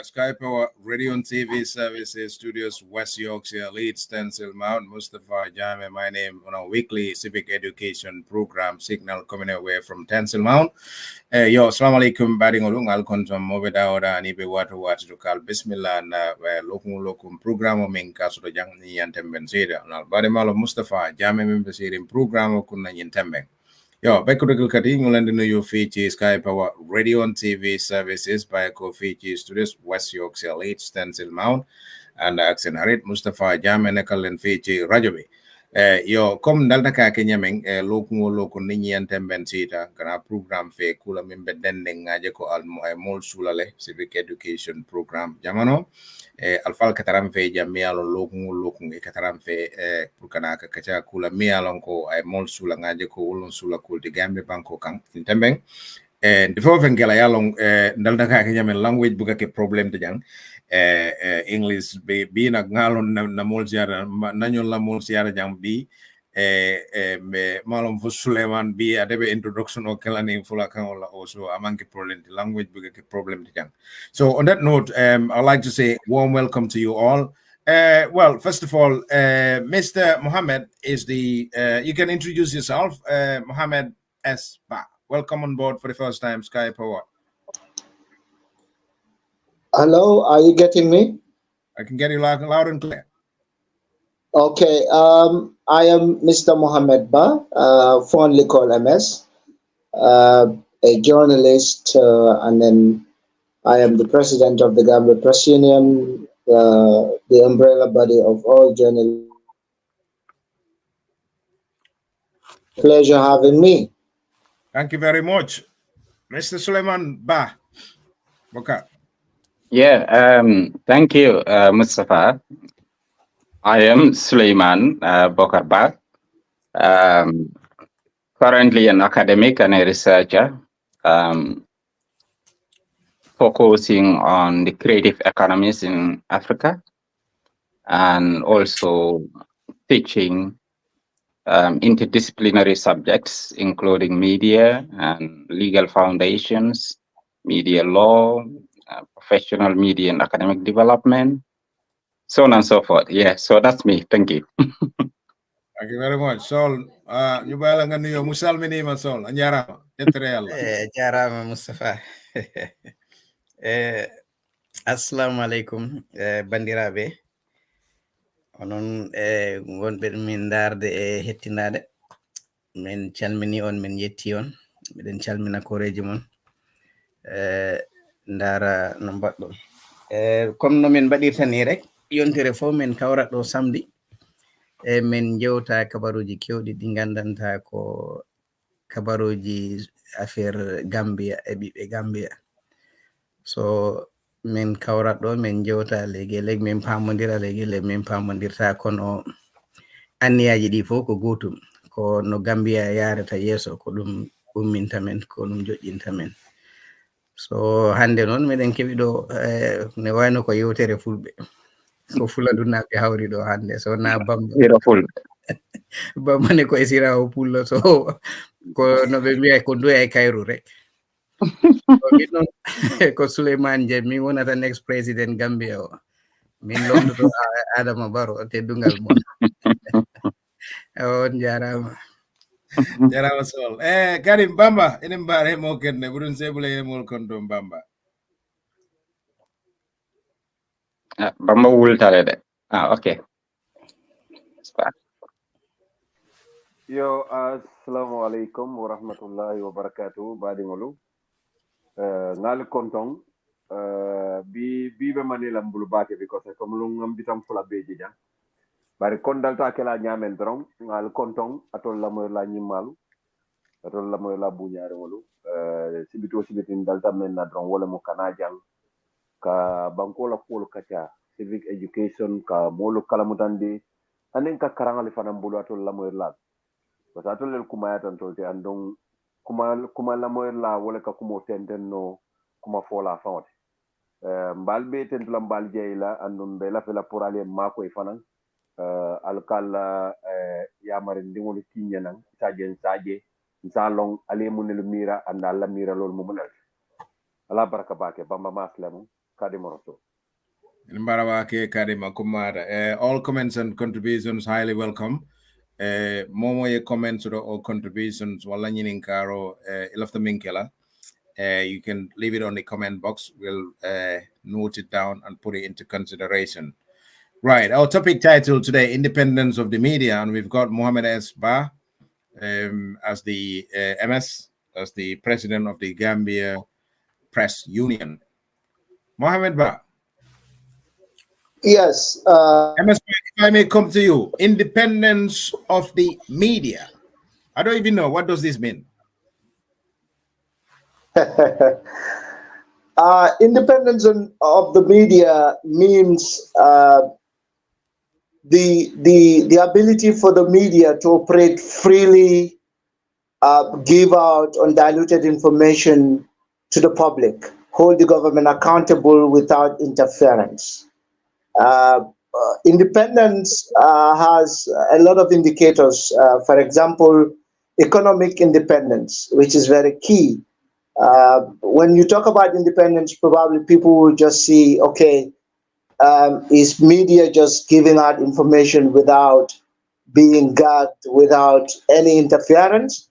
Sky Power Radio and TV Services Studios, West Yorkshire, Leeds, Stencil Mount, Mustafa Jame. My name on a weekly civic education program, Signal, coming away from Tencel Mount. Yo, assalamu alaikum, batting along, I'll control Mobe Dauda and Ibe Water to call Bismillah and local program of Minka so the young and Tembensida. Now, Badimalo Mustafa Jame members here in program of Kunayan Tembeng. Yo, Bekurical Cutting, London, you feature Sky Power Radio and TV services by Co-Feature Studios, West Yorkshire, Leeds, Stencil Mount, and Accent Harit, Mustafa Jamenekal and feature Rajobi. Yo, come Dalta Kenyaming, local Nini and Tembensita, gonna program fe Kula Mimbe Dending, Ajako Al Mol Sulale, Civic Education Program, Jamano. Alfal kataram fe jamialo lokung kataram fe pukanaka kacha kula mialon ko ay mol sula ngaje ko ulon sula kul di gambe banko kan tembeng defo vengela yalong ndalda ka kenya men language buga ke problem de jang English be na ngalon na mol siara nanyon la mol siara jang bi me malum fu Suleiman bi adebe introduction o kelani fula kan wala also amanke problem the language buga ke problem de jang. So on that note, I'd like to say warm welcome to you all. Well, first of all, Mr. Mohammed is the you can introduce yourself, Mohammed S. Ba. Welcome on board for the first time, Sky Power. Hello, are you getting me? I can get you loud and clear. Okay, I am Mr. Mohammed Ba, fondly called MS, a journalist, and then I am the president of the Gambia Press Union, the umbrella body of all journalists. Pleasure having me. Thank you very much. Mr. Suleiman Ba. Okay. Yeah, thank you, Mustafa. I am Suleiman Bokar Ba, currently an academic and a researcher, focusing on the creative economies in Africa, and also teaching interdisciplinary subjects, including media and legal foundations, media law, professional media and academic development, so on and so forth. Yeah, so that's me. Thank you. Thank you very much. Sol, you balangan niyo musalmini man Sol. Anyara, etrela. Jarama Mustafa. Assalamu alaikum, bandiraɓe. Onon wonɓe min darde e hettinade. Min calmini on, min yetti on. Miɗen calmina koreji mon. Ndara no mbaɗɗon. Comme no min mbaɗirta ni rek, yontere fof min kawrat ɗo samedi. Min jewta kabaruji kewɗi ɗi gandanta ko kabaruji affaire Gambia e ɓiɓɓe Gambia. So min kawrat ɗo min jewta leegi min pamodira leegi min pamodirta kono anniyaji ɗi fof ko gotum ko no Gambia yarata yeeso ko ɗum umminta men ko ɗum joƴƴinta men. So hande noon miɗen keɓi ɗo ne wayno ko yewtere fulɓe ko fulandunaɓe hawri ɗo hande so na bamba bambane ko e sirawo pullo so ko no ɓe mbiya ko nduya e kayru rek. Min noon ko Souleymane Dieng min wonata next président Gambia o min lomdoto Adama Barrow teddungal mon. On jarama. Jarama Sol. Karim Bamba enen mbare mo kenne ɓuɗum sebule mol kon ɗum Bamba. Bamba wultare de. Okay. Yo, assalamu alaikum wa rahmatullahi wa barakatuh. Badingolu. Ngal kontong. Bi be manila mbulu bake because comme lu ngam bitam fula beji ja. Bari kondal ta kala nyamen drom ngal kontong atol la moy la nyimalu. Atol la moy la buñare wolu. Sibito sibitin dalta men na drom wala mo kanajang ka banko la pol kacha civic education ka molu kalamutandi anen ka karangali fanam bulu atol la moy la. Parce que atol kuma yatan tolte andong kuma la moy la wala ka kumo tenden no kuma fola fawte mbal be tentulam mbal jeyla andum be la fela pour aller mako e fanan alkala yamare ndingol kinyanan saje salong ale munel mira anda la mira lol mo munel ala baraka bake bamba maslamu kadi moroto Mbarawake Kadima Kumara. All comments and contributions highly welcome. Momo ye comments or contributions wala nyinin karo ilafta minkela. You can leave it on the comment box. We'll note it down and put it into consideration. Right. Our topic title today, Independence of the Media. And we've got Mohamed S. Ba as the MS, as the president of the Gambia Press Union. Mohamed Ba. Yes. MS, if I may come to you, independence of the media. I don't even know. What does this mean? Independence of the media means the ability for the media to operate freely, give out undiluted information to the public, hold the government accountable without interference. Independence has a lot of indicators. For example, economic independence, which is very key. When you talk about independence, probably people will just see, okay, is media just giving out information without being gagged, without any interference?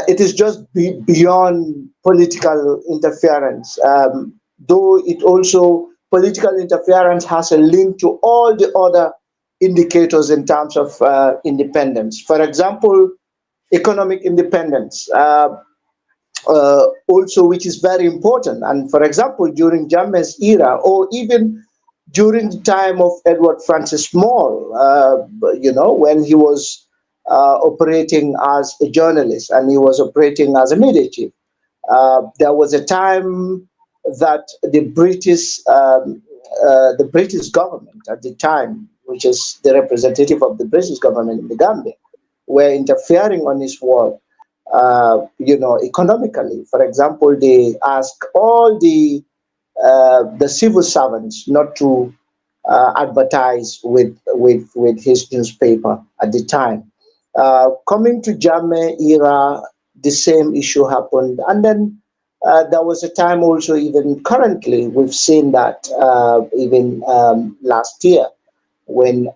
It is just beyond political interference, though it also, political interference has a link to all the other indicators in terms of independence. For example, economic independence. Also, which is very important. And for example, during Jammeh's era, or even during the time of Edward Francis Small, when he was operating as a journalist and he was operating as a media chief, there was a time that the British government at the time, which is the representative of the British government in the Gambia, were interfering on his work. Economically. For example, they ask all the civil servants not to advertise with his newspaper at the time. Coming to Jammeh era, the same issue happened, and then there was a time also, even currently, we've seen that even last year, when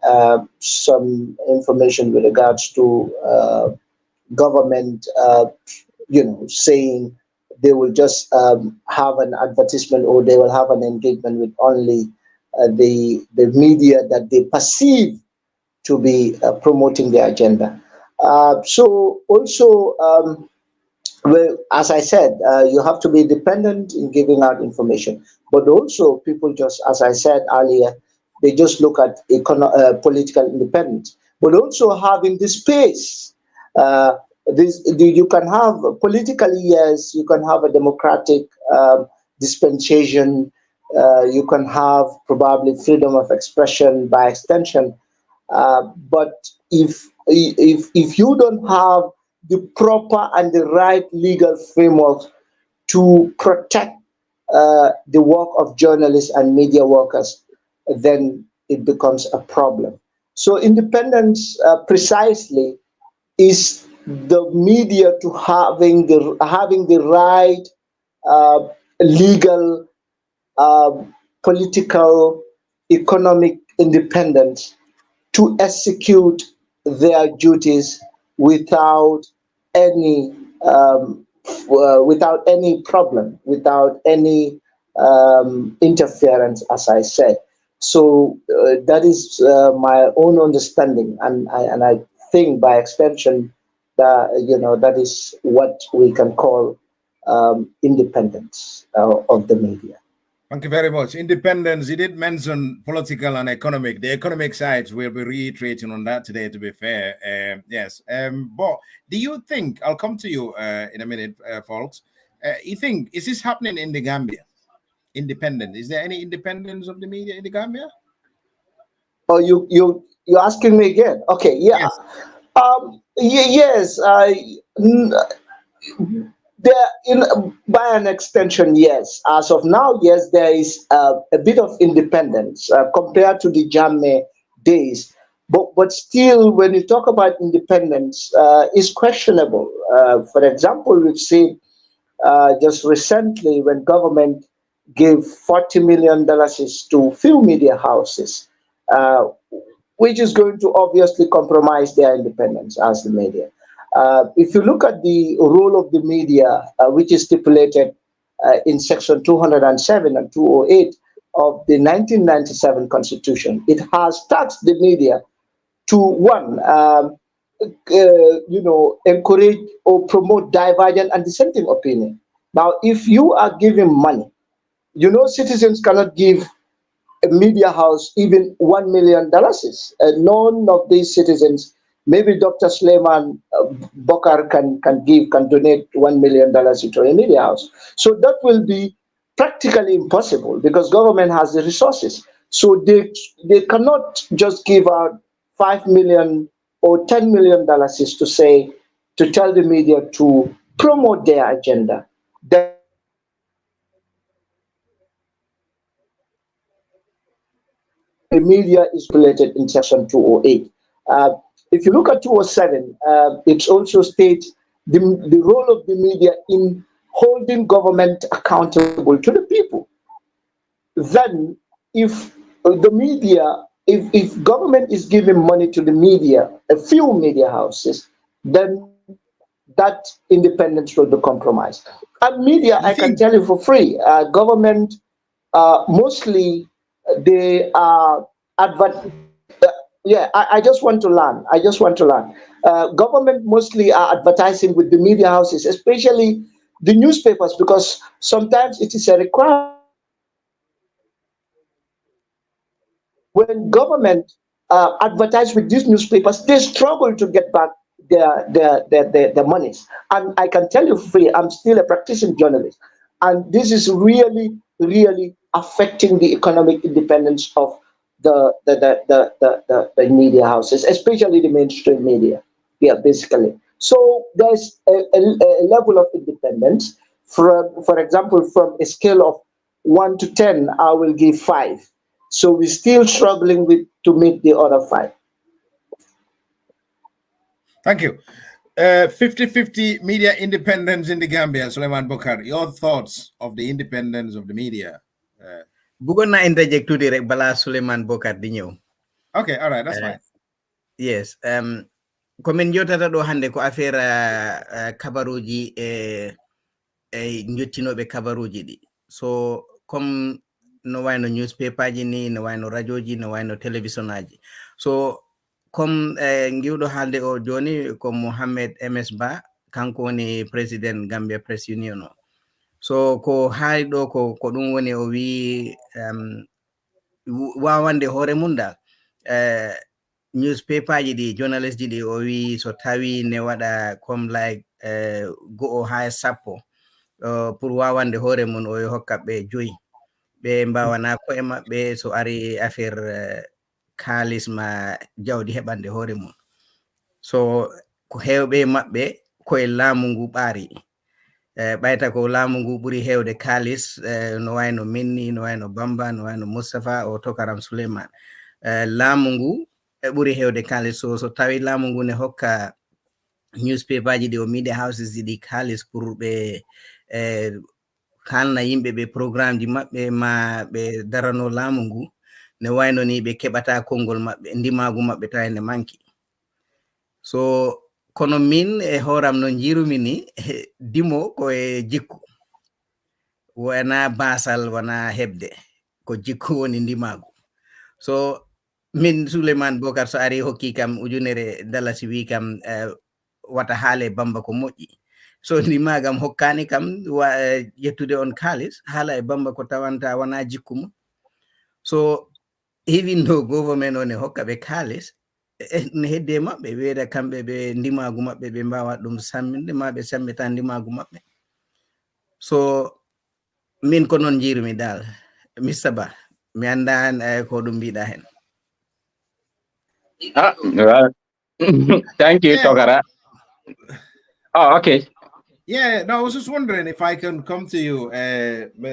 some information with regards to government, saying they will just have an advertisement or they will have an engagement with only the media that they perceive to be promoting their agenda. So also, well, as I said, you have to be independent in giving out information, but also people just, as I said earlier, they just look at political independence, but also having the space. You can have politically, yes, you can have a democratic dispensation, you can have probably freedom of expression by extension, but if you don't have the proper and the right legal framework to protect the work of journalists and media workers, then it becomes a problem. So independence precisely is the media to having the right legal, political, economic independence to execute their duties without any problem, without any interference, as I said. So that is my own understanding, and I think by extension that that is what we can call independence of the media. Thank you very much. Independence, you did mention political and economic. The economic sides, we'll be reiterating on that today, to be fair. Yes. But do you think, I'll come to you in a minute, folks. You think, is this happening in the Gambia? Independence. Is there any independence of the media in the Gambia? Oh, you're asking me again? Okay, yeah. Yes. Yes, by an extension, yes. As of now, yes, there is a bit of independence compared to the Jammeh days. But still, when you talk about independence, it's questionable. For example, we've seen just recently when government gave $40 million to few media houses, which is going to obviously compromise their independence as the media. If you look at the role of the media, which is stipulated in section 207 and 208 of the 1997 Constitution, it has tasked the media to one, encourage or promote divergent and dissenting opinion. Now, if you are giving money, citizens cannot give a media house even $1 million. None of these citizens, maybe Dr. Suleiman Bokar can donate $1 million to a media house. So that will be practically impossible because government has the resources. So they cannot just give out $5 million or $10 million to tell the media to promote their agenda. The media is related in section 208. If you look at 207, it also states the role of the media in holding government accountable to the people. Then, if the media, if government is giving money to the media, a few media houses, then that independence will be compromised. And media, I can tell you for free, government mostly they are I just want to learn. Government mostly are advertising with the media houses, especially the newspapers, because sometimes it is a requirement. When government advertise with these newspapers, they struggle to get back their monies. And I can tell you free, I'm still a practicing journalist. And this is really, really affecting the economic independence of the media houses, especially the mainstream media. Yeah, basically. So there's a level of independence. For example, from a scale of 1 to 10, I will give 5. So we're still struggling to meet the other 5. Thank you. 50-50 media independence in the Gambia, Suleiman Bokar. Your thoughts of the independence of the media? Bugon na interject tudi rek bala Suleiman Bokar di ñew. Okay, all right, that's fine. Yes. Ko min jotata do hande ko affaire kabaruji e njottinoɓe kabaruji ɗi. So comme no wayno newspaper ji ni, no wayno radio ji, no wayno television aji. So comme ngiwɗo haalde o joni ko Mohamed MS Ba, kanko woni président Gambia Press Union o. So ko haali ɗo ko ɗum woni o wi wawande hoore mum dal newspaper ji ɗi journalist ji ɗi o wi so tawi ne waɗa comme like go'o ha 10 pour wawande hoore mum o hokka ɓe 5 ɓe mbawana koye maɓɓe so ari affaire kaalis ma jawdi heɓande hoore mum. So ko hewɓe maɓɓe koye laamu ngu ɓaari. Ɓayta ko laamu ngu ɓuri hewde kaalis no wayno Minni, no wayno Bamba, no wayno Moustapha o Tokaram Souleymane. Laamu ngu ɓuri hewde kaalis. So tawi laamu ngu ne hokka newspaper ji ɗi o media houses ji ɗi kaalis pour ɓe kalna yimɓe ɓe programme ji maɓɓe ma ɓe darano laamu ngu ne wayno ni ɓe keɓata konngol maɓɓe, ndimagu maɓɓe tawi ne manki. So kono min e hooram no jirumi ni dimo ko e jikku wona basal wona hebde ko jikku woni ndimagu. So min Suleiman Bokar so ari hokki kam ujunere dalasi wi kam wata haale Bamba ko moƴƴi. So ni magam hokkani kam yettude on kalis haala e Bamba ko tawanta wana jikkumo. So even though government on e hokka ɓe kalis ne hedde maɓɓe weeda kamɓe ɓe ndimagu maɓɓe ɓe mbawa ɗum samminde ma ɓe sammita ndimagu maɓɓe. So min ko noon jirumi dal Mr. Ba mi andan ko ɗum mbiɗa hen. Well, thank you, Togara. Oh, okay. Yeah, no, I was just wondering if I can come to you,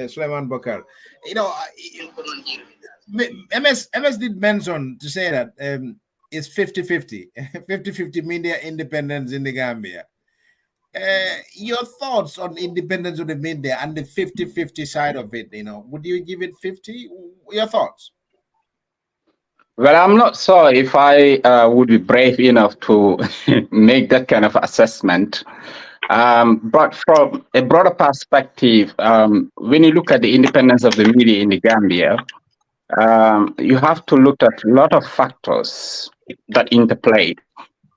Suleiman Bokar. You know, MS did mention to say that it's 50-50, 50-50 media independence in the Gambia. Your thoughts on independence of the media and the 50-50 side of it, you know, would you give it 50? Your thoughts? Well, I'm not sure if I would be brave enough to make that kind of assessment. But from a broader perspective, when you look at the independence of the media in the Gambia, you have to look at a lot of factors that interplay.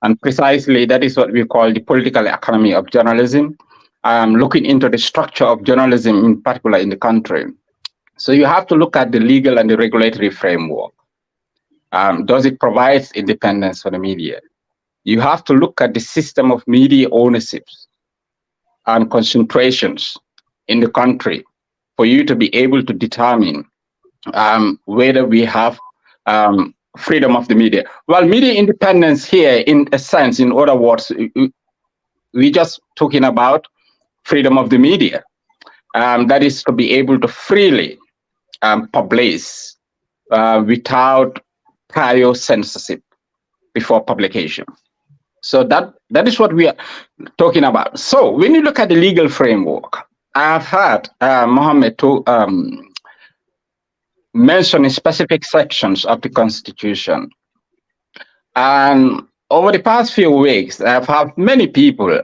And precisely that is what we call the political economy of journalism, looking into the structure of journalism in particular in the country. So you have to look at the legal and the regulatory framework. Does it provide independence for the media? You have to look at the system of media ownerships and concentrations in the country for you to be able to determine whether we have freedom of the media. Well, media independence here, in a sense, in other words, we're just talking about freedom of the media. That is to be able to freely publish without prior censorship before publication. So that is what we are talking about. So when you look at the legal framework, I've heard Mohammed to mention specific sections of the Constitution. And over the past few weeks, I've had many people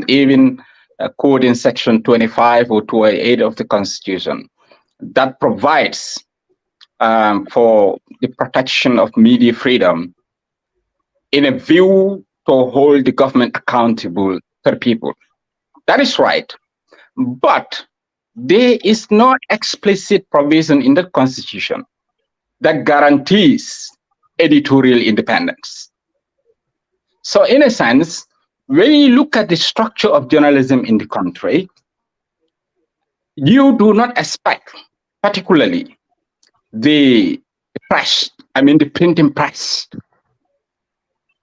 even quoting Section 25 or 28 of the Constitution that provides for the protection of media freedom in a view to hold the government accountable to the people. That is right. But there is no explicit provision in the Constitution that guarantees editorial independence. So in a sense, when you look at the structure of journalism in the country, you do not expect, particularly the press, the printing press,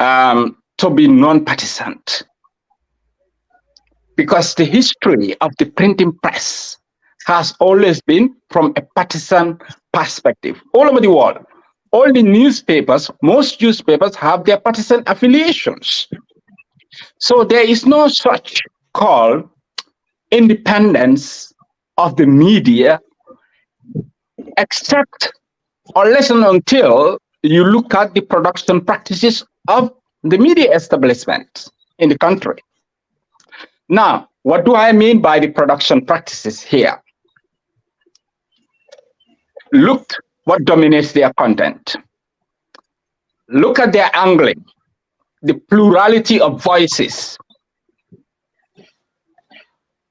to be non-partisan. Because the history of the printing press has always been from a partisan perspective. All over the world, all the newspapers, most newspapers have their partisan affiliations. So there is no such call independence of the media, except unless and until you look at the production practices of the media establishment in the country. Now, what do I mean by the production practices here? Look what dominates their content. Look at their angling, the plurality of voices,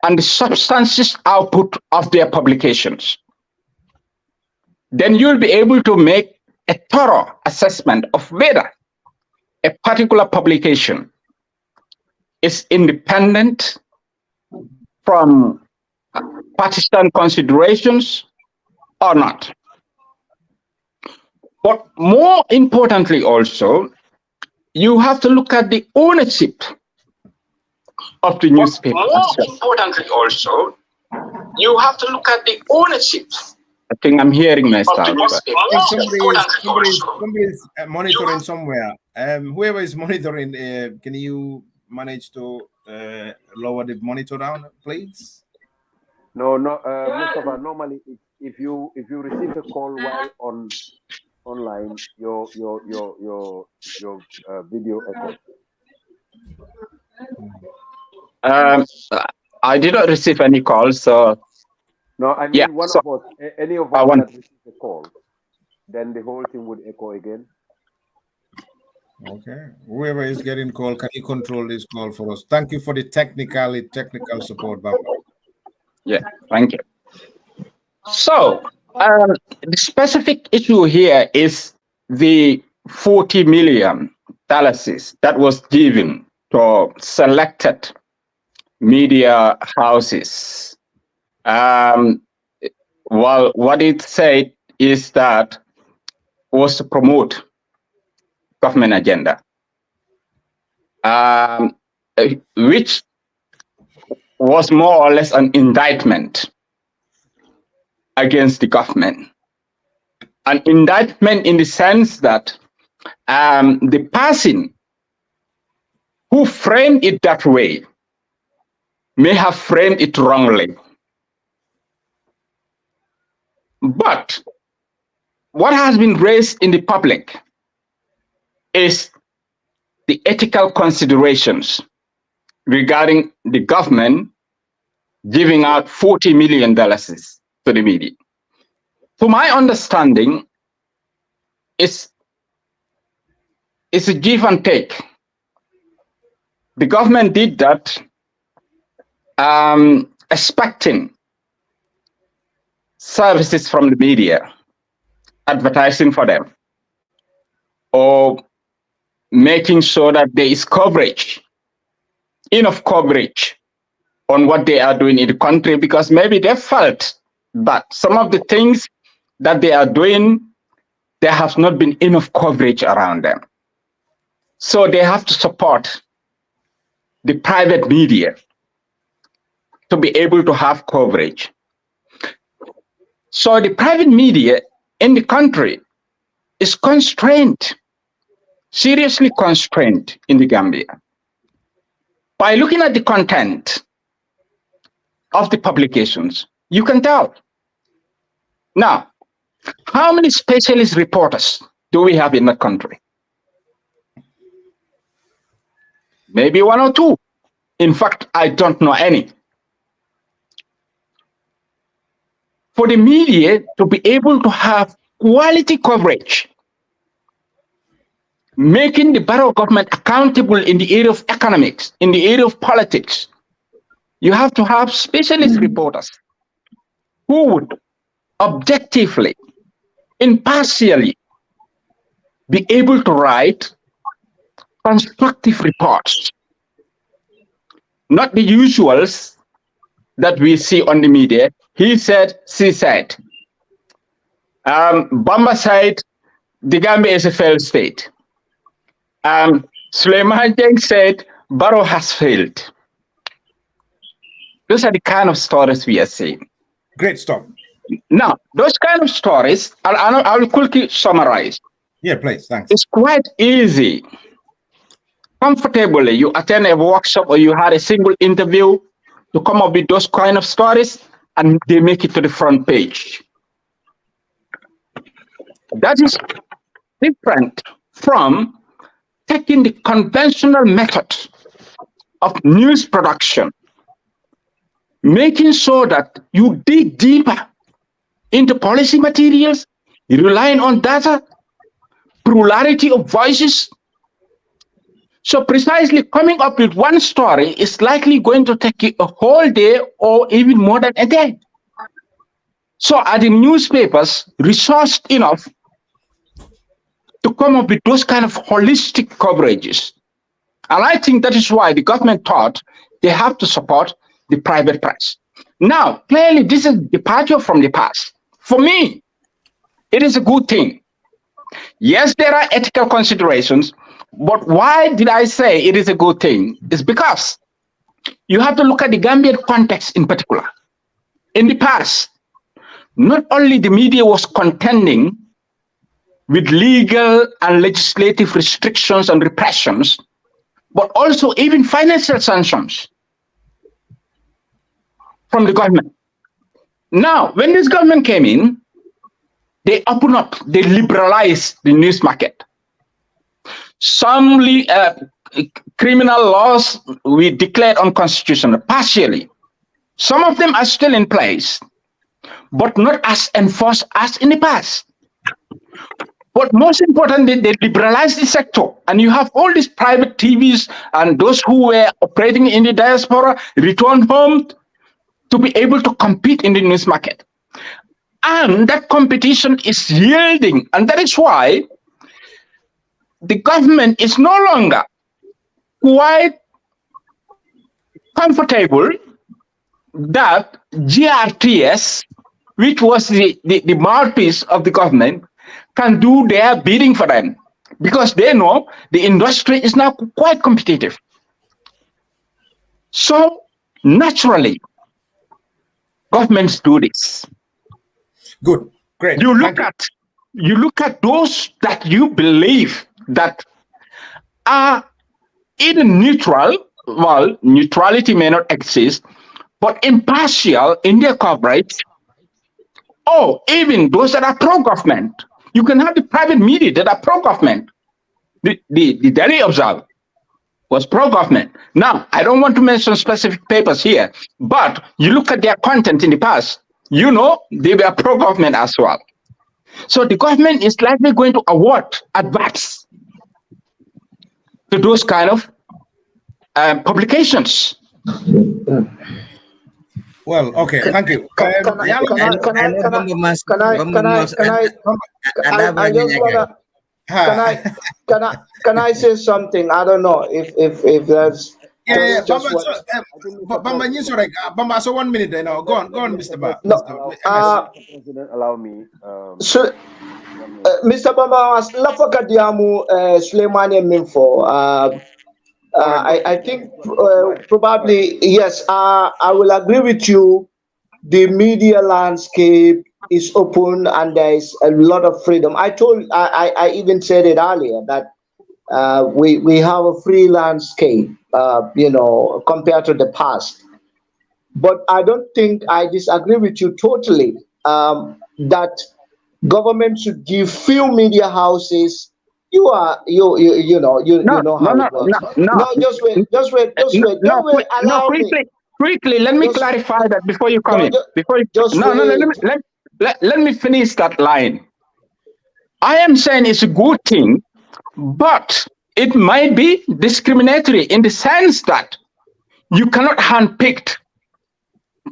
and the substances output of their publications. Then you'll be able to make a thorough assessment of whether a particular publication is independent from partisan considerations or not. But more importantly also, you have to look at the ownership of the newspaper. More importantly also, you have to look at the ownership. I think I'm hearing myself. Somebody's monitoring somewhere. Whoever is monitoring, can you manage to lower the monitor down, please? No, Mustafa, normally if you receive a call while online, your video echoes. I did not receive any calls, so no, I mean one of us, any of us that received a call. then the whole thing would echo again. Okay. Whoever is getting called, can you control this call for us? Thank you for the technical support, Baba. Yeah, thank you. So the specific issue here is the $40 million that was given to selected media houses. Well, what it said is that was to promote government agenda, which was more or less an indictment against the government. An indictment in the sense that the person who framed it that way may have framed it wrongly. But what has been raised in the public is the ethical considerations regarding the government giving out $40 million to the media. To my understanding, it's a give and take. The government did that expecting services from the media, advertising for them, or making sure that there is coverage, enough coverage on what they are doing in the country, because maybe they felt that some of the things that they are doing, there has not been enough coverage around them. So they have to support the private media to be able to have coverage. So the private media in the country is constrained, seriously constrained in the Gambia. By looking at the content of the publications, you can tell. Now, how many specialist reporters do we have in the country? Maybe one or two. In fact, I don't know any. For the media to be able to have quality coverage, making the borough government accountable in the area of economics, in the area of politics, you have to have specialist reporters who would objectively, impartially be able to write constructive reports, not the usuals that we see on the media. He said, she said. Bamba said, the Gambia is a failed state. Suleiman Jeng said, Barrow has failed. Those are the kind of stories we are seeing. Great stuff. Now, those kind of stories, I'll quickly summarize. Yeah, please, thanks. It's quite easy. Comfortably, you attend a workshop or you had a single interview to come up with those kind of stories, and they make it to the front page. That is different from taking the conventional method of news production, making sure that you dig deeper into policy materials, relying on data, plurality of voices. So precisely coming up with one story is likely going to take you a whole day or even more than a day. So are the newspapers resourced enough to come up with those kind of holistic coverages? And I think that is why the government thought they have to support the private press. Now, clearly, this is departure from the past. For me, it is a good thing. Yes, there are ethical considerations, but why did I say it is a good thing? It's because you have to look at the Gambian context in particular. In the past, not only the media was contending with legal and legislative restrictions and repressions, but also even financial sanctions from the government. Now, when this government came in, they opened up, they liberalized the news market. Some criminal laws we declared unconstitutional, partially. Some of them are still in place, but not as enforced as in the past. But most importantly, they liberalize the sector. And you have all these private TVs and those who were operating in the diaspora return home to be able to compete in the news market. And that competition is yielding. And that is why the government is no longer quite comfortable that GRTS, which was the mouthpiece of the government, can do their bidding for them, because they know the industry is now quite competitive. So naturally, governments do this. Good, great. You look at those that you believe that are either neutral. Well, neutrality may not exist, but impartial in their coverage, or even those that are pro-government. You can have the private media that are pro-government. The Daily Observer was pro-government. Now, I don't want to mention specific papers here, but you look at their content in the past, you know they were pro-government as well. So the government is likely going to award adverts to those kind of publications. Well, okay, thank you. Can I say something? I don't know if that's Bamba, so 1 minute now. Go on, Mr. Ba. No, President, allow me. So, Mr. Bamba, Lafaka Diamu, Suleimani Minfo. I think probably, yes, I will agree with you. The media landscape is open and there is a lot of freedom. I even said it earlier that we have a free landscape, compared to the past. But I don't think I disagree with you totally that government should give few media houses. You know how it works. No, just wait. Quickly, let me clarify that before you come in. Let me finish that line. I am saying it's a good thing, but it might be discriminatory in the sense that you cannot handpick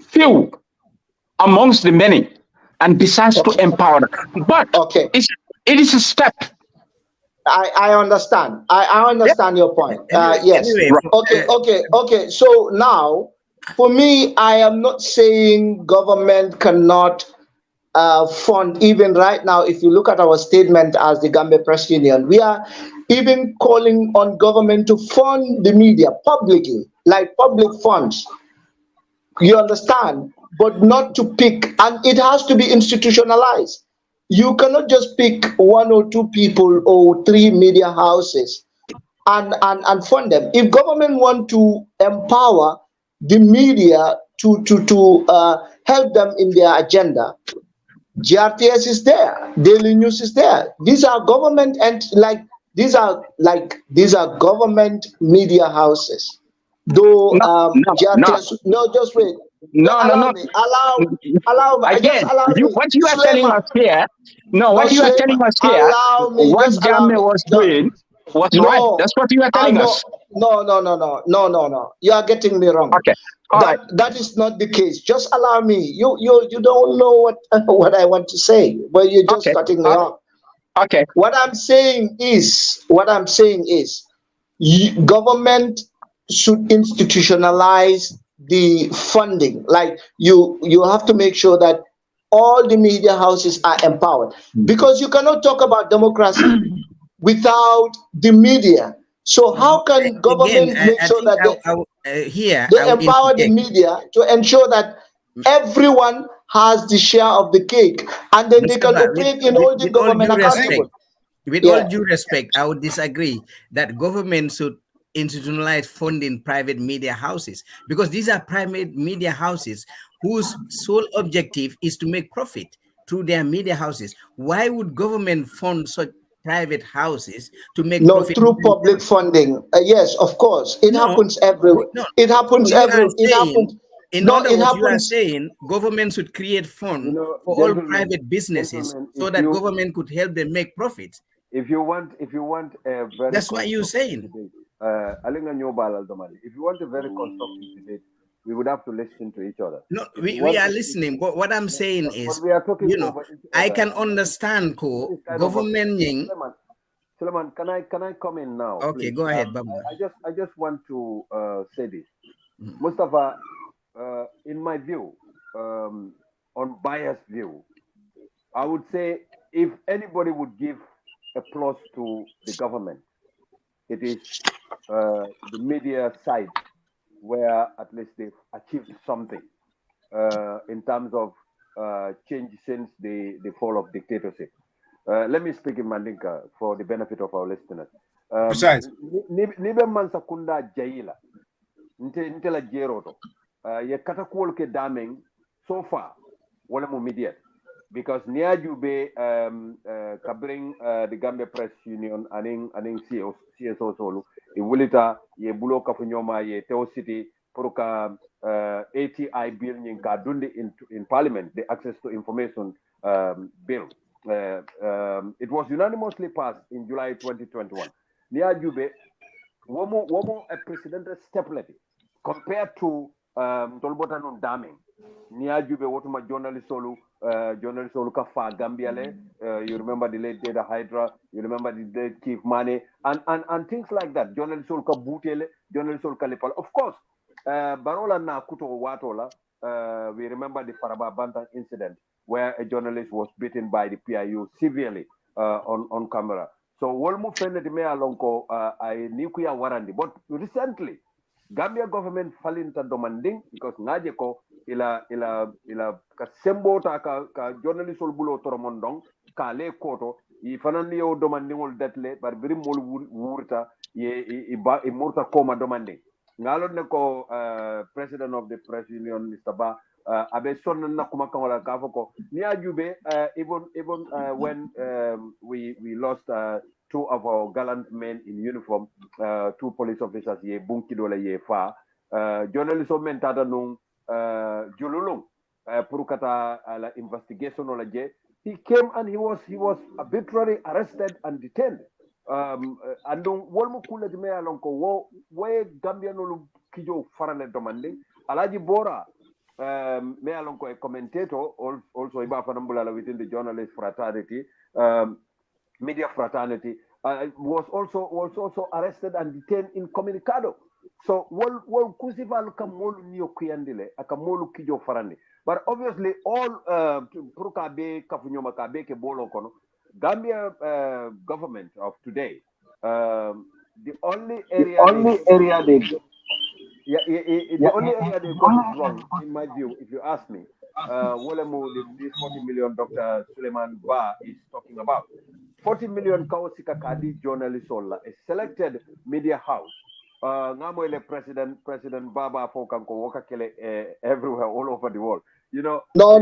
few amongst the many and decide to empower them. But it is a step. I understand. I understand your point. Yes. Okay. So now, for me, I am not saying government cannot fund. Even right now, if you look at our statement as the Gambia Press Union, we are even calling on government to fund the media publicly, like public funds. You understand? But not to pick, and it has to be institutionalized. You cannot just pick 1 or 2 people or 3 media houses and fund them. If government want to empower the media to help them in their agenda, GRTS is there, Daily News is there. These are government and these are government media houses. Though GRTS, no, just wait. Allow me. Again, what you are telling us here, what Jammeh was doing was right. That's what you are telling us. No. You are getting me wrong. Okay. That is not the case. Just allow me. You don't know what I want to say, but you're just cutting me off. Okay. What I'm saying is, government should institutionalize the funding. Like you have to make sure that all the media houses are empowered, because you cannot talk about democracy without the media. So how can government make sure that they empower the media to ensure that everyone has the share of the cake, and then they can operate in all the government accountable? With all due respect, I would disagree that government should institutionalize funding private media houses, because these are private media houses whose sole objective is to make profit through their media houses. Why would government fund such private houses to make profit? Through public funding? Yes, of course. It happens everywhere. It happens everywhere. In other words, you are saying government should create funds for all private businesses so that government could help them make profits. If you want a very that's what you're saying. Debate, if you want a very constructive debate, we would have to listen to each other. No, we are listening, but what I'm saying is, we are talking, I can understand government. Suleiman, can I come in now? Okay, please? Go ahead, Bamba. I just want to say this. Mustafa, in my view, on biased view, I would say if anybody would give applause to the government, it is the media side, where at least they've achieved something in terms of change since the fall of dictatorship. Let me speak in Mandinka for the benefit of our listeners. Precise. Nibe mansakunda jaila nte la jeroto ye katakuol ke daming so far wala mu media because niaju be kabring the Gambia Press Union aning CSO solo e wulita ye bulo ka nyoma ye Teo City pour ka ATI bill nyin ka dundi in parliament, the access to information bill. It was unanimously passed in July 2021. Niajube, womo a presidential steplet compared to Tolbotanun Daming. Niajube, wotuma journalist solu ka fa Gambiale. You remember the late Data Hydra. You remember the late Chief Mane and things like that. Journalist solu ka Butele, journalist solu ka Lepal. Of course, Barola na kuto watola. We remember the Faraba Bantan incident, where a journalist was beaten by the PIU severely on camera. So Wolmu Fende me alonko I nuclear warandi. But recently, Gambia government falinta demanding because Najeko ila kasembo ta ka journalist bulo toromondong ka le koto I fanani yo demanding ol detle bar biri mol wurta ye I murta koma demanding. Ngalon ne ko president of the press union Mr. Ba abe son na kuma kangola kafoko ni ajube even when we lost two of our gallant men in uniform, two police officers ye bunki dole ye fa journalist o men tata nung jululung purukata la investigation ola je he came and he was arbitrarily arrested and detained and wolmo kula de me alonko wo Gambia no kijo farale demanding alaji bora me alonko a commentator also iba fanambula within the journalist fraternity media fraternity was also arrested and detained in Comunicado. So wol kusival kamolu niyo kuyandile akamolu kijo farani. But obviously all pruka be kafunyoma ka be ke bolo kono Gambia government of today the only area they got wrong in my view, if you ask me, this 40 million Dr. Suleiman Ba is talking about. 40 million Kawasika Kadi journalists, a selected media house. Namoele President Baba Fokanko Wakakele everywhere, all over the world. You know. No.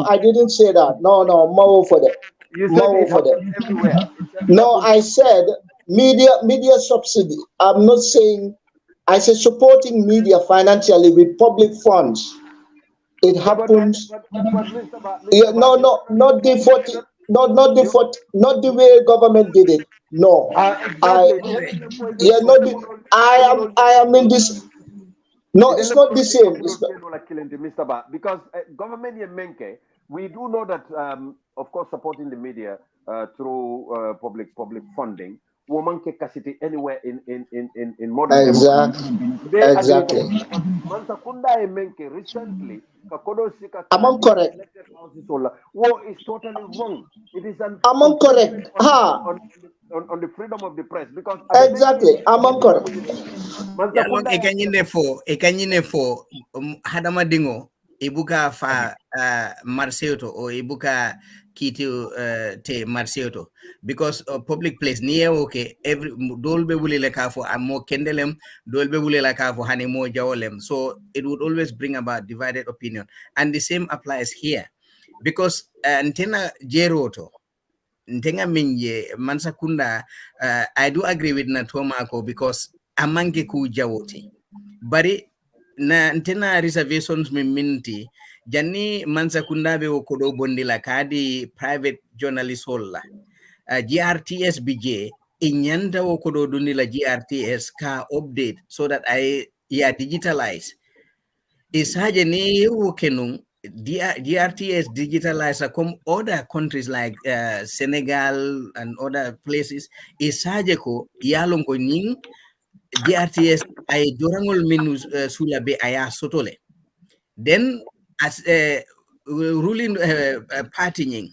I didn't say that. No, more for that. You said for that everywhere. No, I said media subsidy. I'm not saying. I said supporting media financially with public funds. It happens. Not the 40. Not the way government did it. No, I am in this. No, it's not the same. It's not. Because government in Menke, we do know that, of course, supporting the media through public funding. Woman can capacity anywhere in modern exactly. Recently, I'm correct. War is totally wrong. It is an correct. On the freedom of the press because exactly. I'm correct. Ekanyine for hadama dingo ibuka fa Marseoto or ibuka kitu te Marseoto because public place near okay every dolbe wule lakafo amo kendelem dolbe wule lakafo hanimo jawolem, so it would always bring about divided opinion, and the same applies here because antena jeroto ntenga minje mansakunda I do agree with Natomako because amange ku jawoti bari na ntena reservations minti janni mansa kundabe o kodo bondila kadi private journalist holla GRTS BJ inyanda o kodo dunila GRTS ka update so that I digitalize isaje ni kenung GRTS digitalizer come other countries like Senegal and other places isaje ko yalon ko ning GRTS ay dorangol menu sula be aya sotole then as ruling party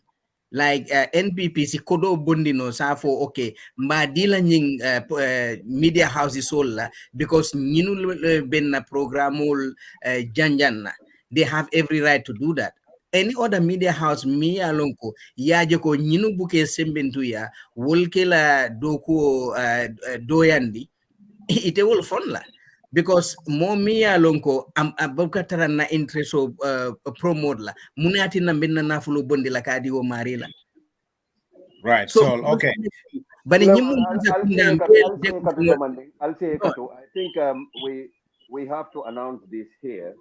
like NPP si kodo bondino safo okay mba dila nying media houses sola because nyinu benna programul janjanna they have every right to do that. Any other media house mi alonko yaje ko nyinu buke sembentu ya wolkela doko doyandi ite wol fonla because mo mi alonko am abukatara na interest of promote la munati na benna na fulo bondi la kadi o marila right so okay but I'll say I think we have to announce this here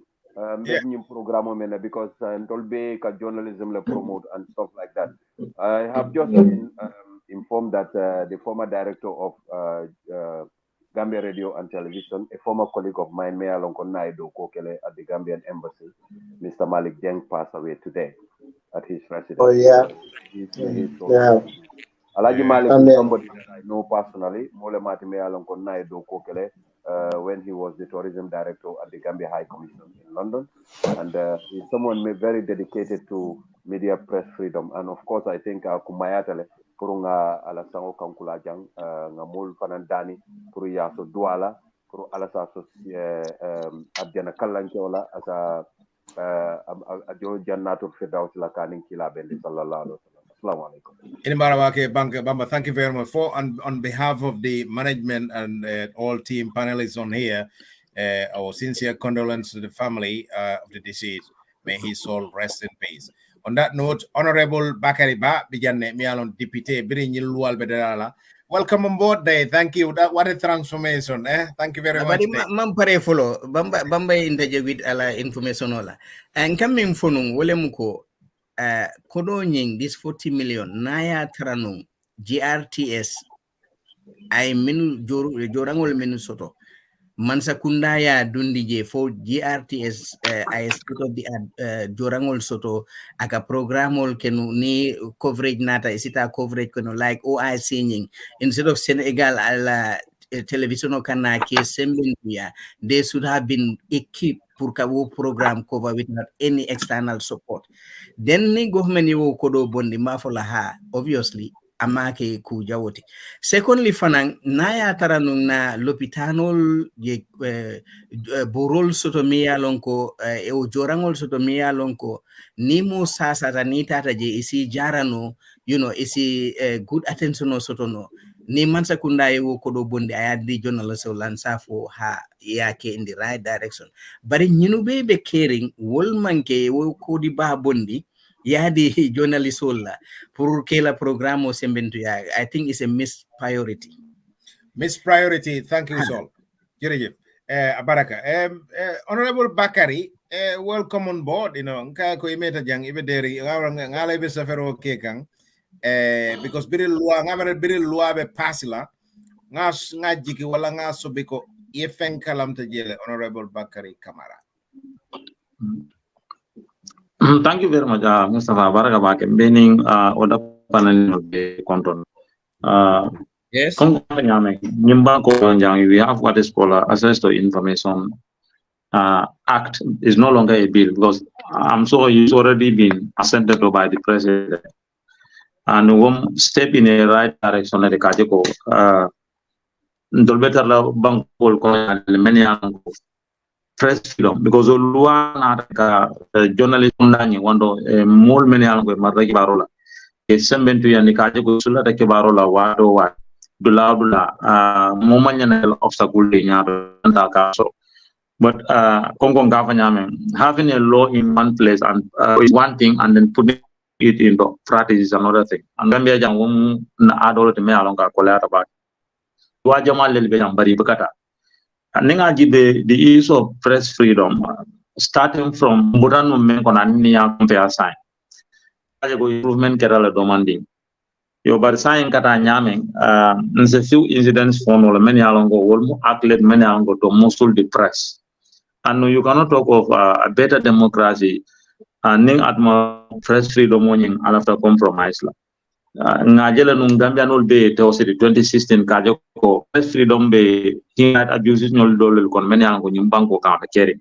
program because Dolbe journalism le promote and stuff like that. I have just been informed that the former director of Gambia Radio and Television, a former colleague of mine, Mayor Lonkona Edo Kokele at the Gambian Embassy, Mr. Malik Jeng, passed away today at his residence. Oh, yeah. Alaji Malik is somebody that I know personally, Mole Mati Mayor Lonkona Edo Kokele, when he was the tourism director at the Gambia High Commission in London. And he's someone very dedicated to media press freedom. And of course, I think Kumayatale, Purunga Alasango Kankulajang, Ngamul Fanandani, Puru so Duala, Puru Alasaso Abjana Kalanchola, as a Jo Jannatu Firdaus Lakanin Kila Bendi Sallallahu. Assalamu alaikum. Bamba, thank you very much. On behalf of the management and all team panelists on here, our sincere condolences to the family of the deceased. May his soul rest in peace. On that note, Honorable Bakari Ba, Bijanne Mialon Deputy, Birinil Lual Bedala. Welcome on board day. Thank you. What a transformation. Thank you very much. Mampare follow. Bamba interject ala information ola. And coming from Wolemuko. Kodo nying this 40 million naya taranung GRTS ay menu jorangol menu soto mansa kundaya dundi je for GRTS ay state of the jorangol soto aka programol kenu ni coverage nata isita coverage kenu like OIC nying instead of Senegal ala television kana ke sembia they should have been equipped pour kawo program cover without any external support. Then ni government yo kodo bondi mafola ha obviously amake ku jawoti. Secondly fanang naya taranung na lopitanol je borol soto miya lonko e o jorangol soto miya lonko nimo sasa tanita je isi jarano isi good attention no soto no ni mansa kunda yo kodo bondi ayadi journalist lansafo ha yake in the right direction but nyinu be caring wol manke wo kodi ba bondi yadi journalist la pour que la programme sembentu ya I think it's a missed priority. Thank you so much. Baraka. Honorable Bakari, welcome on board. Nka ko imeta jang ibederi ngala ibe safero kekang because biri lua be pasila nga jiki wala nga sobiko yefen kalam tajele Honorable Bakari Kamara. Thank you very much, Mustafa Baraka Bake, meaning Oda panel control. Yes. We have what is called Access to Information Act. Is no longer a bill because I'm sure it's already been assented to by the president. And one step in the right direction at the Kajiko. Dolbetter bank many press freedom because journalism wando more many maraki barola sembentu yani kaje ko sula take barola wado wa dula momanya na obstacle de nyaro ka so but kongo ngavanya having a law in one place and is one thing and then putting it into practice is another thing and gambia jang na adolo te me alonga kola ba wa jamal le be jam bari bakata Ninga jibe the issue of press freedom, starting from Buran Mumen Konania compare sign. Improvement Kerala demanding. Yo but sign kata nyaming, there's a few incidents for many along go, outlet many along go to Mosul the press. And you cannot talk of a better democracy ning atma press freedom morning after compromise la ngajela nung Gambia nol be te aussi 2016 kajo ko press freedom be hinat abuses nol dolel kon many ango nyum banko ka kere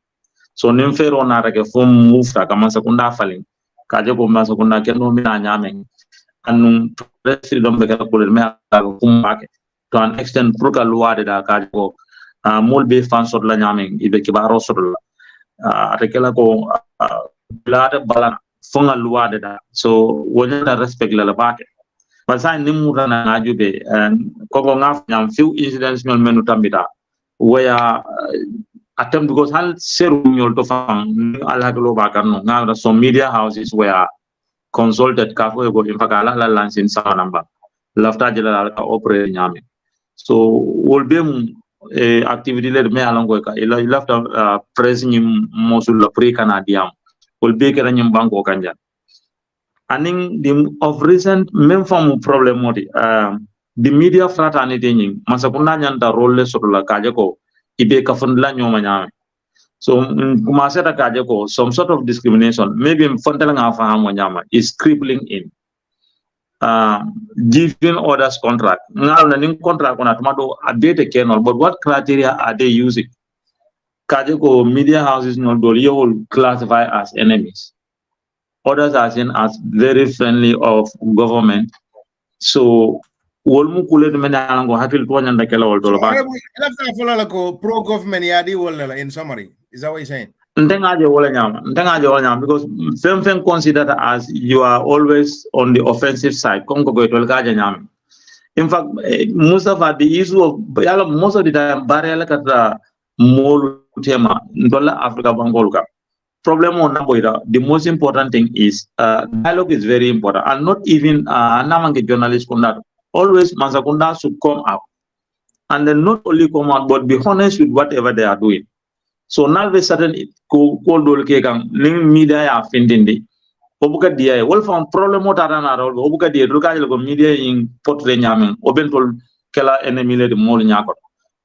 so nim fero na rake fom move ta kama sekunda falling kajo ko ma sekunda keno mina nyame anung press freedom be ka ko me ko kumbake to an extent pour ka loi de da kajo mol be fan sot la nyame ibe kibaro sot la rekela ko blada balana fonga loi de da so wona respect la bake but sa nimu rana ngajube ko ngaf nyam few incidents non menu tambita where attempt because hal seru nyol to fam ala lo bakar no ngara some media houses were consulted ka fo go infakala la lansin sa namba lafta jela ka operate nyame so wolbem activity le me alongo ka ila lafta press nyim mosul la pre canadian will be keranyum banko kanja. Aning the of recent main form problem modi the media fraternity nying masakuna nyanta role sotola kajeko ibe kafundla nyoma nyame. So kumaseta kajeko some sort of discrimination maybe mfontela nga fahamu nyama is crippling in giving orders contract. Now the contract on tomato update kernel, but what criteria are they using? Kajeko media houses no you will classify as enemies. Others are seen as very friendly of government. So wolmu kule de mena ngo hakil to nyanda kala wol dolo ba. Pro government yadi wol in summary. Is that what you're saying? Ndenga je wala nyama because same considered as you are always on the offensive side. Kongo go to kaja nyama. In fact, most of the issue of most of the time barrier kata more tema ndola Africa bangolka problem on naboira the most important thing is dialogue is very important and not even namange journalists kunda always Mansakunda should come out and then not only come out but be honest with whatever they are doing so now we certain ko dol ke kan ling media ya findindi obuka dia wol fam problem o tara na rol obuka dia dul ka ko media in portrait nyamen obentol kala enemy le de mol nyako.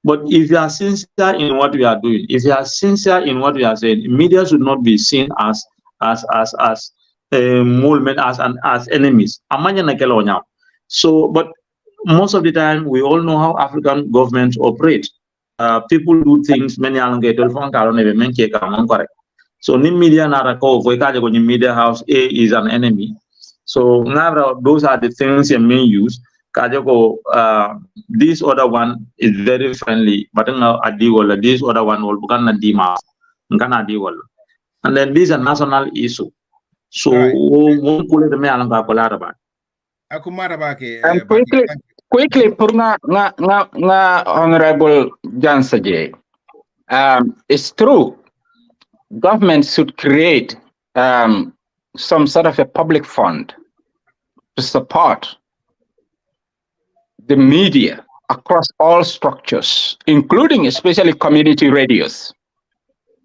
But if you are sincere in what we are doing, if you are sincere in what we are saying, media should not be seen as movement as enemies. So, but most of the time we all know how African governments operate. People do things many correct. So ni media narako media house A is an enemy. So those are the things you may use. Kajoko, this other one is very friendly, but this other one will become a dima, and then this is a national issue. So, quickly, Purna, Honorable Jansaje, it's true. Government should create some sort of a public fund to support the media across all structures, including especially community radios.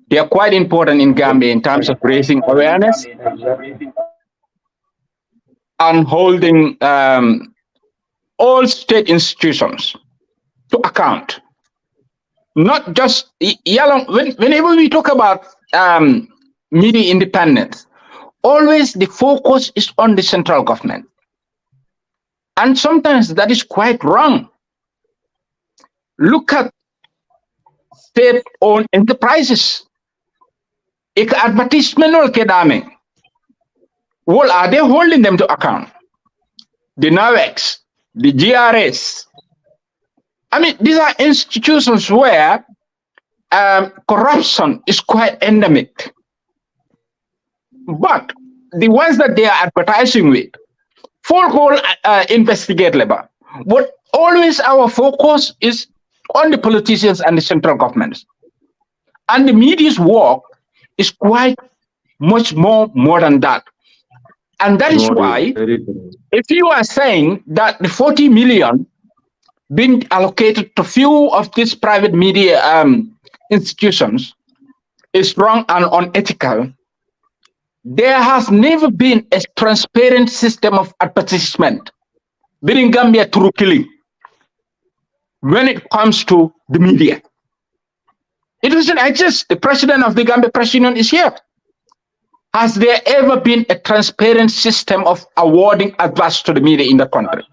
They are quite important in Gambia in terms of raising awareness and holding all state institutions to account. Not just, whenever we talk about media independence, always the focus is on the central government. And sometimes that is quite wrong. Look at state-owned enterprises. Advertisement or kedame. Well, are they holding them to account? The NAVEX, the GRS. I mean, these are institutions where corruption is quite endemic. But the ones that they are advertising with, full whole investigate labor. But always our focus is on the politicians and the central governments. And the media's work is quite much more than that. And that is why, if you are saying that the 40 million been allocated to few of these private media institutions is wrong and unethical. There has never been a transparent system of advertisement within Gambia through killing when it comes to the media. It doesn't exist. The president of the Gambia Press Union is here. Has there ever been a transparent system of awarding advice to the media in the country?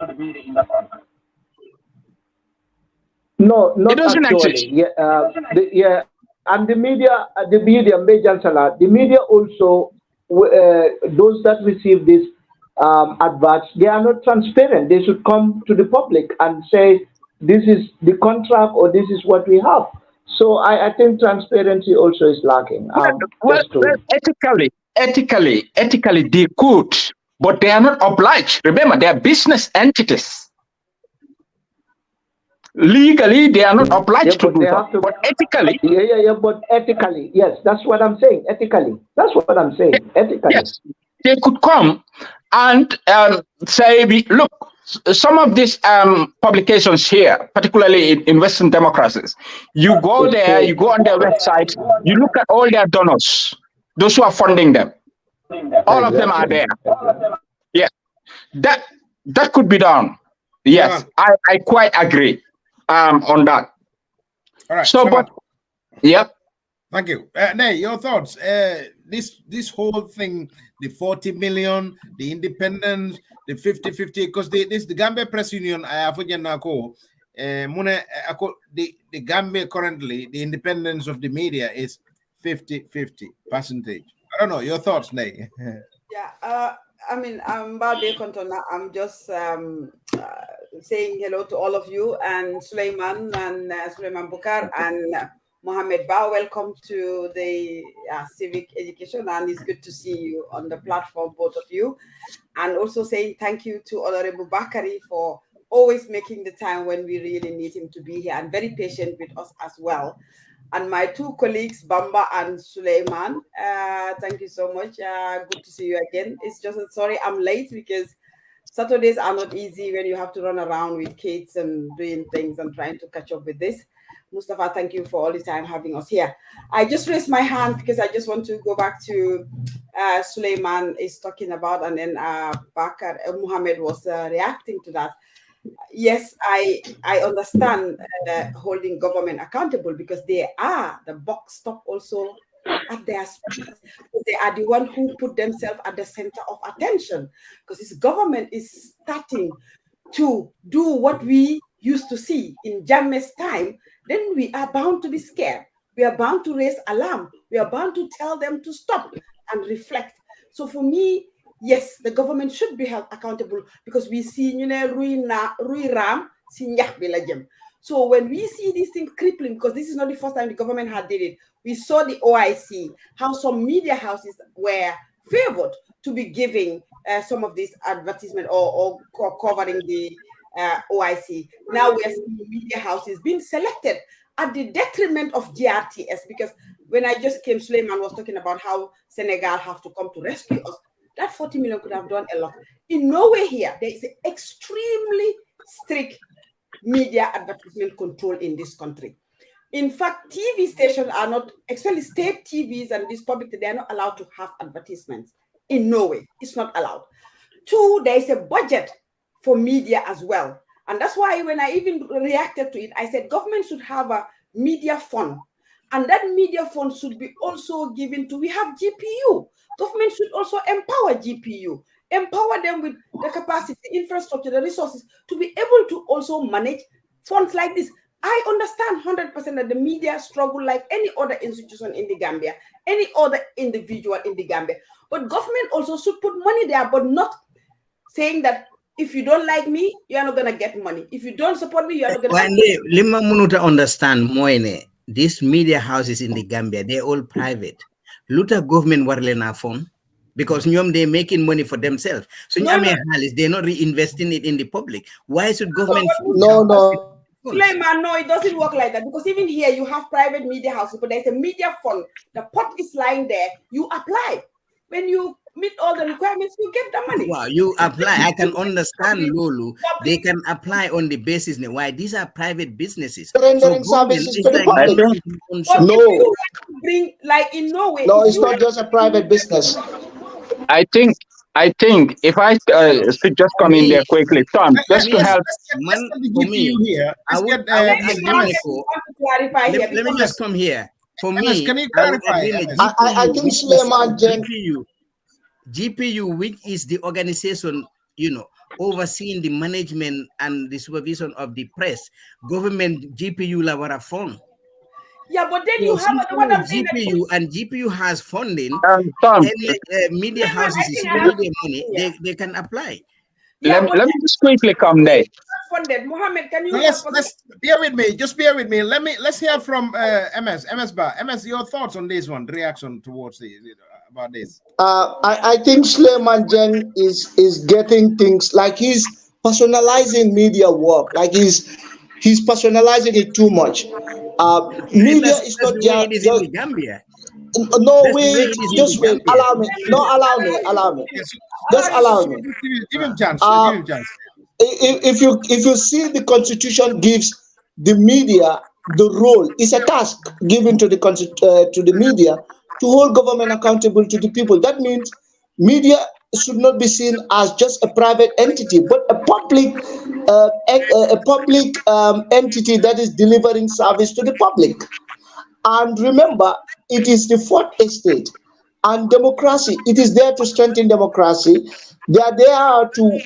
No, not It doesn't actually. exist. Yeah, and the media, Major Salah, the media also, those that receive this adverts, they are not transparent. They should come to the public and say, this is the contract or this is what we have. So I think transparency also is lacking. Well, ethically, they could, but they are not obliged. Remember, they are business entities. Legally, they are not obliged to do that. But ethically, but ethically, yes, that's what I'm saying. Ethically, that's what I'm saying. Ethically, yes, they could come and say, look, some of these publications here, particularly in Western democracies, you go there, you go on their website, you look at all their donors, those who are funding them. All of them are there. Yeah, that could be done. Yes, I quite agree on that. All right. So, but yeah. Thank you. Nay, your thoughts? This whole thing, the 40 million, the independence, the 50-50, because the Gambia Press Union, the Gambia currently, the independence of the media is 50-50%. I don't know. Your thoughts, Nay? Yeah. I mean, I'm just saying hello to all of you, and Suleiman Bukar and Mohammed Ba. Welcome to the civic education, and it's good to see you on the platform, both of you. And also saying thank you to Honorable Bakari for always making the time when we really need him to be here, and very patient with us as well. And my two colleagues, Bamba and Suleiman, thank you so much. Good to see you again. It's just, sorry, I'm late because Saturdays are not easy when you have to run around with kids and doing things and trying to catch up with this. Mustafa, thank you for all the time having us here. I just raised my hand because I just want to go back to Suleiman is talking about, and then Bakar Muhammad was reacting to that. Yes, I understand holding government accountable, because they are the buck stop also at their speed. They are the one who put themselves at the center of attention, because this government is starting to do what we used to see in Jammeh's time. Then we are bound to be scared. We are bound to raise alarm. We are bound to tell them to stop and reflect. So for me, yes, the government should be held accountable, because we see, Rui Ram, so when we see these things crippling, because this is not the first time the government had did it, we saw the OIC, how some media houses were favored to be giving some of these advertisement or covering the OIC. Now we are seeing media houses being selected at the detriment of GRTS, because when I just came, Suleiman was talking about how Senegal have to come to rescue us. That 40 million could have done a lot. In Norway here, there is extremely strict media advertisement control in this country. In fact, TV stations are not, especially state TVs and this public, they are not allowed to have advertisements. In Norway, it's not allowed. Two, there is a budget for media as well. And that's why when I even reacted to it, I said government should have a media fund. And that media fund should be also given to, we have GPU. Government should also empower GPU, empower them with the capacity, infrastructure, the resources to be able to also manage funds like this. I understand 100% that the media struggle like any other institution in the Gambia, any other individual in the Gambia. But government also should put money there, but not saying that if you don't like me, you are not going to get money. If you don't support me, you are not going to get money. Lima Munuta understand, Moine, these media houses in the Gambia, they're all private. Luta government warlena phone, because they're making money for themselves. So they're not reinvesting it in the public. Why should government? No. Suleiman, no, it doesn't work like that, because even here you have private media houses, but there's a media fund. The pot is lying there. You apply. When you meet all the requirements, you get the money. Wow, you apply. I can understand, Lulu. They can apply on the basis why these are private businesses. Rendering services to the like public. But No. if you bring, like in Norway. No, it's not just a private business. I think if I should just come in there quickly, Tom, just to help. For me, let me just come here. For me, can you clarify? I think Suleiman GPU, which is the organization, overseeing the management and the supervision of the press, government GPU Lavara fund. Yeah, but then you have what I'm saying. GPU, and GPU has funding. Tom, media houses is media money. They can apply. Yeah, let me just quickly come there. Funded. Mohammed, can you? Let's bear with me. Just bear with me. Let's hear from MS Ba. MS, your thoughts on this one? Reaction towards about this? I think Suleiman Jeng is getting things like he's personalizing media work. Like he's personalizing it too much. Media is not just in Gambia. No, wait, just wait. Allow me. No, allow me. Just allow me. Give him chance. Give him chance. If you see, the Constitution gives the media the role. It's a task given to the media to hold government accountable to the people. That means media should not be seen as just a private entity, but a public entity that is delivering service to the public. And remember, it is the fourth estate and democracy. It is there to strengthen democracy. They are there to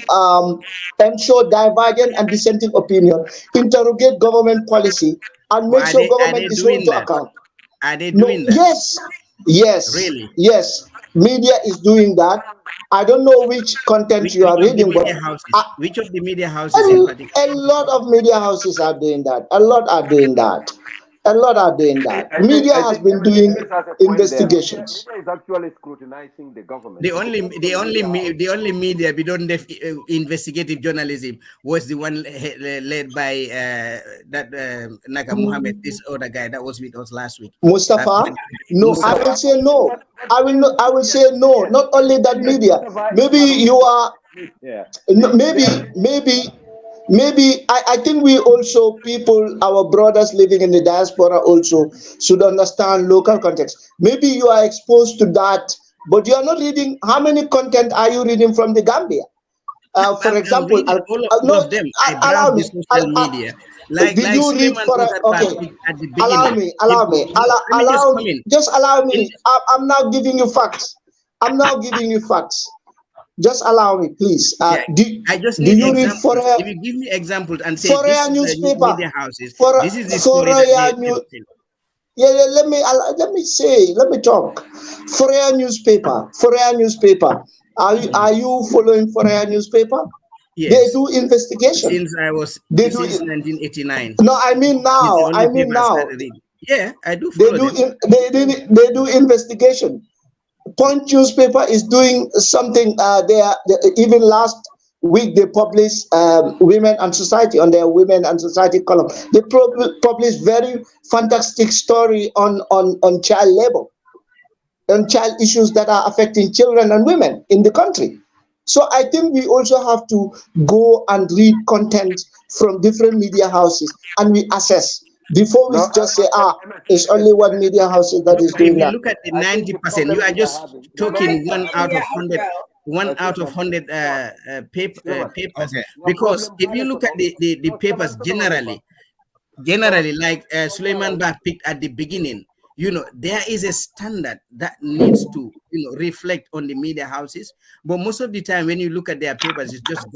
ensure divergent and dissenting opinion, interrogate government policy, and make sure government is held to account. Are they doing that? Yes. Really? Yes. Media is doing that. I don't know which content you are reading, but which of the media houses in particular? A lot of media houses are doing that. A lot are doing that. Media has been doing investigations. Media is actually scrutinizing the government. The only media beyond investigative journalism was the one led by Naga Muhammad, this other guy that was with us last week. Mustafa? No, Mustafa. I will say no. I will say no. Not only that media. Maybe you are. Yeah. Maybe I think we also, our brothers living in the diaspora also should understand local context. Maybe you are exposed to that, but you are not reading. How many content are you reading from the Gambia? For example, all of them. Allow me. Media. Did you read for okay? Allow me. Just allow me. I'm now giving you facts. Just allow me, please. I just need examples. If you give me examples and say this newspaper, media houses, this is the story that let me talk. Forea newspaper. Are you following Forea newspaper? Yes. They do investigation. Since 1989. No, I mean now. Yeah, I do follow them. They do investigation. Punch newspaper is doing something. Even last week they published Women and Society on their Women and Society column. They published very fantastic story on child labor, on child issues that are affecting children and women in the country. So I think we also have to go and read content from different media houses, and we assess. Before we just say, it's only one media house that is doing that. Look at the 90%. You are just talking 1 out of 100. 1 out of 100 papers. Okay. Because if you look at the papers generally, like Suleiman Ba picked at the beginning, there is a standard that needs to, reflect on the media houses. But most of the time, when you look at their papers, it's just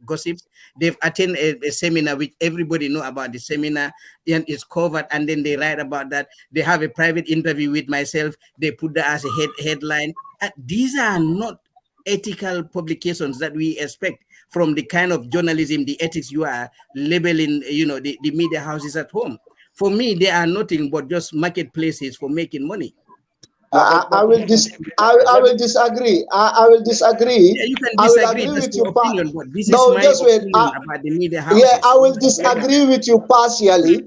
gossips. They've attended a seminar which everybody know about the seminar, and it's covered, and then they write about that. They have a private interview with myself. They put that as a headline. These are not ethical publications that we expect from the kind of journalism, the ethics you are labeling, the media houses at home. For me, they are nothing but just marketplaces for making money. I will disagree. I will disagree. Yeah, you can disagree with your opinion, but this is my opinion about the media houses. Yeah, I will disagree with you partially.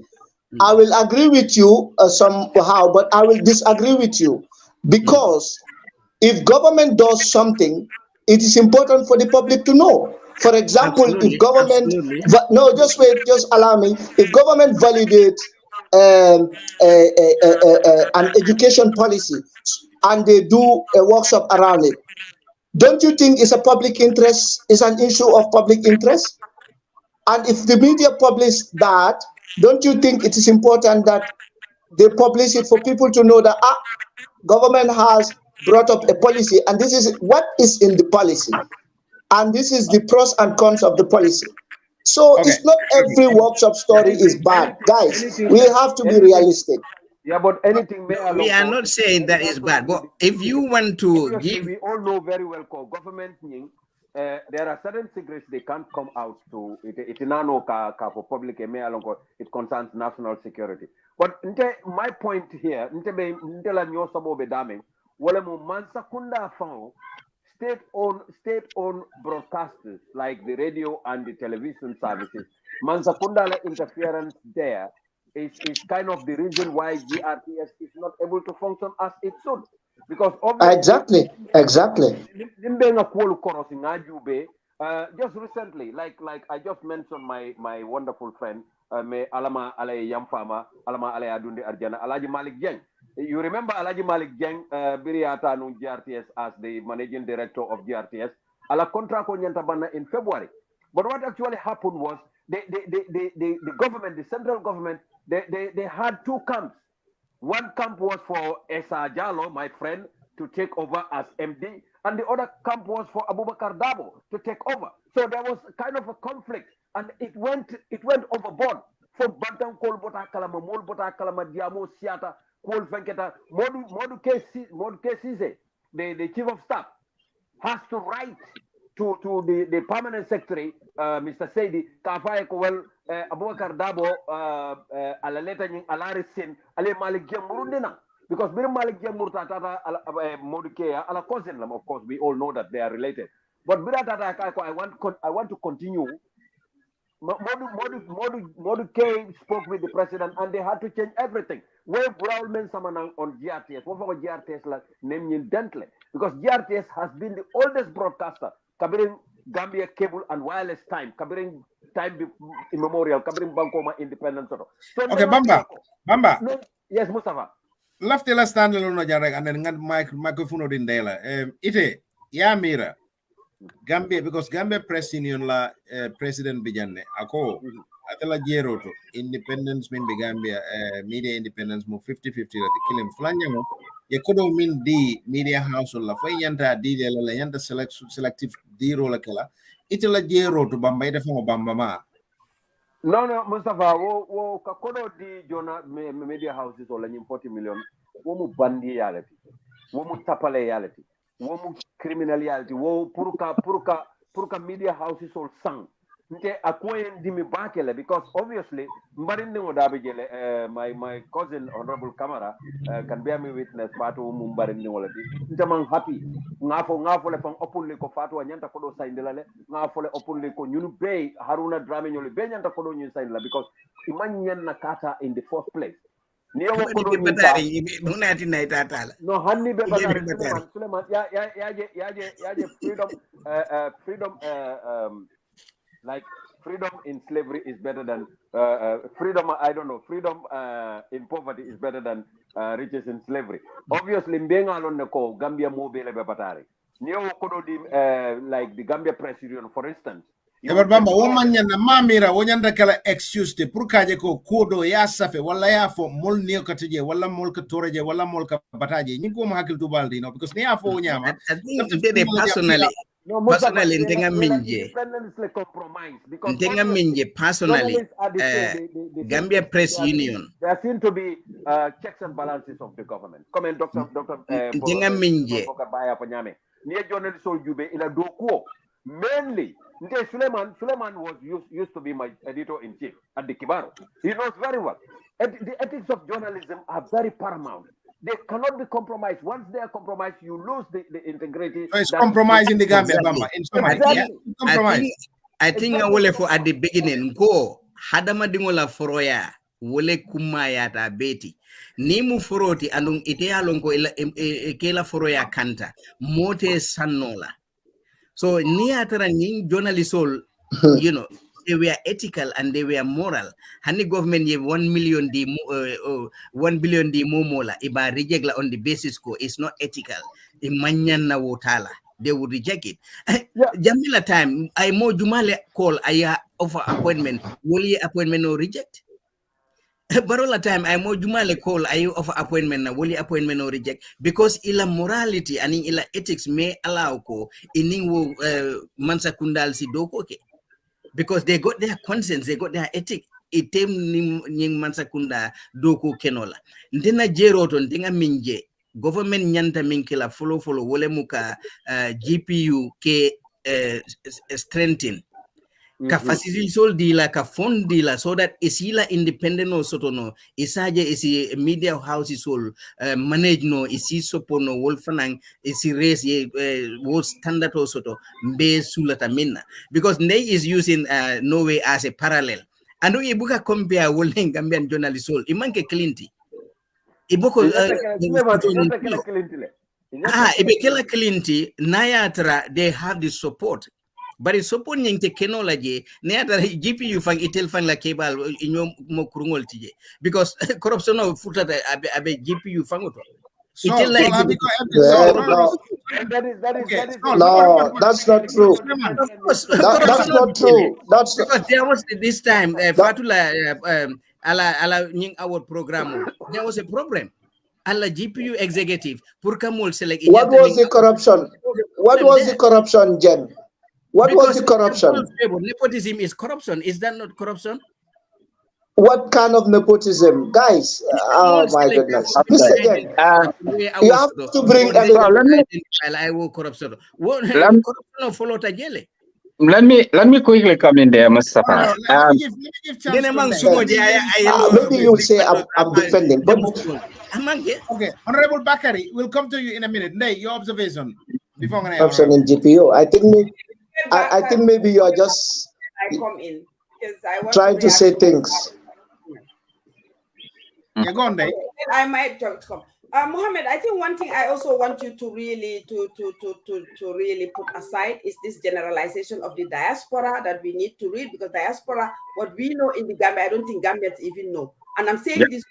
I will agree with you somehow, but I will disagree with you because if government does something, it is important for the public to know. For example, if government, no, just wait, just allow me. If government validates an education policy and they do a workshop around it, don't you think it's a public interest, it's an issue of public interest? And if the media publish that, don't you think it is important that they publish it for people to know that government has brought up a policy and this is what is in the policy? And this is the pros and cons of the policy. So it's not every workshop story is bad. Guys, we have to be realistic. Yeah, but anything we are not saying that is bad. But if you want to give, we all know very well, government there are certain secrets they can't come out to. It for public. It concerns national security. But my point here, state-owned broadcasters like the radio and the television services, Mansakundala interference there is kind of the reason why GRTS is not able to function as it should. Because exactly. Just recently, like I just mentioned my wonderful friend, Alama Alay Yamfama, Alama Alay Adundi Arjana, Alaji Malik Jeng. You remember Alaji Malik Jeng, Biriata no GRTS as the managing director of GRTS, ala contract in February. But what actually happened was the government, the central government, they had two camps. One camp was for Esa Jalo, my friend, to take over as MD, and the other camp was for Abubakar Dabo to take over. So there was kind of a conflict, and it went overboard. From Bantam Kol Bota Kalama, Mol Bota Kalama, Diamo Siata, Kol Venketa, Modu Kesize, the chief of staff, has to write to the permanent secretary, Mr. Seidi, Kafai Kowel, Abubakar Dabo, ala letter Alari Sin, Ale Malik Jamurundina. Because Bir Malik Jamurta Modukea, ala cousin, of course, we all know that they are related. But Biratata, I want to continue. Modu K spoke with the president and they had to change everything. Where Brown men on GRTS, what for GRTS like named Dentley? Because GRTS has been the oldest broadcaster, covering Gambia cable and wireless time, covering time immemorial, covering Bankoma independence. So okay, Bamba. No, yes, Mustafa. Lafte la stand alone jarek and then microphone in dela. Ite ya mira Gambia because Gambia Press Union la President Bijanne ako atela jero to independence min Gambia media independence mo 50-50 la kilim flanyango ye kodo min di media house la fay yanta di la yanta selective di role kala itela jero to Bamba ite famo Bamba ma. No, Mustafa, wo kakodo di jona media houses wala 40 million wo mu bandi yalati wo mu tapale yalati wo mu criminal yalati wo purka media houses all sang nte akoyen dimi bakele because obviously mbarinde ngo dabe jele my cousin honorable Kamara can bear me witness fatu mu mbarinde ngo lati nte man happy ngafo le fan openly ko fatu nyanta ko do sayndela le ngafo le openly ko ñunu bey Haruna Dramé ñoli be nyanta ko do ñu sayndela because iman na kata in the first place. No, honey, Suleiman, like freedom in slavery is better than freedom. I don't know. Freedom in poverty is better than riches in slavery. Obviously, being alone the call Gambia mobile bebatari. Like the Gambia Press Union, for instance. But Bamba, woman na mamira wonyanda kala excuse te purkaje ko kodo ya safe wala ya fo mol neo katije wala mol ka toreje wala mol ka bataje ñi ko ma hakil to baldi no because ne ya fo nyama personally ntenga minje personally Gambia Press Union there seem to be checks and balances of the government comment Dr. ntenga minje ni journalist so jube ila dokuo mainly Suleiman was used to be my editor-in-chief at the Kibaro. He knows very well. The ethics of journalism are very paramount. They cannot be compromised. Once they are compromised, you lose the integrity. So it's compromising the Gambia, Bamba. In summary, I think I will for at the beginning go hadama dingola foroya wole kumayata beti ni mu foroti andung ite alonko kela foro ya kanta mote sanola. So ni atara ni journalistol, you know, they were ethical and they were moral. Hani government ye 1 million di 1 billion di momola iba reject la on the basis ko it's not ethical. Imanyan na wotala. They would reject it. Jamila time I mo jumale call aya offer appointment. Will ye appointment or reject? Barola time I mo jumale call ayu offer appointment na woli appointment or reject because ila morality and ila ethics may allow ko iningo mansa kundal si doko ke because they got their conscience, they got their ethic. Item ning mansa kunda doko kenola ndena jeroto ndinga minje government nyanta minkila follow wole muka GPU ke strengthen ka facility sol dila ka fund dila so that isila independent no soto no isaje isi media houses sol manage no isi sopono wolfanang isi race ye world standard o soto mbe sulata minna because they is using Norway as a parallel and we buka compare woleng Gambian journalist sol imanke clinty iboko ibekela clinty nayatra they have the support. But it's support nying te kenola ne ada GPU fang itel fang la kebal inyo mo kurungol tije because corruption of futa abe GPU fangoto. No, that's not true. That's not true. That's because there was this time Fatula ala nying our program there was a problem. Alla GPU executive pour kamol select. What was the corruption? What was the corruption, Jen? What was the corruption? Nepotism is corruption. Is that not corruption? What kind of nepotism? Guys, oh my goodness. Mr. Jen, you have to bring Let me quickly come in there, Mustafa. Maybe you say I'm defending, but okay, Honorable Bakari, we'll come to you in a minute. Nay, your observation before corruption in GPU. I think maybe you are just trying to say things. Yeah, go on, Nay. I might just come. Mohammed, I think one thing I also want you to really to really put aside is this generalization of the diaspora that we need to read, because diaspora, what we know in the Gambia, I don't think Gambians even know. And I'm saying this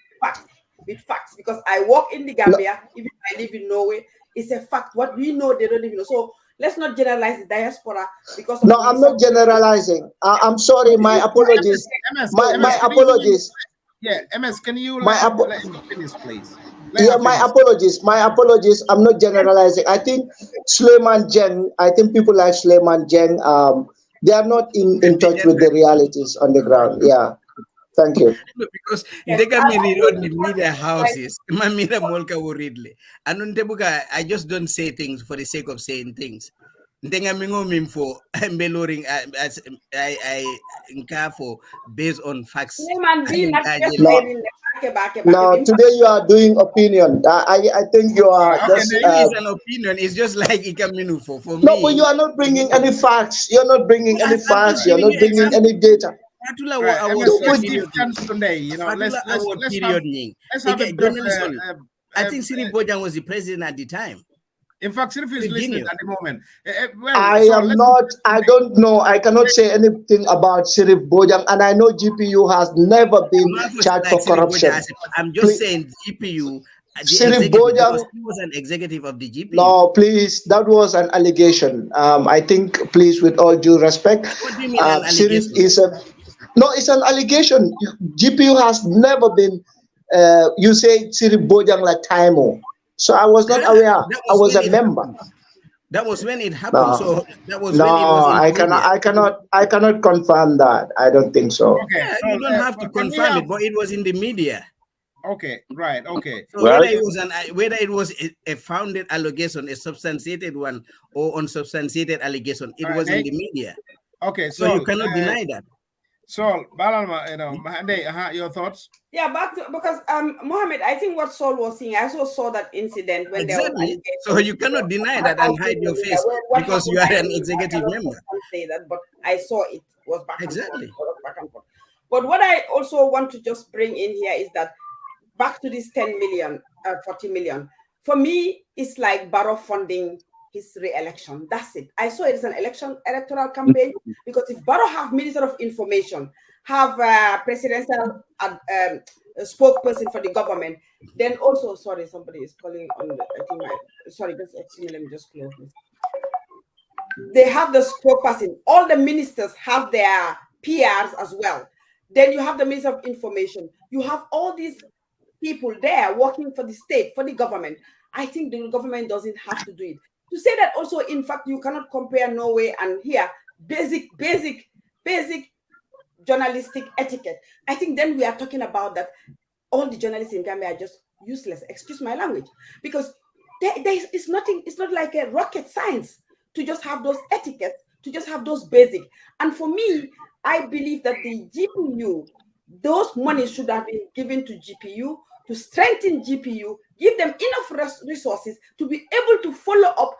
with facts because I work in the Gambia, even if I live in Norway, it's a fact. What we know, they don't even know. So let's not generalize the diaspora because of I'm not generalizing. I'm sorry, my apologies. My apologies. Yeah, MS, can you let him finish, please? My apologies. My apologies. I'm not generalizing. I think Suleiman Jeng, I think people like Suleiman Jeng, they are not in touch with the realities on the ground. Yeah. Thank you. Because they got me read on the media houses. Mamira Molka will read. I just don't say things for the sake of saying things. For based on facts. No, today you are doing opinion. I think you are just is an opinion. It's just like Ikaminu for me. No, but you are not bringing any facts. You're not bringing any facts. You're not bringing any data. I think Sirif Bojang was the president at the time. In fact, Sirif is listening at the moment. I don't know. I cannot say anything about Sirif Bojang, and I know GPU has never been charged for corruption. I'm just saying GPU. Sirif Bojang was an executive of the GPU. No, please, that was an allegation. I think, please, with all due respect, Sirif is it's an allegation. GPU has never been. You say Sirif Bojang like Taimo. So I was not aware. I was a member. That was when it happened. No. So that was no, when it was I cannot confirm that. I don't think so. Okay, yeah, you don't have to confirm it, but it was in the media. Okay, right. Okay. So whether it was a founded allegation, a substantiated one, or unsubstantiated allegation, it was in the media. Okay, so you cannot deny that. So, Balalma, your thoughts? Yeah, because Mohammed, I think what Saul was saying, I also saw that incident when exactly. So you cannot deny that and hide your face because you are an executive member. I say that, but I saw it was back exactly. and forth. But what I also want to just bring in here is that back to this 10 million, 40 million. For me, it's like Barrow funding his re-election. That's it. I saw it as an electoral campaign, because if Barrow have Minister of Information, have presidential spokesperson for the government, then also, sorry, somebody is calling on the, I think sorry, just excuse me, let me just close this. They have the spokesperson. All the ministers have their PRs as well. Then you have the Minister of Information. You have all these people there working for the state, for the government. I think the government doesn't have to do it. To say that also, in fact, you cannot compare Norway and here, basic journalistic etiquette. I think then we are talking about that all the journalists in Gambia are just useless, excuse my language, because it's nothing, it's not like a rocket science to just have those etiquettes, to just have those basic. And for me, I believe that the GPU, those monies should have been given to GPU to strengthen GPU, give them enough resources to be able to follow up,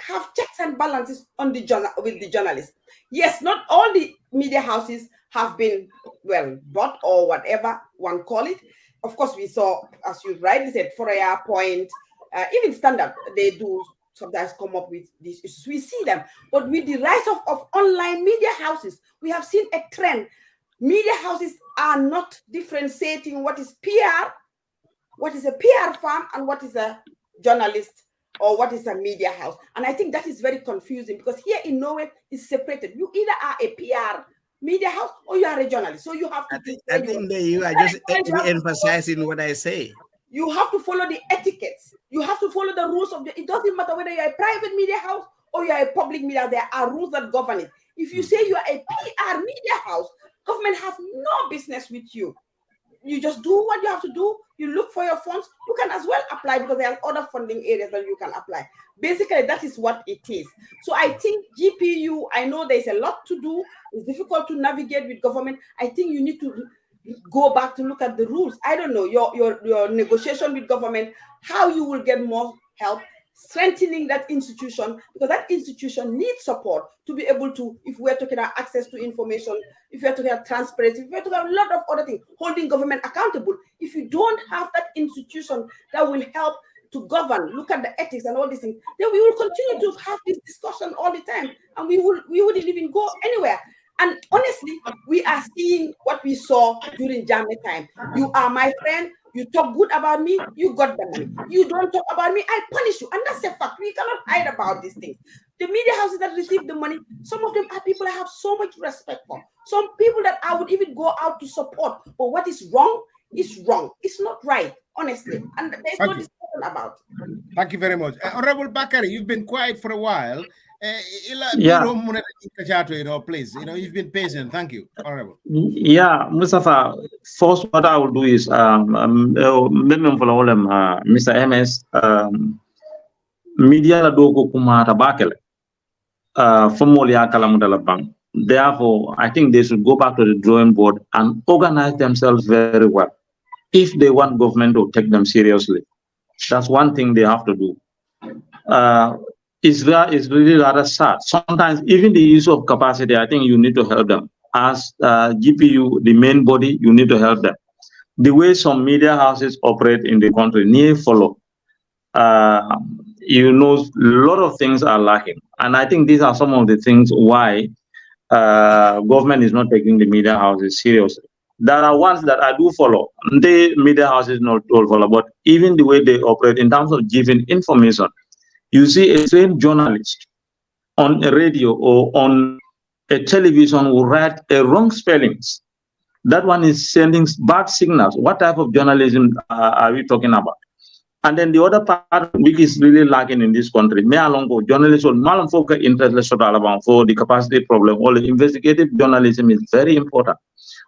have checks and balances on the with the journalists. Yes, not all the media houses have been, well, bought or whatever one call it. Of course, we saw, as you rightly said, Foria Point, even Standard, they do sometimes come up with these issues. We see them. But with the rise of online media houses, we have seen a trend. Media houses are not differentiating what is PR, what is a PR firm, and what is a journalist or what is a media house. And I think that is very confusing, because here in Norway, it's separated. You either are a PR media house or you are a journalist. So you have to... I think that you are just emphasizing what I say. You have to follow the etiquettes. You have to follow the rules of the... It doesn't matter whether you're a private media house or you're a public media. There are rules that govern it. If you say you are a PR media house, government has no business with you. You just do what you have to do. You look for your funds. You can as well apply, because there are other funding areas that you can apply. Basically, that is what it is. So I think GPU, I know there's a lot to do. It's difficult to navigate with government. I think you need to go back to look at the rules. I don't know, your negotiation with government, how you will get more help, strengthening that institution, because that institution needs support to be able to, if we're talking about access to information, if we're talking about transparency, if we're talking about a lot of other things, holding government accountable. If you don't have that institution that will help to govern, look at the ethics and all these things, then we will continue to have this discussion all the time, and we wouldn't even go anywhere. And honestly, we are seeing what we saw during Jammeh time. You are my friend. You talk good about me, you got the money. You don't talk about me, I punish you. And that's a fact. We cannot hide about these things. The media houses that receive the money, some of them are people I have so much respect for. Some people that I would even go out to support. But what is wrong is wrong. It's not right, honestly. And there's no discussion about it. Thank you very much. Honorable Bakari, you've been quiet for a while. Please, you've been patient. Thank you, Honorable. Yeah, Mustafa, first what I will do is Mr. MS media la dogo kumata bakele formolia kalamudala bank. Therefore, I think they should go back to the drawing board and organize themselves very well if they want government to take them seriously. That's one thing they have to do. It's really rather sad. Sometimes even the issue of capacity, I think you need to help them. As GPU, the main body, you need to help them. The way some media houses operate in the country, near follow. A lot of things are lacking. And I think these are some of the things why government is not taking the media houses seriously. There are ones that I do follow. The media houses not all follow, but even the way they operate in terms of giving information, you see a trained journalist on a radio or on a television will write a wrong spellings. That one is sending bad signals. What type of journalism are we talking about? And then the other part, which is really lacking in this country, journalists will not focus interest for the capacity problem. All the investigative journalism is very important.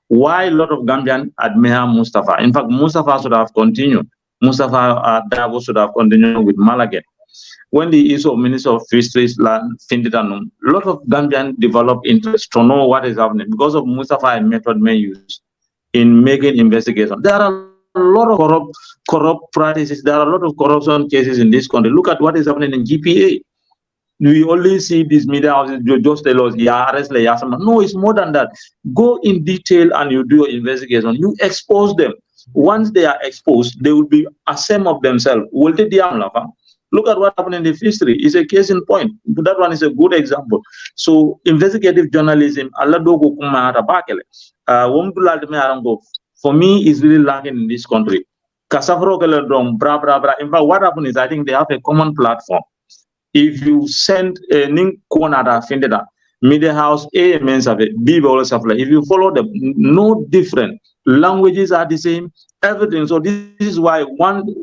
Why a lot of Gambian admire Mustafa? In fact, Mustafa should have continued. Mustafa Dabo should have continued with Malagan. When the issue of Minister of Fisheries land Finditanum, a lot of Gambian develop interest to know what is happening because of Mustafa and method may use in making investigation. There are a lot of corrupt practices. There are a lot of corruption cases in this country. Look at what is happening in GPA. We only see these media houses just tell us, yeah, arrest like Yasama. No, it's more than that. Go in detail and you do your investigation. You expose them. Once they are exposed, they will be ashamed of themselves. Look at what happened in the history. It's a case in point. That one is a good example. So investigative journalism, for me, is really lacking in this country. In fact, what happened is I think they have a common platform. If you send a link media house A means of it, B also apply. If you follow them, no different. Languages are the same, everything. So this is why one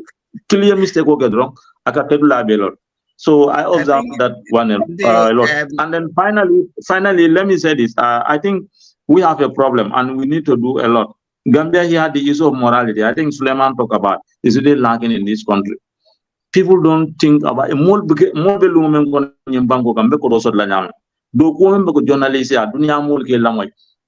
clear mistake will get wrong. So I observed that one a lot. And then finally, let me say this. I think we have a problem and we need to do a lot. Gambia here had the issue of morality. I think Suleiman talked about is really lacking in this country. People don't think about it. More journalists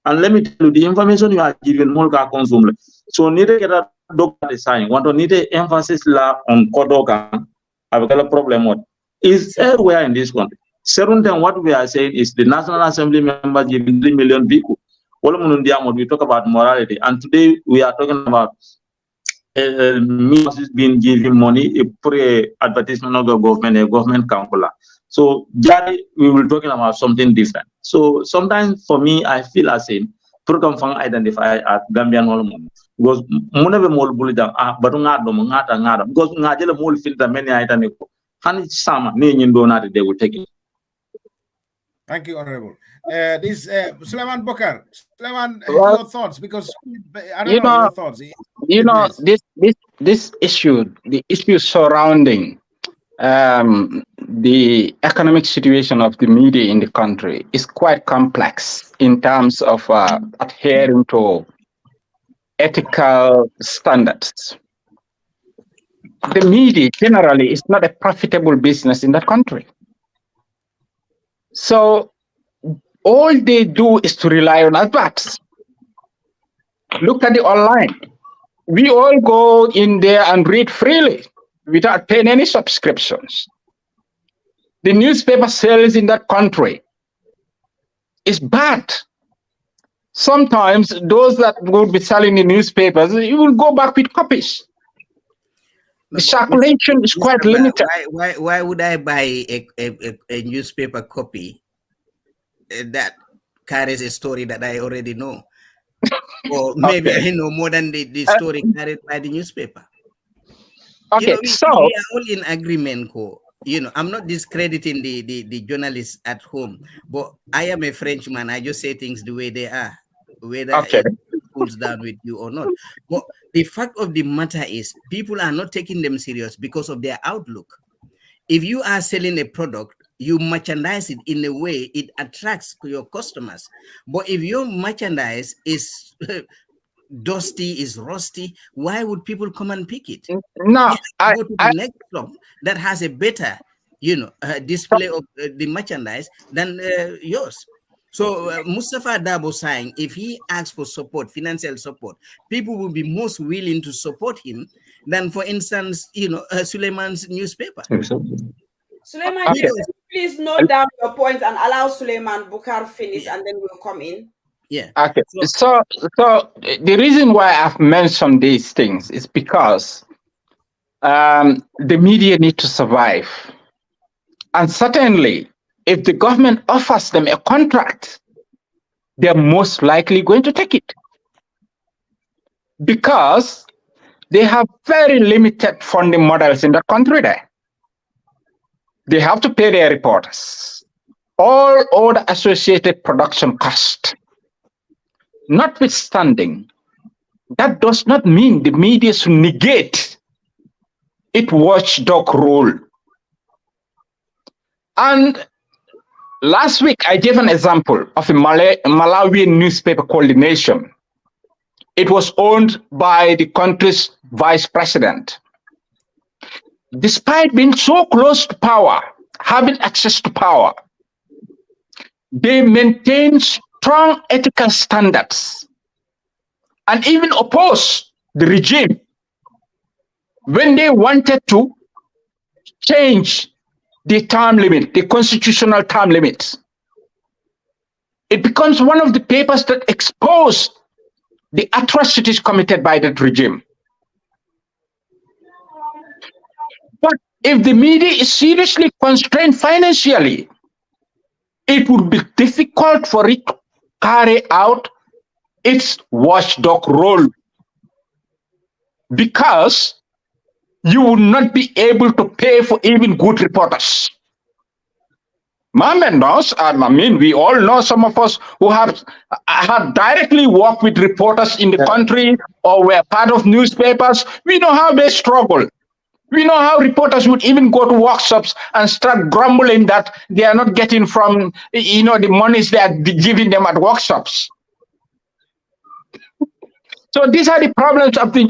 and let me tell you, the information you are giving more consume. So need to get a doctor design. Want to need a emphasis on Kodoka. I've got a problem with is everywhere in this country. Second thing, what we are saying is the National Assembly members giving 3 million people. We talk about morality, and today we are talking about has been giving money a pre-advertisement of the government, a government council. So we will talking about something different. So sometimes for me, I feel as if program fang identify as Gambian Holland because moneve mol bulida but ngata because ngajele mol filter many items and some they will take it. Thank you, Honorable. This Suleiman Bokar. Suleiman, your thoughts, because I don't know your thoughts. This issue, the issue surrounding the economic situation of the media in the country is quite complex in terms of adhering to ethical standards. The media generally is not a profitable business in that country. So all they do is to rely on adverts. Look at the online. We all go in there and read freely without paying any subscriptions. The newspaper sales in that country is bad. Sometimes those that would be selling the newspapers, you will go back with copies. The circulation is quite limited. Why would I buy a newspaper copy that carries a story that I already know? Or maybe I know more than the story carried by the newspaper. Okay, we are all in agreement, I'm not discrediting the journalists at home, but I am a Frenchman. I just say things the way they are, whether it pulls down with you or not. But the fact of the matter is people are not taking them serious because of their outlook. If you are selling a product, you merchandise it in a way it attracts your customers. But if your merchandise is dusty, is rusty, why would people come and pick it? No, go to the next shop that has a better, display of the merchandise than yours. So Mustafa Dabo saying if he asks for support, financial support, people will be most willing to support him than, for instance, Suleiman's newspaper. Suleiman, please note down your points and allow Suleiman Bokar finish, and then we'll come in. Yeah. Okay. So the reason why I've mentioned these things is because the media need to survive, and certainly, if the government offers them a contract, they're most likely going to take it because they have very limited funding models in the country there. They have to pay their reporters, all the associated production costs. Notwithstanding, that does not mean the media should negate its watchdog role. And last week, I gave an example of a Malawian newspaper called The Nation. It was owned by the country's vice president. Despite being so close to power, having access to power, they maintain strong ethical standards and even oppose the regime when they wanted to change the term limit, the constitutional term limits. It becomes one of the papers that expose the atrocities committed by that regime. But if the media is seriously constrained financially, it would be difficult for it to carry out its watchdog role, because you would not be able to pay for even good reporters. Mohammed knows, I mean, we all know, some of us who have directly worked with reporters in the country or were part of newspapers, we know how they struggle. We know how reporters would even go to workshops and start grumbling that they are not getting from, the monies they are giving them at workshops. So these are the problems of the,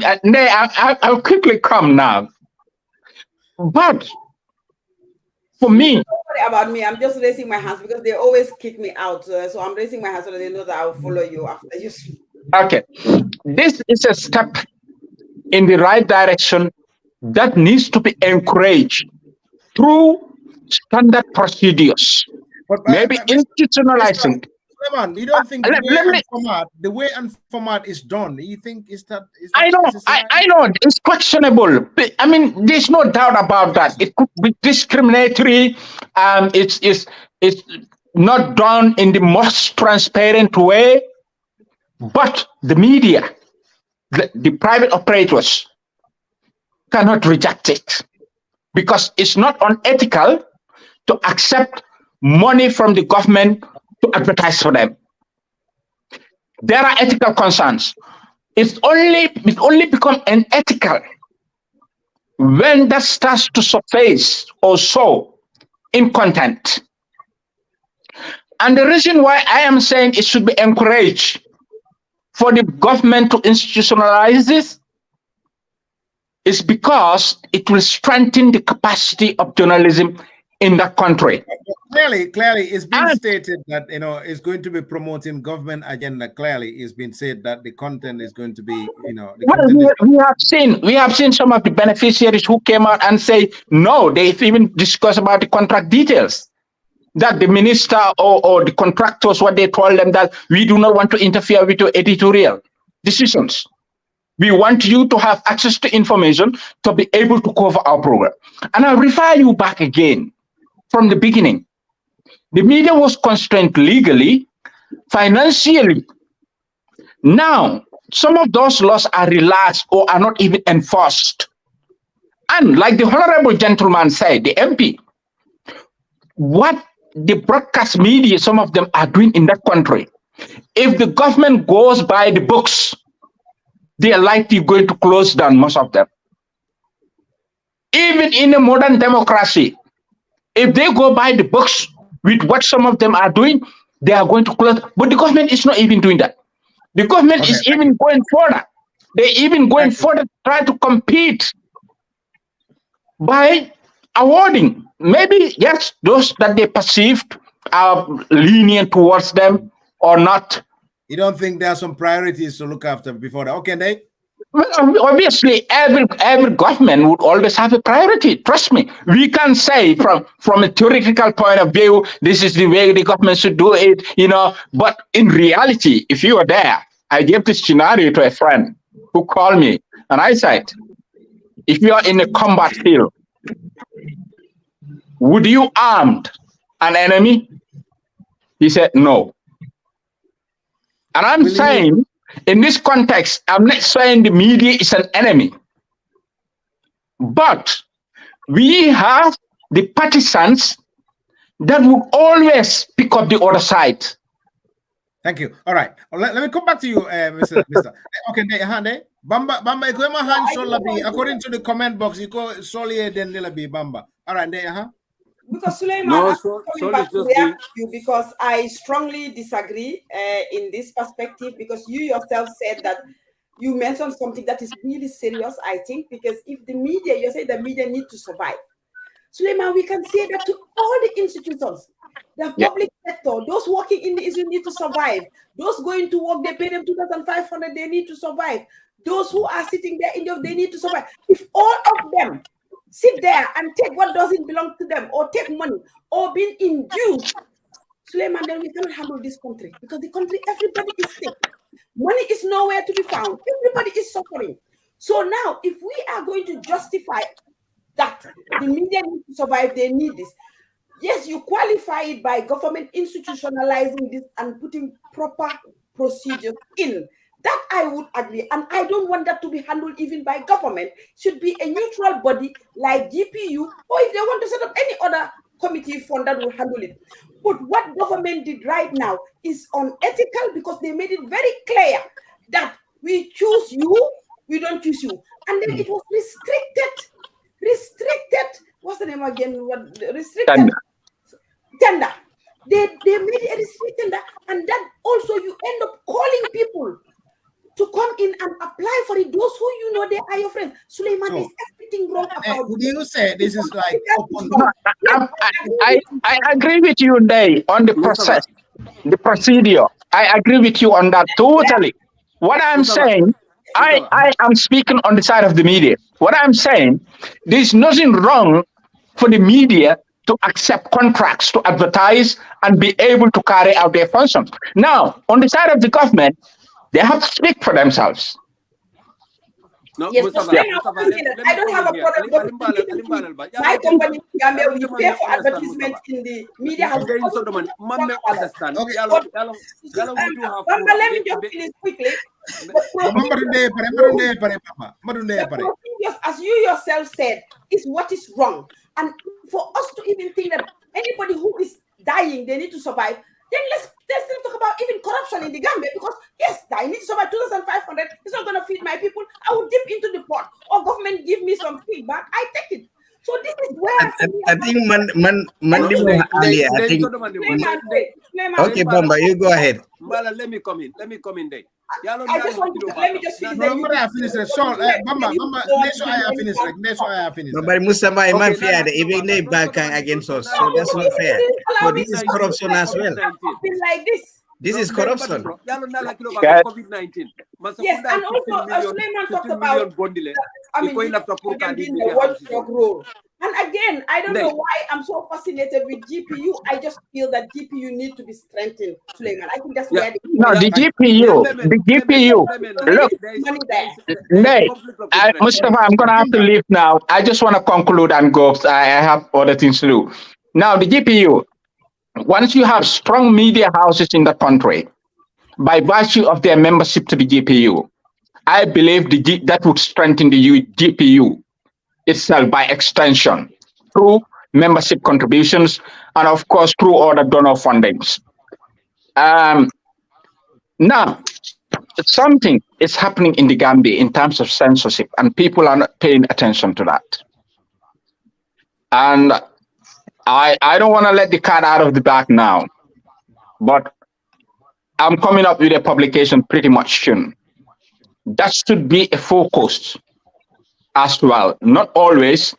I'll quickly come now. But for me, sorry about me, I'm just raising my hands because they always kick me out. So I'm raising my hands so that they know that I'll follow you after you speak. Okay, this is a step in the right direction that needs to be encouraged through standard procedures, maybe institutionalizing. Suleiman, you don't think the way and format is done? You think is that I know it's questionable. I mean, there's no doubt about that. It could be discriminatory. It's not done in the most transparent way. But the media, the private operators, cannot reject it, because it's not unethical to accept money from the government to advertise for them. There are ethical concerns. It only become unethical when that starts to surface or show in content. And the reason why I am saying it should be encouraged for the government to institutionalize this is because it will strengthen the capacity of journalism in the country. Clearly, it's been stated that it's going to be promoting government agenda. Clearly, it's been said that the content is going to be, we have seen some of the beneficiaries who came out and say no. They've even discussed about the contract details. That the minister or the contractors, what they told them, that we do not want to interfere with your editorial decisions. We want you to have access to information to be able to cover our program. And I'll refer you back again from the beginning. The media was constrained legally, financially. Now, some of those laws are relaxed or are not even enforced. And like the honorable gentleman said, the MP, what the broadcast media, some of them are doing in that country, if the government goes by the books, they are likely going to close down most of them. Even in a modern democracy, if they go by the books with what some of them are doing, they are going to close. But the government is not even doing that. The government is even going further. They're even going further to try to compete by awarding. Maybe, yes, those that they perceived are lenient towards them or not. You don't think there are some priorities to look after before that? Okay, Nate. Well, obviously, every government would always have a priority. Trust me. We can say from a theoretical point of view, this is the way the government should do it, But in reality, if you were there, I gave this scenario to a friend who called me, and I said, if you are in a combat field, would you arm an enemy? He said, no. And I'm saying, in this context, I'm not saying the media is an enemy, but we have the partisans that would always pick up the other side. Thank you. All right. Let me come back to you, Mr. Okay, Bamba, according to the comment box, you call Solie then Nilabi Bamba. All right, Because Suleiman, I'm coming back to react to you because I strongly disagree in this perspective, because you yourself said that you mentioned something that is really serious, I think, because if the media, you say the media need to survive. Suleiman, we can say that to all the institutions, the public sector, those working in the institution need to survive. Those going to work, they pay them 2,500, they need to survive. Those who are sitting there, they need to survive. If all of them sit there and take what doesn't belong to them, or take money, or being induced, Suleiman, then we cannot handle this country, because the country, everybody is sick. Money is nowhere to be found. Everybody is suffering. So now, if we are going to justify that the media need to survive, they need this. Yes, you qualify it by government institutionalizing this and putting proper procedures in. That I would agree. And I don't want that to be handled even by government. It should be a neutral body like GPU, or if they want to set up any other committee fund that will handle it. But what government did right now is unethical, because they made it very clear that we choose you, we don't choose you. And then it was restricted, what's the name again? Restricted tender. They made it a restricted tender, and that also you end up calling people to come in and apply for it. Those who you know they are your friends. Suleiman, So, is everything wrong about would you say this is like open? I agree with you, Day, on the process, the procedure. I agree with you on that totally. What I'm saying, I am speaking on the side of the media. What I'm saying, there's nothing wrong for the media to accept contracts to advertise and be able to carry out their functions. Now, on the side of the government, they have to speak for themselves. No, yes, Mustafa, I don't have a problem. My company, we pay for advertisement in the media house. Okay. Let me just finish quickly. As you yourself said, is what is wrong. And for us to even think that anybody who is dying, they need to survive, then let's talk about even corruption in the Gambia, because yes, I need to survive 2,500. It's not going to feed my people. I will dip into the pot, or government give me some feedback. I take it. So this is where I think I think. Okay, Bamba, you go ahead. Let me come in. Day. I just want to let me just finish. But Mustafa, I'm fair. Even they back against us, so that's not fair. So this is corruption as well. Like this. This is corruption. COVID-19. Yes, and also Suleiman talked about the watchdog role. And again, I don't know why I'm so fascinated with GPU. I just feel that GPU need to be strengthened, Suleiman. I think that's where the GPU. Look, Mustafa, I'm gonna have to leave now. I just want to conclude and go. I have other things to do. Now, the GPU. Once you have strong media houses in the country, by virtue of their membership to the GPU, I believe that would strengthen the GPU itself by extension through membership contributions and, of course, through other donor fundings. Now, something is happening in the Gambia in terms of censorship, and people are not paying attention to that. And I don't want to let the cat out of the bag now, but I'm coming up with a publication pretty much soon. That should be a focus as well, not always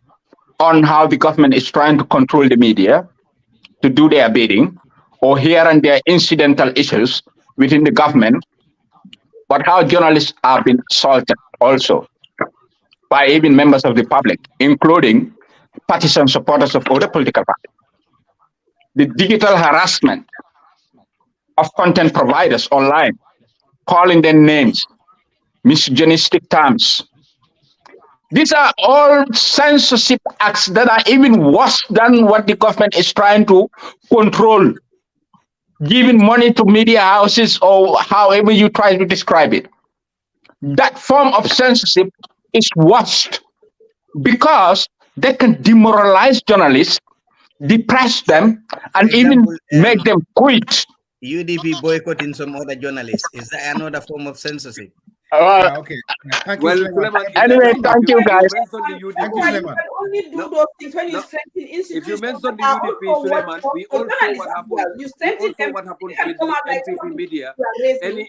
on how the government is trying to control the media to do their bidding, or here and there incidental issues within the government, but how journalists are being assaulted also by even members of the public, including partisan supporters of other political parties. The digital harassment of content providers online, calling them names, misogynistic terms. These are all censorship acts that are even worse than what the government is trying to control, giving money to media houses or however you try to describe it. That form of censorship is worse because they can demoralize journalists, depress them, and even make them quit. UDP boycotting some other journalists. Is that another form of censorship? Okay. Anyway, thank you guys. Only do those things when you strengthen institutions. If you mention the UDP, Suleiman, we all know what happened. You strengthen them. What happens with the NPP media?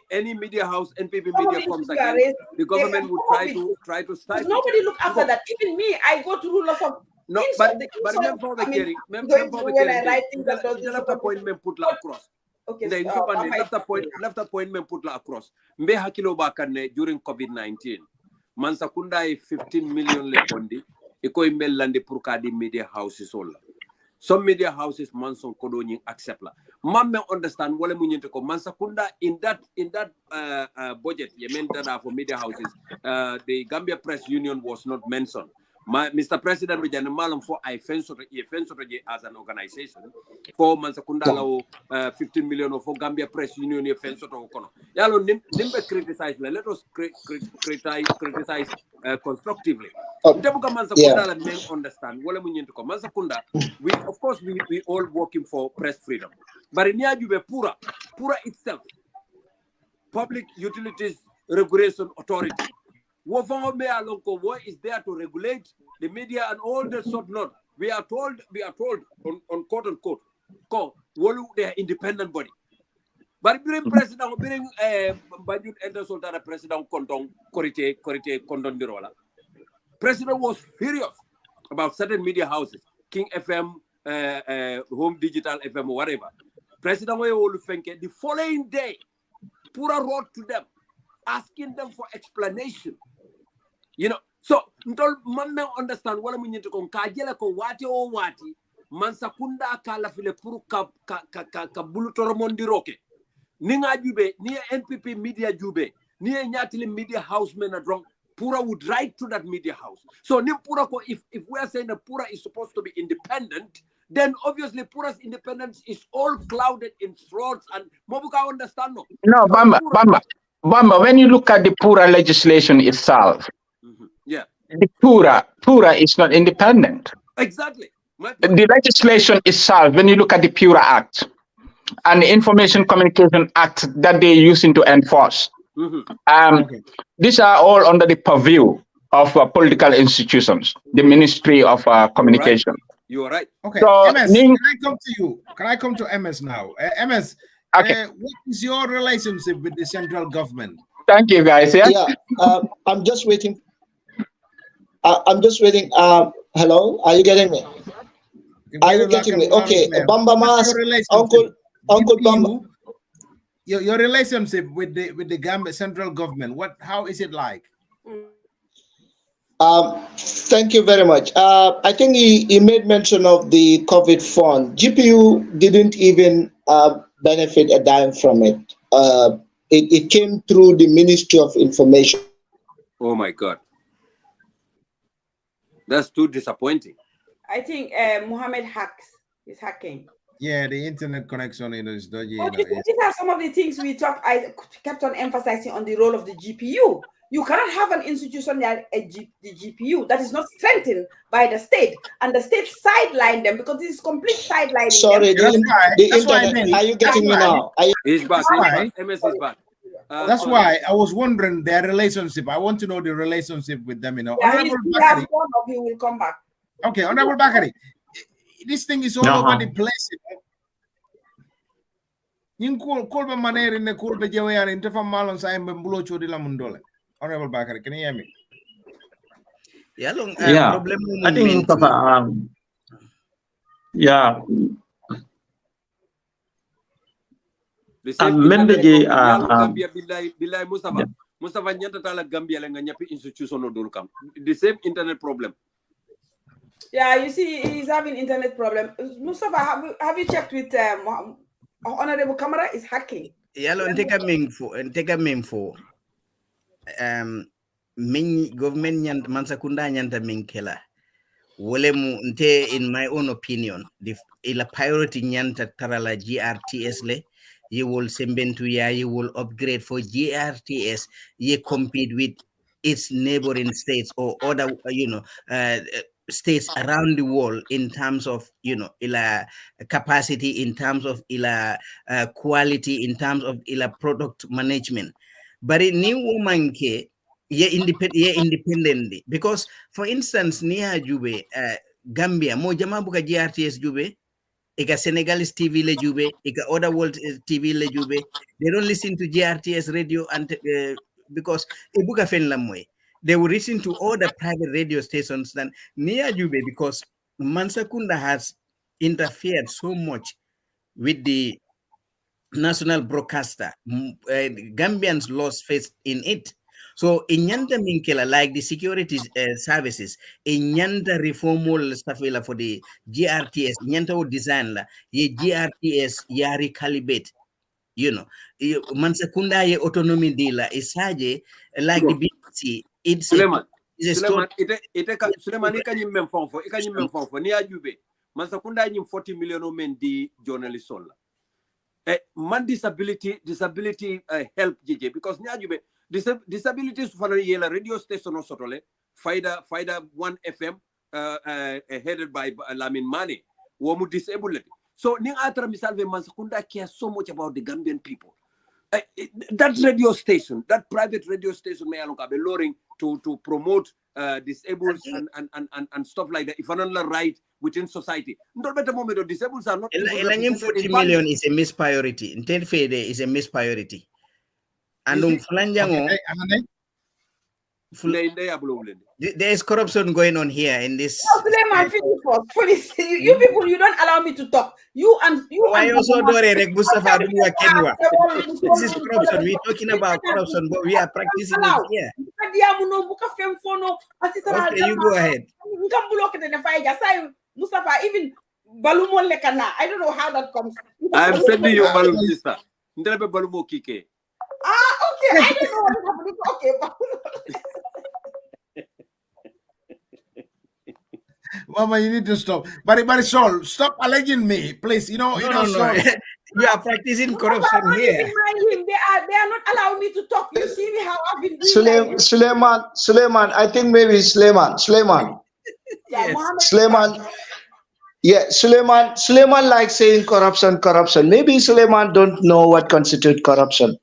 Any media house, NPP media comes again, the government would try to stifle. Nobody look after that. Even me, I go through lots of. No, but remember the carry. Remember appointment put la across. Okay, left appointment put la across. Mbe hakilo bakanne during COVID-19. Mansakunda 15 million le bondi. iko mellande pour ka di media houses all. Some media houses manson kodo nyi accept la. Mamme understand wala mu nyinte ko Mansakunda in that budget you meant that for media houses the Gambia Press Union was not mentioned. Mr. President, we just malam for I fence as an organization for Mansakunda lao 15 million for Gambia Press Union ye fence to kono. Yalo nimbe criticize. Let us criticize constructively. Ntebuka Mansakunda la men understand. Wale munyento ko Mansakunda. We of course we all working for press freedom. But in Yajube Pura itself, Public Utilities Regulation Authority. What is there to regulate the media and all that sort not? We are told on quote unquote, they are independent body. But bring president, bring budget enter soldier president Kondong Korite Kondon Dirola. President was furious about certain media houses, King FM, Home Digital FM, or whatever. President Olufenke, the following day, Pura wrote to them, asking them for explanation. You know, so ntol mamme understand wala mu nyinti ko kajela ko wati o wati Mansakunda kala file puru ka bulu toromondi roke ni nga jube ni NPP media jube ni nyatili media house men adrong Pura would write to that media house. So ni Pura ko if we are saying that Pura is supposed to be independent, then obviously Pura's independence is all clouded in frauds and Mobuka understand no. No, Bamba, when you look at the Pura legislation itself, yeah, the Pura is not independent. Exactly. The legislation itself, when you look at the Pura Act and the Information Communication Act that they're using to enforce, these are all under the purview of political institutions, the Ministry of Communication. You are right. Okay, So, MS, can I come to you? Can I come to MS now? MS, Okay. what is your relationship with the central government? Thank you, guys. Yeah. I'm just waiting. Hello, are you getting me? Are you getting me? Okay, Bamba Mas, Uncle Bamba. Your relationship with the Gambia central government. How is it like? Thank you very much. I think he made mention of the COVID fund. GPU didn't even benefit a dime from it. It came through the Ministry of Information. Oh my God. That's too disappointing. I think Mohammed is hacking. Yeah, the internet connection is dodgy. These are some of the things I kept on emphasizing on the role of the GPU. You cannot have an institution like the GPU that is not strengthened by the state, and the state sideline them because this is complete sidelining. Sorry, the internet. Are you getting me now? He's back. MS is back. That's why I was wondering their relationship. I want to know the relationship with them. Yeah, Honorable Bakari, he will come back. Okay, Honorable Bakari, this thing is all over the place. Honorable Bakari, can you hear me? Yeah, I think yeah. Mustafa nyanta tala Gambia la nga nyapi institution no dolu kam. The same internet problem. Yeah, you see, he's having internet problem. Mustafa, have you checked with Honorable Kamara is hacking? Yalo nteka mingfo. Min government nyanta Mansakunda nyanta minkela. Wolemu nte, in my own opinion, ila priority nyanta tarala GRTS le. You will sembentu ya, you will upgrade for GRTS. You compete with its neighboring states or other, states around the world in terms of, ila capacity, in terms of ila quality, in terms of ila product management. But in new woman ke, independently, because for instance, near Jube, Gambia, mo jama buka GRTS Jube. Ika Senegalese TV le jube, ika other world TV le jube. They don't listen to GRTS radio and because ibuka fen lamwe. They will listen to all the private radio stations than near jube because Mansakunda has interfered so much with the national broadcaster. Gambians lost faith in it. So in Nyanda Minkela, like the security services, in Nyanda reformul stuff for the GRTS, Nyanda design la, ye GRTS yari calibrate. You know, Mansakunda ye autonomy dealer isaje like the BBC. It's Suleiman, a story. Suleiman, ikanyim memfonfo, ni ajube. Mansakunda nyim 40 million men di journalist sola. Man disability help JJ because ni ajube disability sufana yela radio station no sotole Faida 1 FM headed by Lamin Mane womu disabled. So ning atra misalve Mansakunda cares so much about the Gambian people. That radio station, that private radio station may be lowering to promote disabled and stuff like that. If another right within society. Not better moment of disabled are not 40 million is a mispriority. In 10 fede is a mispriority. And there is corruption going on here in this. Suleiman, please, you people, you don't allow me to talk. You I also do Mustafa This is corruption. We're talking about corruption, but we are practicing it here. Okay, you go ahead. Mustafa, even Balumo Lekana. I don't know how that comes. I'm sending you Balum, sister. Balumo Kike. Okay. I don't know what is happening. Okay. Mama, you need to stop. But Saul, stop alleging me, please. No. You are practicing corruption here. They are not allowing me to talk. You see me how I've been doing. Suleiman. I think maybe Suleiman. Yes. Suleiman likes saying corruption. Maybe Suleiman don't know what constitutes corruption.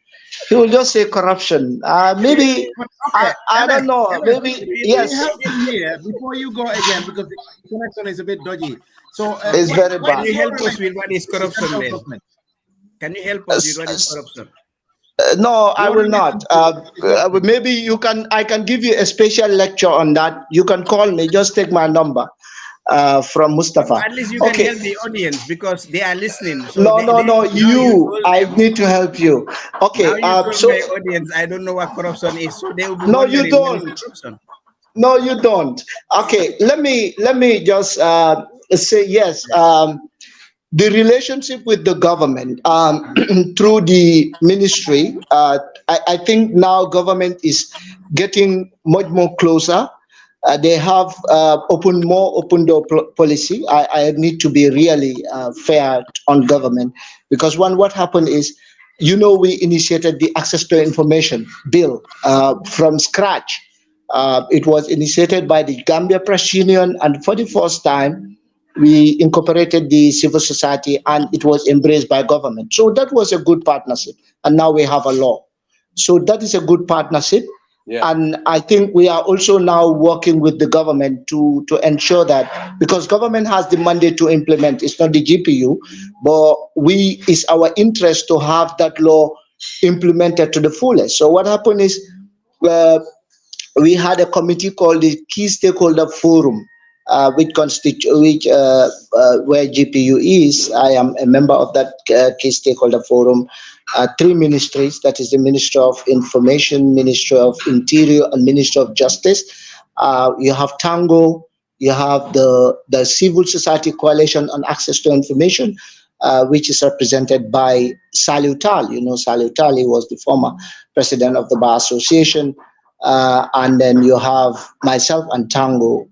He will just say corruption. Maybe I don't know. Maybe yes. Here before you go again, because the connection is a bit dodgy. So it's very bad. Can you help us with what is corruption then? Can you help us with what is corruption? No, I will not. Maybe you can. I can give you a special lecture on that. You can call me. Just take my number from Mustafa. At least you can help the audience because they are listening. So no. I need to help you. Okay. So my audience, I don't know what corruption is. So they will be no, you don't. No, you don't. Okay. Let me just say yes. The relationship with the government through the ministry, I think now government is getting much more closer. They have open door policy. I need to be really fair on government because what happened is, we initiated the Access to Information Bill from scratch. It was initiated by the Gambia Press Union, and for the first time, we incorporated the civil society and it was embraced by government. So that was a good partnership. And now we have a law. So that is a good partnership. Yeah. And I think we are also now working with the government to ensure that, because government has the mandate to implement, it's not the GPU, but it's our interest to have that law implemented to the fullest. So what happened is we had a committee called the Key Stakeholder Forum, where GPU is. I am a member of that Key Stakeholder Forum. 3 ministries, that is the Ministry of Information, Ministry of Interior, and Ministry of Justice. You have Tango, you have the Civil Society Coalition on Access to Information, which is represented by Saliu Tal. Saliu Tal, he was the former president of the Bar Association. And then you have myself and Tango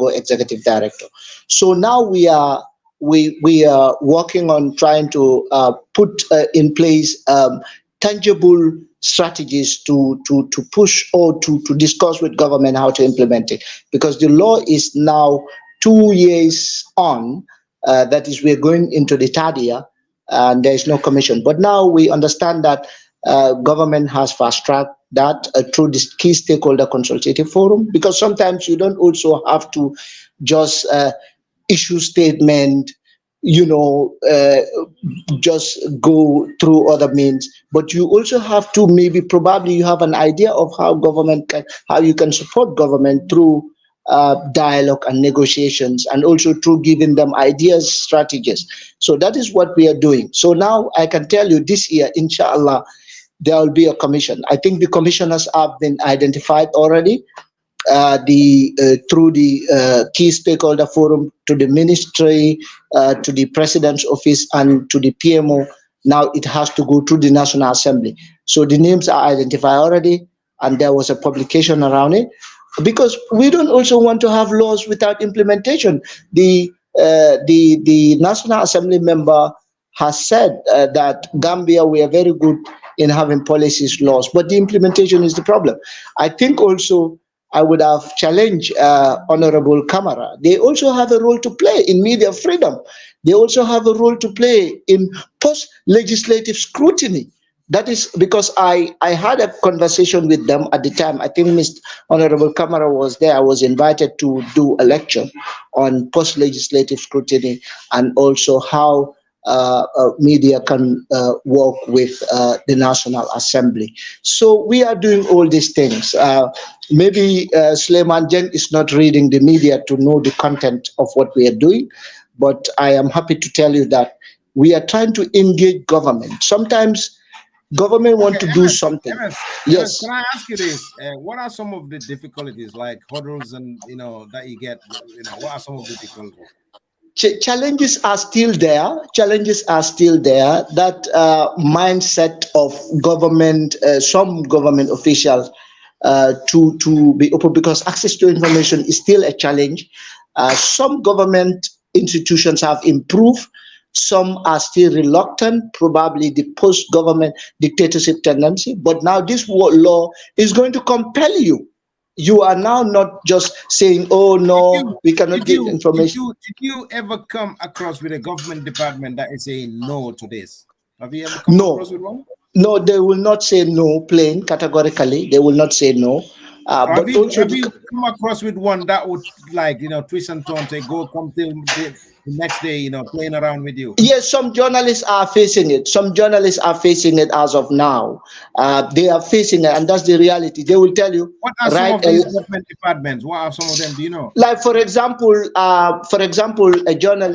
Executive Director. So now we are working on trying to put in place tangible strategies to push or to discuss with government how to implement it. Because the law is now 2 years on, that is, we're going into the third year, and there is no commission. But now we understand that government has fast-tracked that through this Key Stakeholder Consultative Forum, because sometimes you don't also have to just issue statement, just go through other means, but you also have to probably you have an idea of how you can support government through dialogue and negotiations, and also through giving them ideas, strategies. So that is what we are doing. So now I can tell you this year, inshallah, there will be a commission. I think the commissioners have been identified already. Through the key stakeholder forum to the ministry, to the president's office, and to the PMO. Now it has to go to the National Assembly. So the names are identified already, and there was a publication around it. Because we don't also want to have laws without implementation. The National Assembly member has said that Gambia, we are very good in having policies, laws, but the implementation is the problem. I think also I would have challenged Honorable Kamara. They also have a role to play in media freedom. They also have a role to play in post-legislative scrutiny. That is because I had a conversation with them at the time. I think Mr. Honorable Kamara was there. I was invited to do a lecture on post-legislative scrutiny and also how media can work with the National Assembly. So we are doing all these things. Maybe Suleiman Jeng is not reading the media to know the content of what we are doing, but I am happy to tell you that we are trying to engage government. Sometimes government want to do something. Yes. Can I ask you this? What are some of the difficulties, like hurdles and that you get? What are some of the difficulties? Challenges are still there. Challenges are still there. That mindset of government, some government officials, to be open, because access to information is still a challenge. Some government institutions have improved. Some are still reluctant, probably the post-government dictatorship tendency. But now this law is going to compel you. You are now not just saying, oh, no, we cannot get information. Did you ever come across with a government department that is saying no to this? Have you ever come across with one? No, they will not say no, plain, categorically. They will not say no. Have you come across with one that would, like, twist and turn, say, come till the next day, playing around with you? Yes, some journalists are facing it. Some journalists are facing it as of now. They are facing it, and that's the reality. They will tell you. What are some of these government departments? What are some of them? Do you know? Like, for example,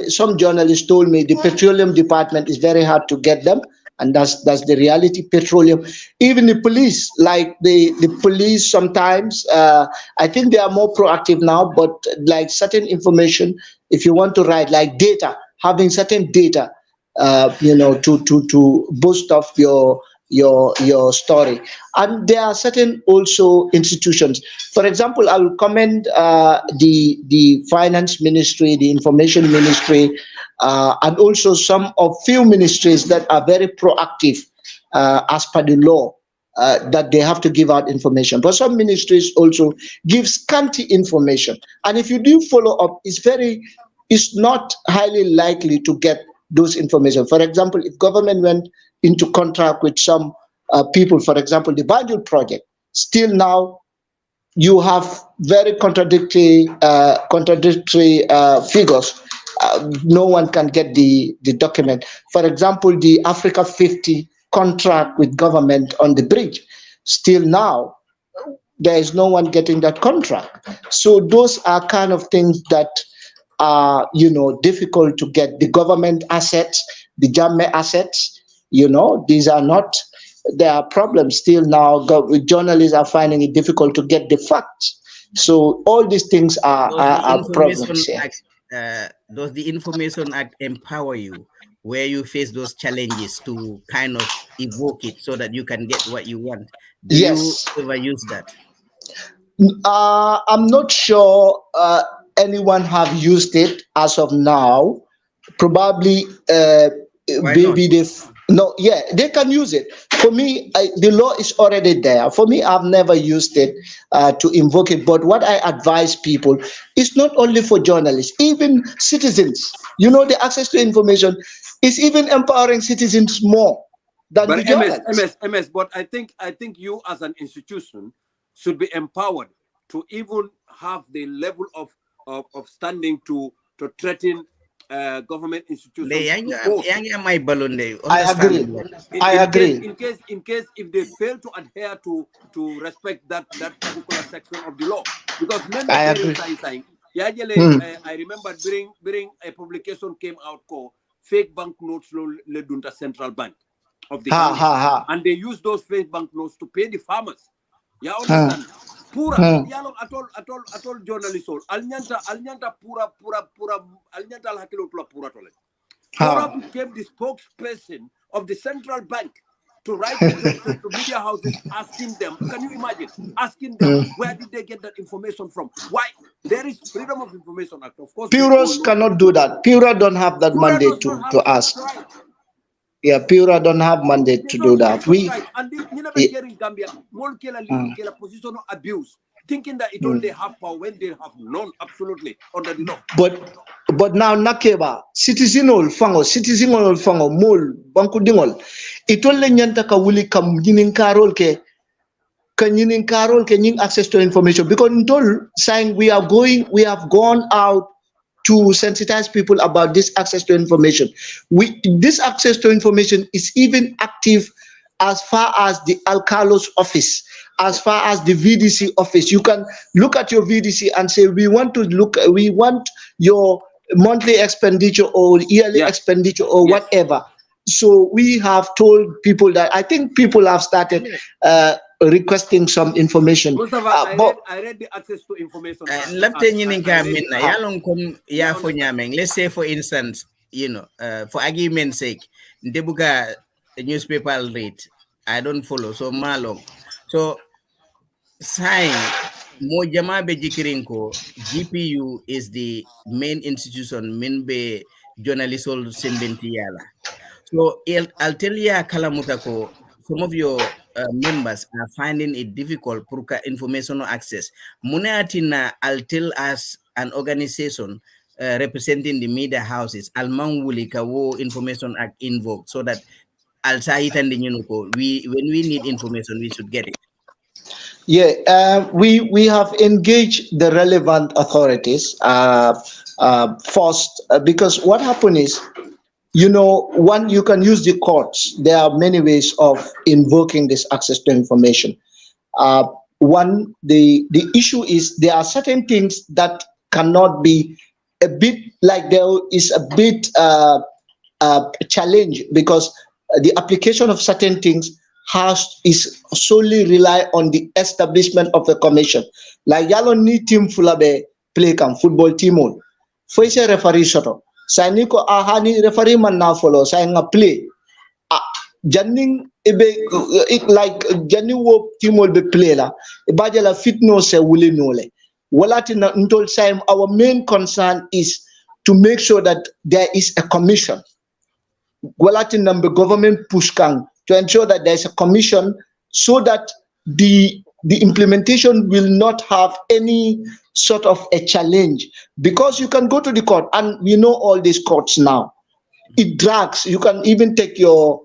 some journalists told me the petroleum department is very hard to get them. And that's the reality. Petroleum, even the police, like the police sometimes, I think they are more proactive now, but like certain information, if you want to write, like data, having certain data, to boost up your story. And there are certain also institutions. For example, I will commend the finance ministry, the information ministry, and also some of few ministries that are very proactive as per the law, that they have to give out information. But some ministries also give scanty information. And if you do follow up, it's not highly likely to get those information. For example, if government went into contract with some people, for example, the Banjul project, still now you have very contradictory figures. No one can get the document. For example, the Africa 50 contract with government on the bridge, still now there is no one getting that contract. So those are kind of things that are difficult to get. The government assets, the Jammeh assets, these are not. There are problems still now. Journalists are finding it difficult to get the facts. So all these things are problems here. Does the Information Act empower you where you face those challenges to kind of evoke it so that you can get what you want? Do you ever use that? I'm not sure anyone have used it as of now. Probably maybe they can use it. For me, the law is already there. For me, I've never used it to invoke it. But what I advise people is not only for journalists, even citizens. The access to information is even empowering citizens more than the journalists. MS, but I think you as an institution should be empowered to even have the level of standing to threaten government institutions. I agree. In case if they fail to adhere to respect that particular section of the law, because I remember during a publication came out called fake banknotes le dunta central bank. of the Gambia. And they use those fake banknotes to pay the farmers. You understand? Pura, yalo atol journalist all. Alnyanta pura alnyanta alhakilo pura tole. Pura became the spokesperson of the central bank to write to media houses asking them, can you imagine, asking them where did they get that information from? Why? There is Freedom of Information Act, of course. Puros cannot do that. Pura don't have that mandate to ask. Right. Yeah, Pura don't have mandate to do that. And you never hear in Gambia, more position of abuse, thinking that it only have power when they have none, absolutely, under the law. But now Nakeba, citizenol fango, mol, banku dingol, it only nyanta ka wuli kam nyinin karol ke nying access to information. Because in told saying we have gone out to sensitize people about this access to information. This access to information is even active as far as the Alcalo's office, as far as the VDC office. You can look at your VDC and say, we want your monthly expenditure or yearly expenditure or whatever. So we have told people that, I think people have started requesting some information. Mustafa, I read the access to information. Let's say, for instance, for argument's sake, Ndebuka newspaper I'll read. I don't follow, so malong. So sign Mojama Bejikirinko, GPU is the main institution, Minbe journalist all Simbentiala. So I'll tell you, Kalamutako, some of your members are finding it difficult for information access. Munatina, I'll tell us an organization representing the media houses, Alman Wulika wo Information Act invoked, so that I'll say it and when we need information, we should get it. Yeah, we have engaged the relevant authorities first, because what happened is, one, you can use the courts. There are many ways of invoking this access to information. One, the issue is there are certain things that cannot be a bit, like there is a bit challenge, because the application of certain things is solely rely on the establishment of a commission. Like yalo ni team fulabe play kam football team on. Foise referee soto. Sani ko ahani referee man na follow. Say nga play. Janning ebe like janning wo team will be play la. Ibaje la fit no se wuli no le. Walati na ntol say our main concern is to make sure that there is a commission. Walati number government push kang to ensure that there's a commission, so that the implementation will not have any sort of a challenge. Because you can go to the court, and we know all these courts now. It drags. You can even take your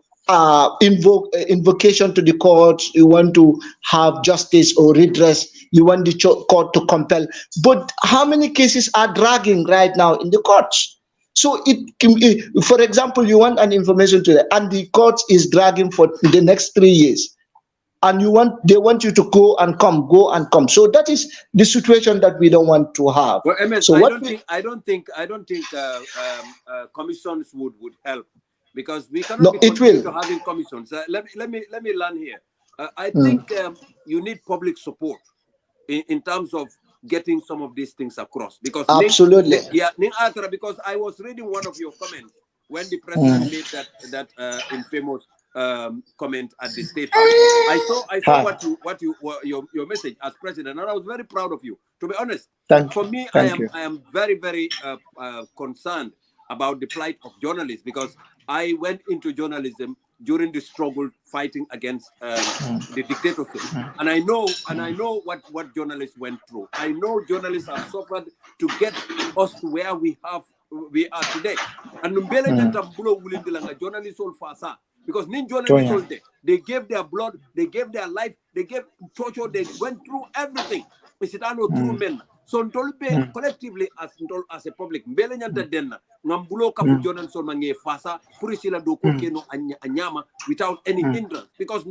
invocation to the courts. You want to have justice or redress. You want the court to compel. But how many cases are dragging right now in the courts? So for example, you want an information today, and the court is dragging for the next 3 years, and they want you to go and come. So that is the situation that we don't want to have. Well, MS, so I don't think commissions would help, because we cannot be to having commissions. Let me learn here. I think you need public support in terms of getting some of these things across, because absolutely, because I was reading one of your comments when the president made that infamous comment at the State House. I saw your message as president, and I was very proud of you. To be honest, I am very, very concerned about the plight of journalists, because I went into journalism during the struggle fighting against the dictatorship, and I know what journalists went through. I know journalists have suffered to get us to where we are today. And journalists all fasa, because journalists they gave their blood, they gave their life, they gave torture, they went through everything. Through men. So collectively as a public, without any hindrance, because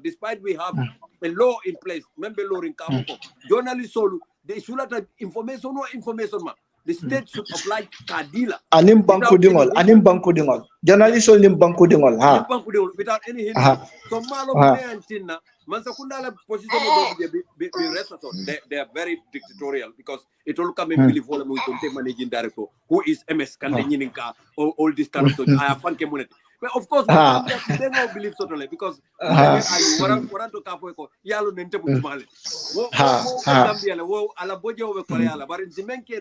despite we have a law in place, member law in Kamuko, journalists they should have information. The state should apply Kadila. Anim banku dingol. Journalist lim banku dingol. Ha. Without any hindrance. So Malo and Tina, Mansakundala position be they are very dictatorial because it will come and believe all we can take managing director who is MS Kandaninka or all this kind of stuff. I have fun community. But of course, they don't believe totally because what to Capoeco, Yalo Nentebumale. But in Zimenke,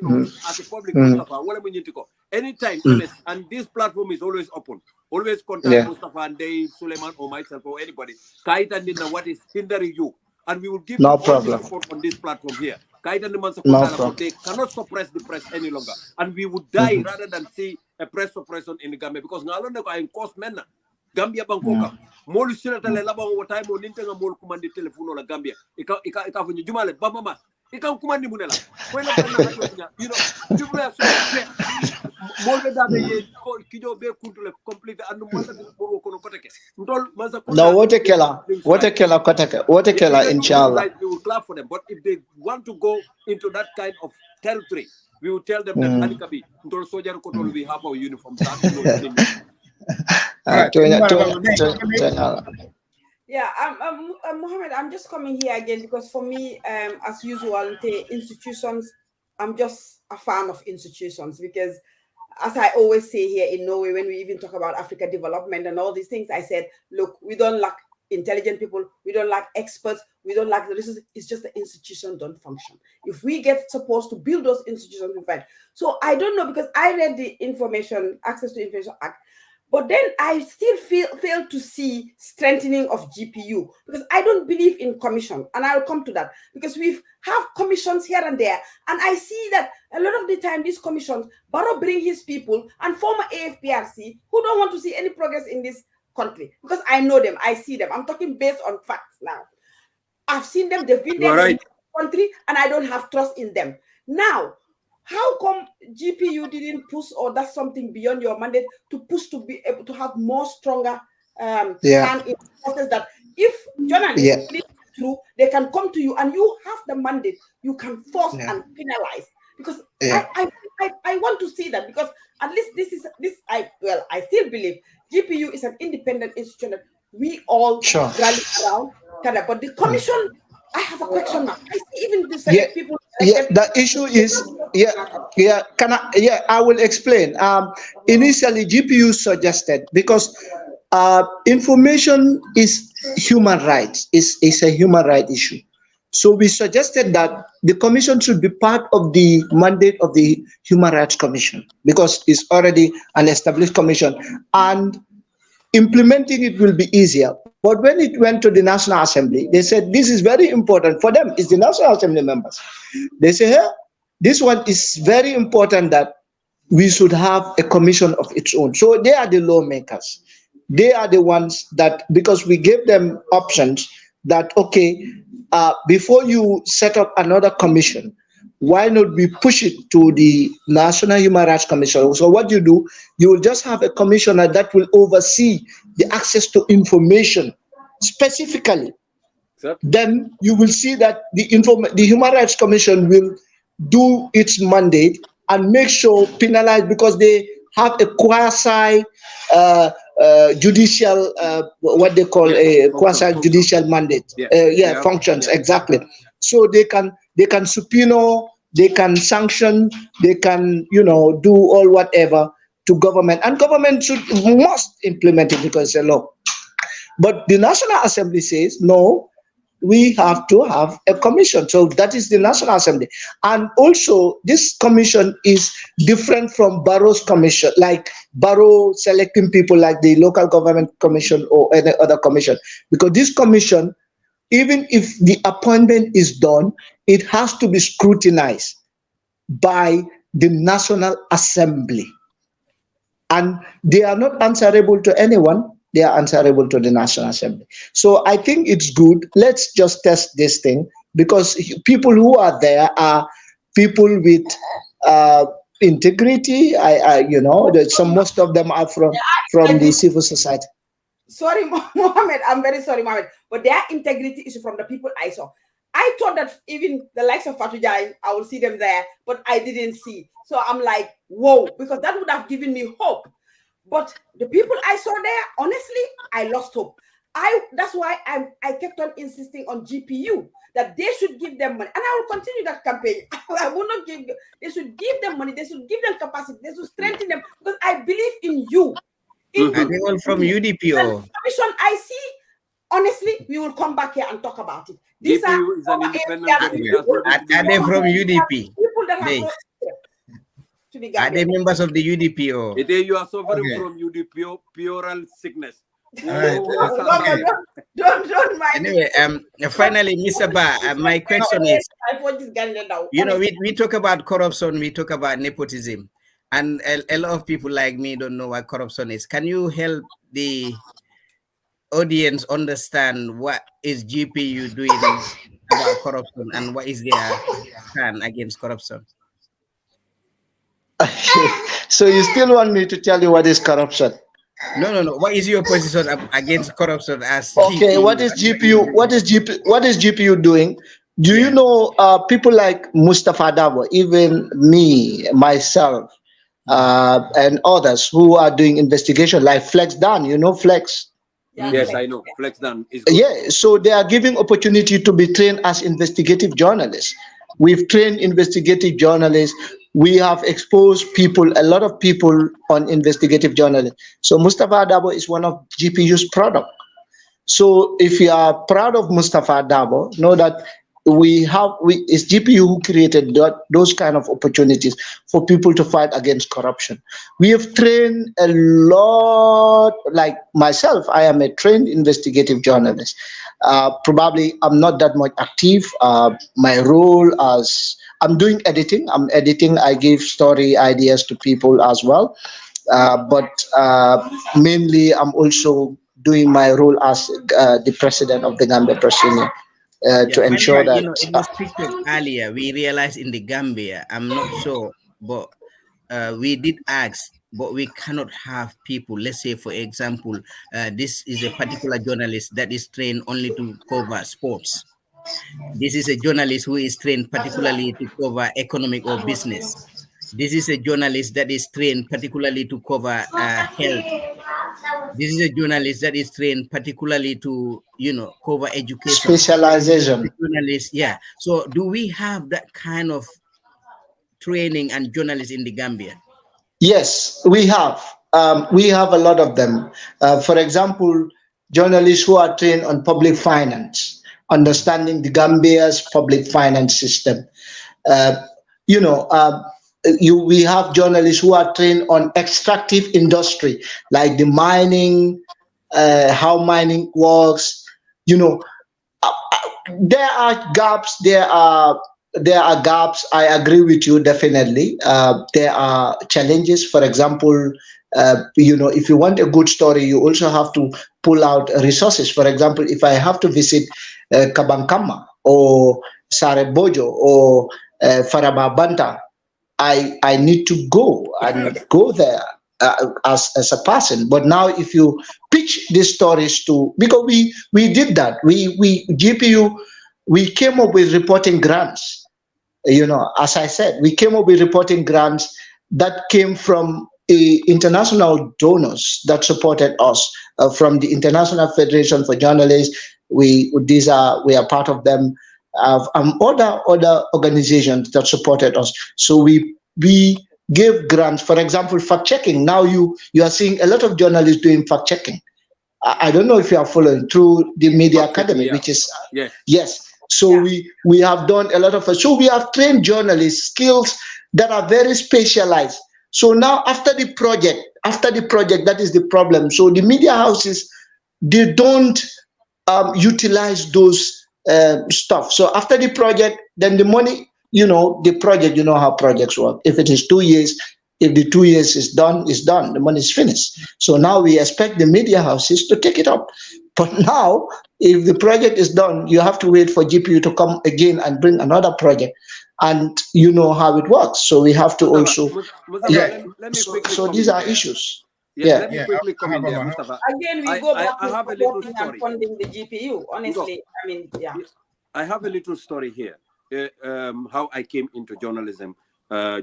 as a public Mustafa, what we need to go anytime, and this platform is always open. Always contact Mustafa and Dave, Suleiman, or myself, or anybody. Kite and Dinna, what is hindering you? And we will give you all the support on this platform here. Kite and the they cannot suppress the press any longer. And we would die rather than see a press suppression in the Gambia because Nalonda in cost men. Gambia Bangkoka. Molu Sinatale Laba over time on Nintenga Mol command the telephone or Gambia. Ika when you Jumale, Bama. Ika command Munela. You know, people are so more than that, Kido Be Kuntule complete and no, what a killer, inshallah. We will clap for them, but if they want to go into that kind of territory, we will tell them that Alikabi, Ntol Soldier Kotol, we have our uniforms. Yeah, Mohammed, I'm just coming here again because for me, as usual, the institutions, I'm just a fan of institutions because as I always say here in Norway, when we even talk about Africa development and all these things, I said, look, we don't lack intelligent people, we don't lack experts, we don't lack the resources. It's just the institution don't function. If we get supposed to build those institutions, we find. So I don't know because I read the Information Access to Information Act, but then I still fail to see strengthening of GPU because I don't believe in commission, and I'll come to that because we have commissions here and there, and I see that a lot of the time these commissions, Barrow bring his people and former AFPRC who don't want to see any progress in this country because I know them, I see them. I'm talking based on facts now. I've seen them, they've been there in the country, and I don't have trust in them. Now, how come GPU didn't push, or that's something beyond your mandate to push to be able to have more stronger plan in process that if journalists lead through, they can come to you and you have the mandate, you can force and penalize. Because I want to see that because at least I still believe GPU is an independent institution that we all rally around. But the commission, I have a question now. I see even the select people. The issue is, I will explain. Initially, GPU suggested, because information is human rights, is a human right issue. So we suggested that the commission should be part of the mandate of the Human Rights Commission, because it's already an established commission, and implementing it will be easier. But when it went to the National Assembly, they said this is very important for them. It's the National Assembly members. They say, hey, this one is very important that we should have a commission of its own. So they are the lawmakers. They are the ones that, because we gave them options that, okay, before you set up another commission, why not we push it to the National Human Rights Commission? So what you do, you will just have a commissioner that will oversee the access to information specifically. Then you will see that the Human Rights Commission will do its mandate and make sure penalize, because they have a quasi judicial, what they call a quasi judicial mandate. Functions exactly. So they can subpoena, they can sanction, they can do all whatever to government, and government must implement it because it's a law. But the National Assembly says no, we have to have a commission. So that is the National Assembly. And also this commission is different from Barrow's commission, like Barrow selecting people like the local government commission or any other commission. Because this commission, even if the appointment is done, it has to be scrutinized by the National Assembly. And they are not answerable to anyone. They are answerable to the National Assembly. So I think it's good. Let's just test this thing, because people who are there are people with integrity. Most of them are from the civil society. Sorry, Mohammed. I'm very sorry, Mohammed. But their integrity is from the people I saw. I I thought that even the likes of Fatou Jai, I will see them there, but I didn't see. So I'm like, whoa, because that would have given me hope. But the people I saw there, honestly, I lost hope. That's why I kept on insisting on GPU, that they should give them money. And I will continue that campaign. I will not give them. They should give them money. They should give them capacity. They should strengthen them, because I believe in you. And they all from UDPO. Commission I see, honestly, we will come back here and talk about it. These GPU is an independent people, Are they from UDP? people that They. have to be Are they guided. members of the UDPO? You are suffering Okay. from UDP pural sickness. All right. Okay. Don't mind. Anyway, finally, Mr. Ba, my question is, I thought this guy now. you know, we talk about corruption, we talk about nepotism, and a lot of people like me don't know what corruption is. Can you help the audience understand what is GPU doing about corruption and what is their stand against corruption? So you still want me to tell you what is corruption? No. What is your position against corruption as Okay, GPU? what is GPU? What is GPU doing? Do you know people like Mustafa Dabo, even me, myself, and others who are doing investigation, like Flex Dan, you know Flex? Yes, I know. Flex Dan is good. Yeah, so they are giving opportunity to be trained as investigative journalists. We've trained investigative journalists. We have exposed people, a lot of people on investigative journalism. So Mustafa Dabo is one of GPU's product. So if you are proud of Mustafa Dabo, know that it's GPU who created those kind of opportunities for people to fight against corruption. We have trained a lot, like myself, I am a trained investigative journalist. Probably I'm not that much active. My role as I'm doing editing. I give story ideas to people as well. But mainly I'm also doing my role as the president of the Gambia Press Union. To ensure that, you know, it was picked up earlier. We realized in the Gambia, I'm not sure, but we did ask, but we cannot have people. Let's say, for example, this is a particular journalist that is trained only to cover sports. This is a journalist who is trained particularly to cover economic or business. This is a journalist that is trained particularly to cover health. This is a journalist that is trained particularly to, you know, cover education. Specialization. Journalist, yeah. So do we have that kind of training and journalists in the Gambia? Yes, we have. We have a lot of them. For example, journalists who are trained on public finance, understanding the Gambia's public finance system. We have journalists who are trained on extractive industry, like the mining, how mining works. You know, there are gaps. There are gaps. I agree with you definitely. There are challenges. For example, if you want a good story, you also have to pull out resources. For example, if I have to visit Kabankama or Sarebojo or Faraba Banta, I need to go there as a person. But now if you pitch these stories because we did that. GPU, we came up with reporting grants. You know, as I said, we came up with reporting grants that came from international donors that supported us, from the International Federation for Journalists. We are part of them. Other organizations that supported us. So we gave grants. For example, fact checking. Now you are seeing a lot of journalists doing fact checking. I don't know if you are following through the Media Academy, which is yes. So we have done a lot of. So we have trained journalists skills that are very specialized. So now after the project, that is the problem. So the media houses, they don't utilize those stuff. So after the project, then the money, the project, you know how projects work. If it is 2 years, if the 2 years is done, the money is finished. So now we expect the media houses to take it up. But now, if the project is done, you have to wait for GPU to come again and bring another project. And you know how it works. So we have to also, so these are issues. Let me quickly comment there, Mustafa. Again, we go back I have a little story. and funding the GPU. Honestly, I mean, yeah. I have a little story here. How I came into journalism.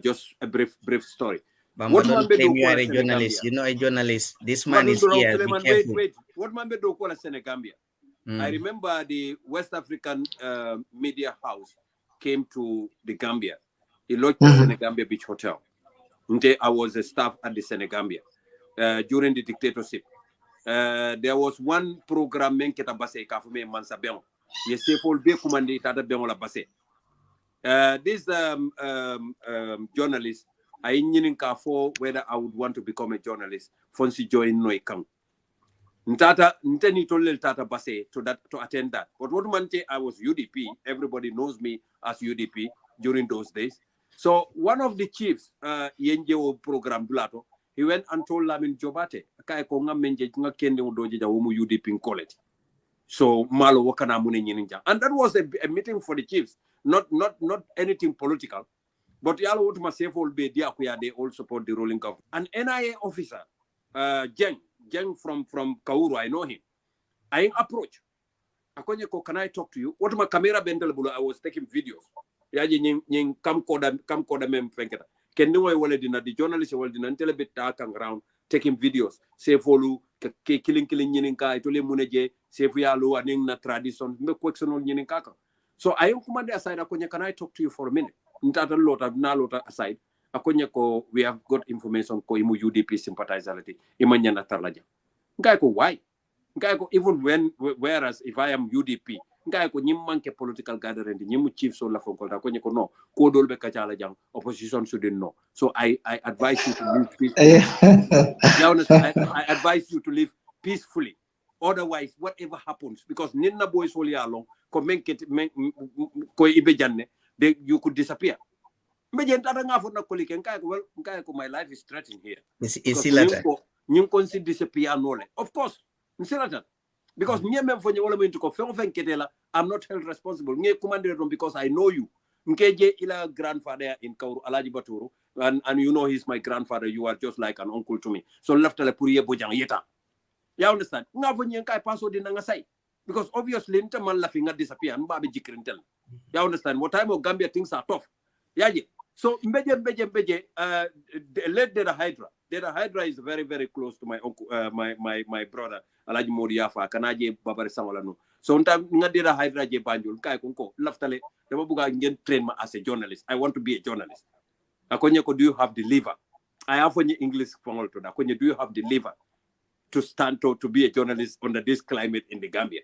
Just a brief story. Bamba, don't claim you are a journalist. You're not a journalist. This man is here. Be careful. Wait. What man do call Senegambia? I remember the West African media house came to the Gambia. He lodged the Senegambia Beach Hotel. I was a staff at the Senegambia during the dictatorship. There was one program menketa base kafume mansa bengo. Yese fol be kumandi tata bengo la base. This journalist, I didn't for whether I would want to become a journalist. Fonsi join no ikang. Ntata nteni tolel tata base to attend that. But what mante I was UDP. Everybody knows me as UDP during those days. So one of the chiefs, Yenjeo program Dulato, he went and told Lamin Jobate, Kaya Konga Menje Kende Udoja Umu UDP in college. So Malo Wakana Muni Ninja. And that was a meeting for the chiefs, not anything political. But Yalo Utma will be there, they all support the ruling government. An NIA officer, Jeng from Kauru, I know him. I approach. Akonyeko, can I talk to you? What my camera bendel, I was taking videos. Yaji nying camcorder mem fenketa. Kendu wale dina the journalist wale dina ntele bit talking around taking videos. Say follow killing nyininka itole muneje say yalu aning na tradition me kwexonol nyininka. So I am command aside akonya, can I talk to you for a minute? Ntata lota aside. Akonya ko we have got information ko imu UDP sympathizality imanya na tarlaja. Ngai ko why? Ngai ko even whereas if I am UDP ngai ko nyimmanke political gathering nyimu chief so la fonkol ta ko nyiko no ko dolbe kachala jang opposition shouldn't know. So I advise you to live peacefully. I advise you to live peacefully. Otherwise whatever happens, because ninna boys woli along ko menket ko ibe janne you could disappear. My life is threatened here. Disappear. Of course, because I'm not held responsible. Because I know you. Grandfather in Kauru Alaji Baturu, and you know he's my grandfather. You are just like an uncle to me. So left bojang yeta. You understand? Because obviously Intaman laughing at disappear. You understand? What time of Gambia things are tough. So Mbeje, led Deda Hydra. Deda Hydra is very, very close to my uncle, my brother, Alaji Modiafa, Kanaje Babari Samalano. So Deda Hydra je Banjul, Kai Kunko, Laftale, the Babuga train me as a journalist. I want to be a journalist. Akonyako, do you have the liver? I have only English from all to that. Do you have the liver to stand to be a journalist under this climate in the Gambia?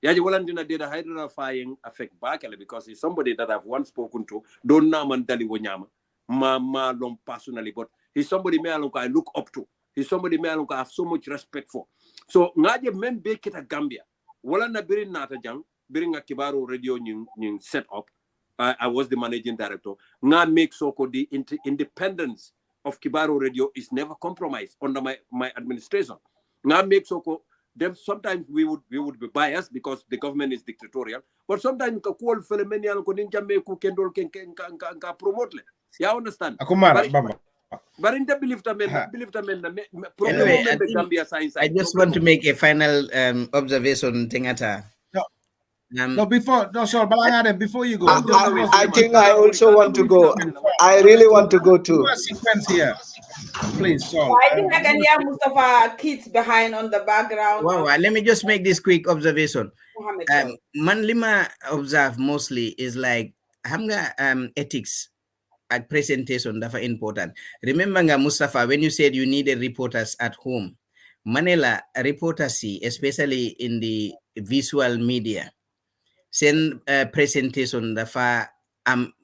Yaji Walandina did a hydrifying affect Bakele because he's somebody that I've once spoken to. Don't know Mandali Wonyama, Mama Long personally, but he's somebody I look up to. He's somebody I have so much respect for. So Ngaje men bake it at Gambia. Walanda Birin Natajang, Biring a Kibaru radio set up. I was the managing director. Nga make Soko the independence of Kibaru radio is never compromised under my administration. Nga make Soko. Then sometimes we would be biased because the government is dictatorial, but sometimes we call Felemenial Koninja Meku Kendall can promote. You understand? But in the belief I just want to make a final observation, Tengata. Before you go, I think I also want to go. I really want to go too. Sequence here, please. So, I think I can hear Mustafa kids behind on the background. Wow, let me just make this quick observation. Manlima observe mostly is like hamga ethics at presentation that are important. Remember, Mustafa, when you said you needed reporters at home, Manila reporters, especially in the visual media, send presentation that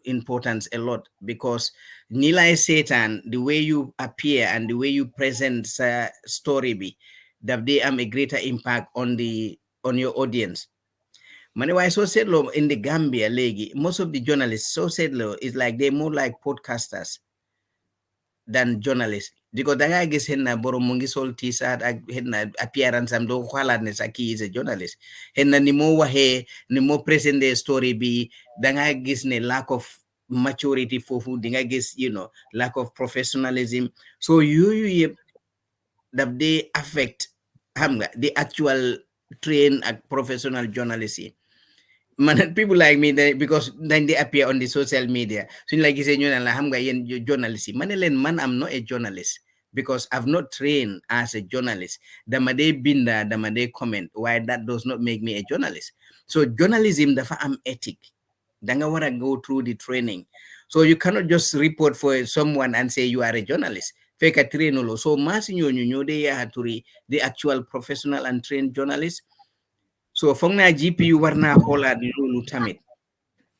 importance a lot, because Nila Satan, the way you appear and the way you present story be that they have a greater impact on your audience. Manewai so said lo in the Gambia legi, most of the journalists so said lo is like they're more like podcasters than journalists. Because the guy gets henna boro mungi sol t-shirt henna appearance am do kwaladness aki is a journalist. Henna ni mo wahe ni mo present the story be danga gis ne lack of maturity for who dinga gis lack of professionalism. So you that they affect the actual trained professional journalism. man, people like me, because then they appear on the social media. So like you say, you know, journalist. Man, I'm not a journalist because I've not trained as a journalist. Damade binda, damade comment. Why that does not make me a journalist. So journalism, I'm ethic. Danga wanna go through the training. So you cannot just report for someone and say you are a journalist. Fake a train. So the actual professional and trained journalists. So from na GPU warna hola di lulu tamit.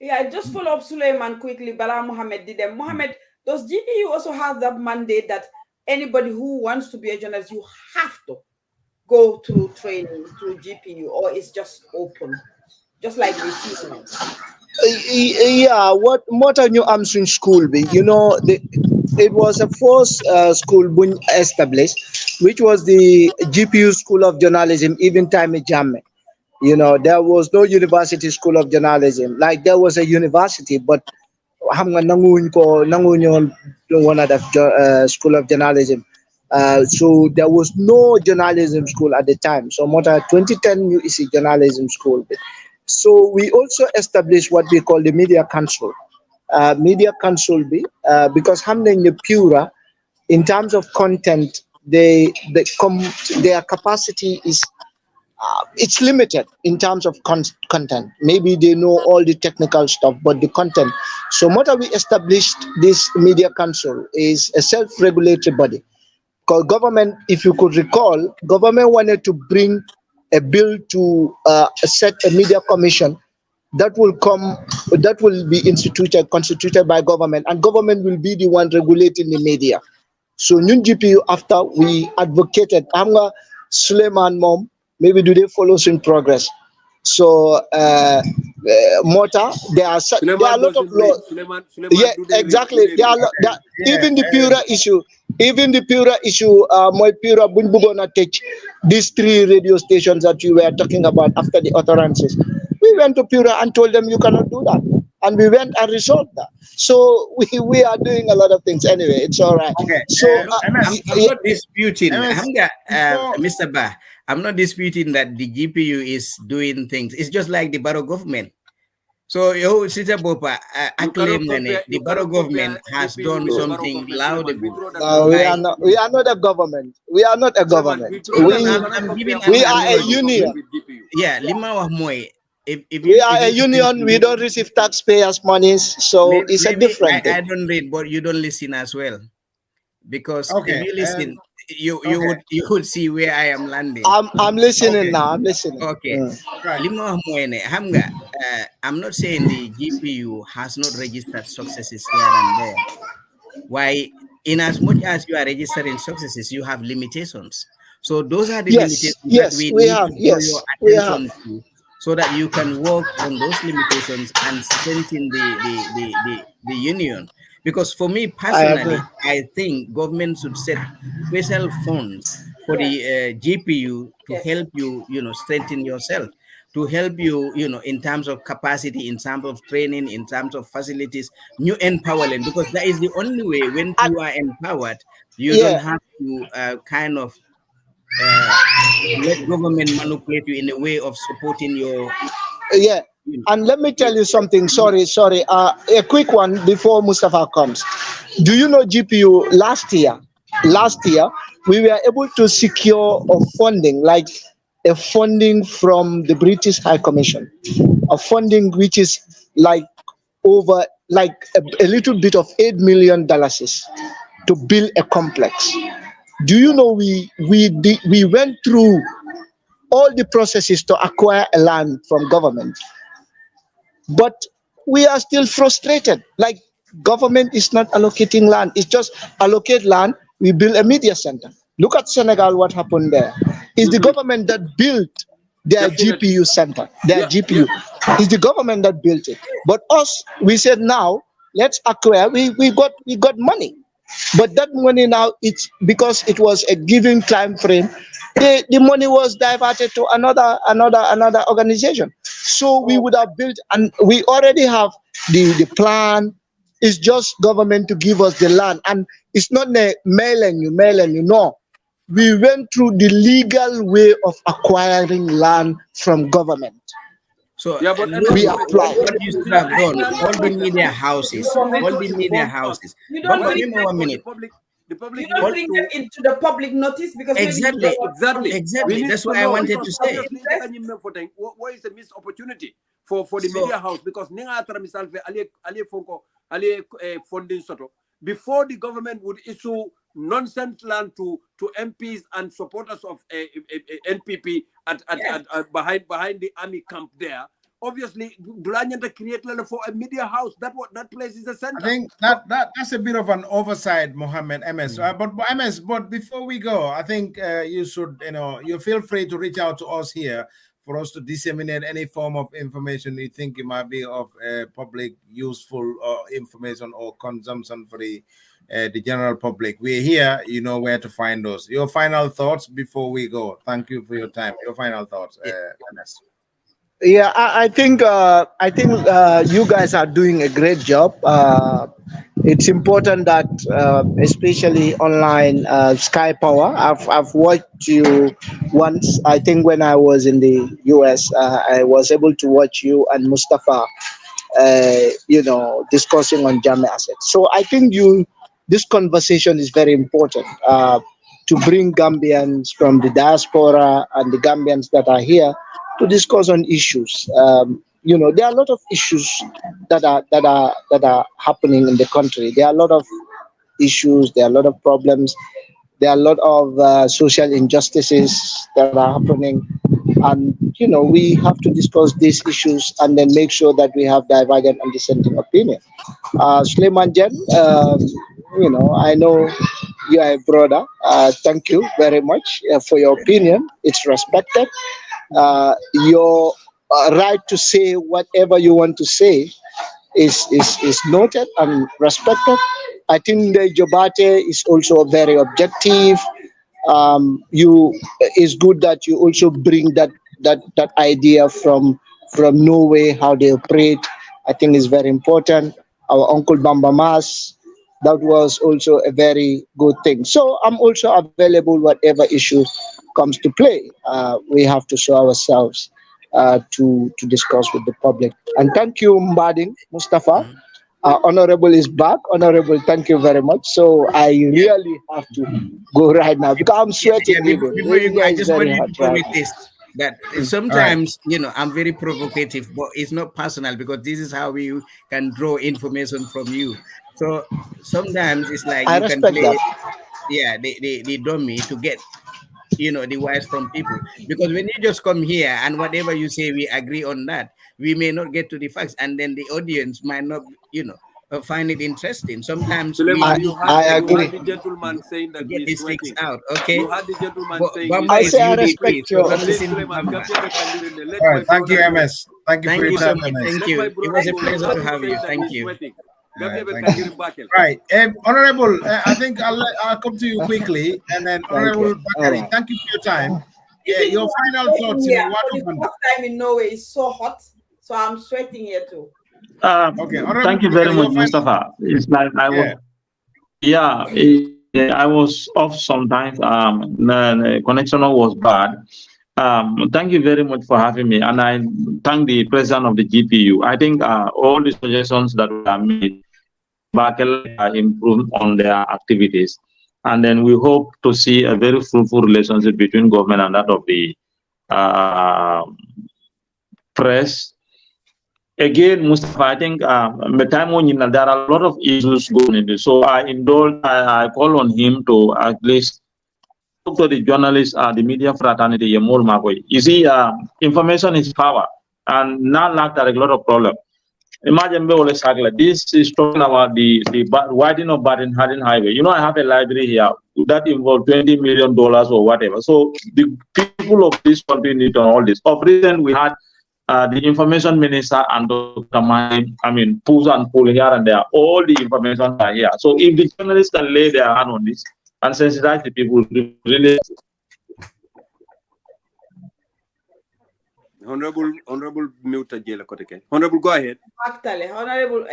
Yeah, just follow up Suleiman quickly. Bala Mohammed did them. Mohammed, does GPU also have that mandate that anybody who wants to be a journalist, you have to go through training through GPU, or it's just open, just like this? Yeah, what a new Amsun school be? You know, it was a first school established, which was the GPU School of Journalism, even time Jamme. You know, there was no university school of journalism. Like there was a university, but school of journalism. So there was no journalism school at the time. So more than 2010 you is a journalism school. So we also established what we call the Media Council. Media Council because Hamden the Pura, in terms of content, their capacity is it's limited in terms of content. Maybe they know all the technical stuff, but the content. So what we established this Media Council is a self-regulatory body. Because government, if you could recall, government wanted to bring a bill to set a media commission that will be constituted by government, and government will be the one regulating the media. So Nyun GPU, after we advocated, Amga Suleiman Mom, maybe do they follow in progress? So Mota, there are a lot of laws. Yeah, exactly. Even the Pura issue. Even the Pura issue, my Pura Bunbugona take these 3 radio stations that you were talking about after the utterances. We went to Pura and told them you cannot do that. And we went and resolved that. So we are doing a lot of things anyway. It's all right. Okay. So I'm not disputing, Mr. Bah. I'm not disputing that the GPU is doing things. It's just like the Barrow government. So Sita Bopa acclaim the Barrow government has done something laudable. We are not a government. We are not a government. We are a union. Yeah, Lima Wahmoy. If we are a union, we don't receive taxpayers' monies, so it's a different thing. I don't read, but you don't listen as well, because if you listen, you would see where I am landing. I'm listening now. I'm listening. Okay. I'm not saying the GPU has not registered successes here and there. Why? In as much as you are registering successes, you have limitations. So those are the limitations that we need to draw your attention to, so that you can work on those limitations and strengthen the union. Because for me personally, I think government should set special funds for the GPU to help you, strengthen yourself, to help you, in terms of capacity, in terms of training, in terms of facilities, new empowerment. Because that is the only way. When you are empowered, you don't have to kind of let government manipulate you in a way of supporting your. Yeah. And let me tell you something. Sorry. A quick one before Mustafa comes. Do you know GPU last year we were able to secure a funding, like a funding from the British High Commission, a funding which is like over like a little bit of $8 million to build a complex. Do you know we went through all the processes to acquire a land from government, but we are still frustrated. Like government is not allocating land. It's just allocate land. We build a media center. Look at Senegal, what happened there. It's the government that built their GPU center. GPU. It's the government that built it. But us, we said now, let's acquire. We got money. But that money now, it's because it was a given time frame. The money was diverted to another organization. So we would have built, and we already have the plan. It's just government to give us the land, and it's not mailing you. No, we went through the legal way of acquiring land from government. So Yeah, but We apply. what you should have done, all the media houses, You don't all want the to media inform us. houses. You But don't bring remember 1 minute. The public You don't needs bring to them into the public notice because maybe you Exactly. don't want exactly. Exactly. We need That's to what I know wanted because to say. obviously what is a missed opportunity for the So- media house because ninga atra misal fe ali fonko ali funding soto before the government would issue nonsense land to MPs and supporters of NPP at behind the army camp there. Obviously, Dulanyanta create for a media house. That place is a center. I think that's a bit of an oversight, Mohammed MS. But MS, but before we go, I think you should, you feel free to reach out to us here for us to disseminate any form of information you think it might be of public useful information or consumption for the general public. We're here, you know where to find us. Your final thoughts before we go. Thank you for your time. Your final thoughts, MS. Yeah, I think you guys are doing a great job. It's important that, especially online, Sky Power. I've watched you once. I think when I was in the US, I was able to watch you and Mustafa, discussing on Jame assets. So I think this conversation is very important to bring Gambians from the diaspora and the Gambians that are here to discuss on issues. There are a lot of issues that are happening in the country. There are a lot of issues. There are a lot of problems. There are a lot of social injustices that are happening, and we have to discuss these issues and then make sure that we have divergent and dissenting opinion. Suleiman Jen, I know you are a brother. Thank you very much for your opinion. It's respected. Your right to say whatever you want to say is noted and respected. I think the Jobate is also very objective. It's good that you also bring that idea from Norway, how they operate. I think is very important. Our Uncle Bamba Mas, that was also a very good thing. So I'm also available whatever issue comes to play. We have to show ourselves to discuss with the public. And thank you, Mbading Mustafa. Honorable is back. Honorable, thank you very much. So I really have to go right now because I'm sweating. Before you go, I just want you to go with this. That sometimes, I'm very provocative, but it's not personal because this is how we can draw information from you. So sometimes it's like I you can respect play, that. the dummy to get, the wise from people. Because when you just come here and whatever you say, we agree on that, we may not get to the facts, and then the audience might not, find it interesting. Sometimes Suleiman, you had agree. the gentleman saying that get he's these things sweating. out. Okay. You had the gentleman saying Bamba I is say I UDP, respect so you. don't please, listen to Suleiman, Bamba. All right, thank you, MS. Thank you for your time, MS. Thank you. It was a pleasure to have you. Thank you. Right, Honorable, I think I'll come to you quickly, and then Honorable Bakari, thank you for your time. Yeah, your final thoughts. Yeah, for the first time in Norway, it's so hot, so I'm sweating here too. Okay, thank you very much, Mustafa. It's like I was off sometimes. The connection was bad. Thank you very much for having me, and I thank the president of the GPU. I think all the suggestions that were made back improve on their activities, and then we hope to see a very fruitful relationship between government and that of the press. Again, Mustafa, I think there are a lot of issues going into. So I call on him to at least talk to the journalists, the media fraternity. You see, information is power, and now there are a lot of problems. Imagine this is talking about the widening of Baden-Haden Highway. I have a library here that involves $20 million or whatever. So the people of this country need to know all this. Of recent, we had the information minister and Dr. push and pull here and there. All the information are here. So if the journalists can lay their hand on this and sensitize the people, really. Honorable Muta Jela Koteke. Honorable, go ahead. Honorable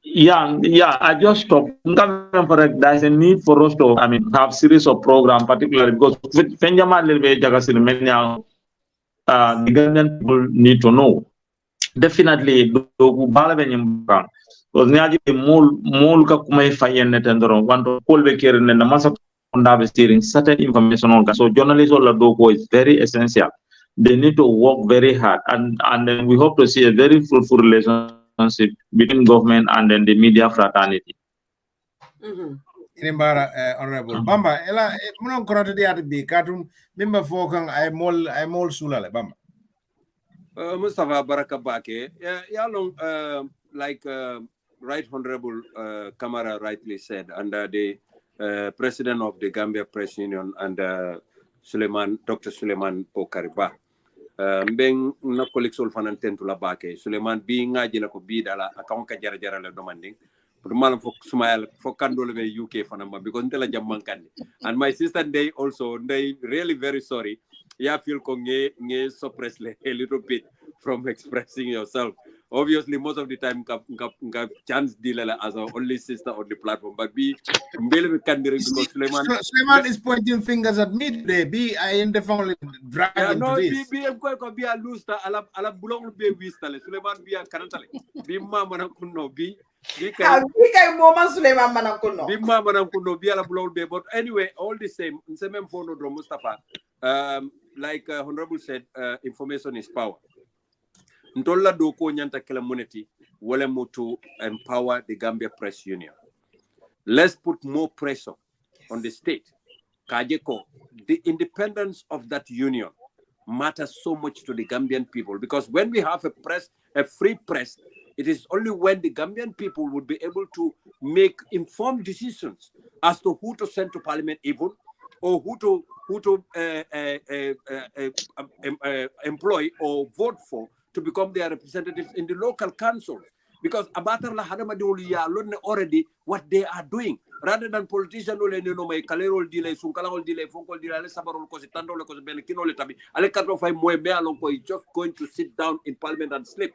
Yeah, I just stopped. There's a need for us to, have series of programs, particularly because the Gambian people need to know. Definitely, do bala be nyimba. Because nyaji mol ka kumay fayen netendoro wanto kolbe kere ne na masa be steering certain information on. So journalism or doko is very essential. They need to work very hard, and then we hope to see a very fruitful relationship between government and then the media fraternity. Inimbara honorable Bamba ela munon korota di bi katum mimba fokang ay mol sulale Bamba. Mustafa Baraka Bake, yeah, long, like Right Honorable Kamara rightly said, under the President of the Gambia Press Union and Dr. Suleiman Okariba. Mbeng na colleague sol fanan tentula Bake, Suleiman being ngajila ko bidala akong ka jara le demanding. But malam fo smile for kandole be UK fanama because ntela jamman kandi. And my sister they also they really very sorry. Yeah, feel nge suppress a little bit from expressing yourself. Obviously, most of the time, chance deal as our only sister on the platform. But because Suleiman is pointing fingers at me today. I am definitely dragging no, to this. Be a loose ala bulong be wistale. Suleiman be a karantale. Be mama na kuno be. Be mama Suleiman manakuno. Be mama na kuno be ala bulong be. But anyway, all the same. Nseme mfono dro Mustafa. Like Honorable said, information is power. Ntolla doko nyanta kala moneti wale to empower the Gambia Press Union. Let's put more pressure on the state. Kajeko, the independence of that union matters so much to the Gambian people because when we have a free press, it is only when the Gambian people would be able to make informed decisions as to who to send to parliament even or who to employ or vote for to become their representatives in the local councils. Because abatarla hadamadi ya learn already what they are doing. Rather than politicians ole no may kalerol dile sunkalol dile fonkol dile ale sabarol ko sitando le ko ben kinole tabi ale kato fay moy be alon ko just going to sit down in parliament and sleep.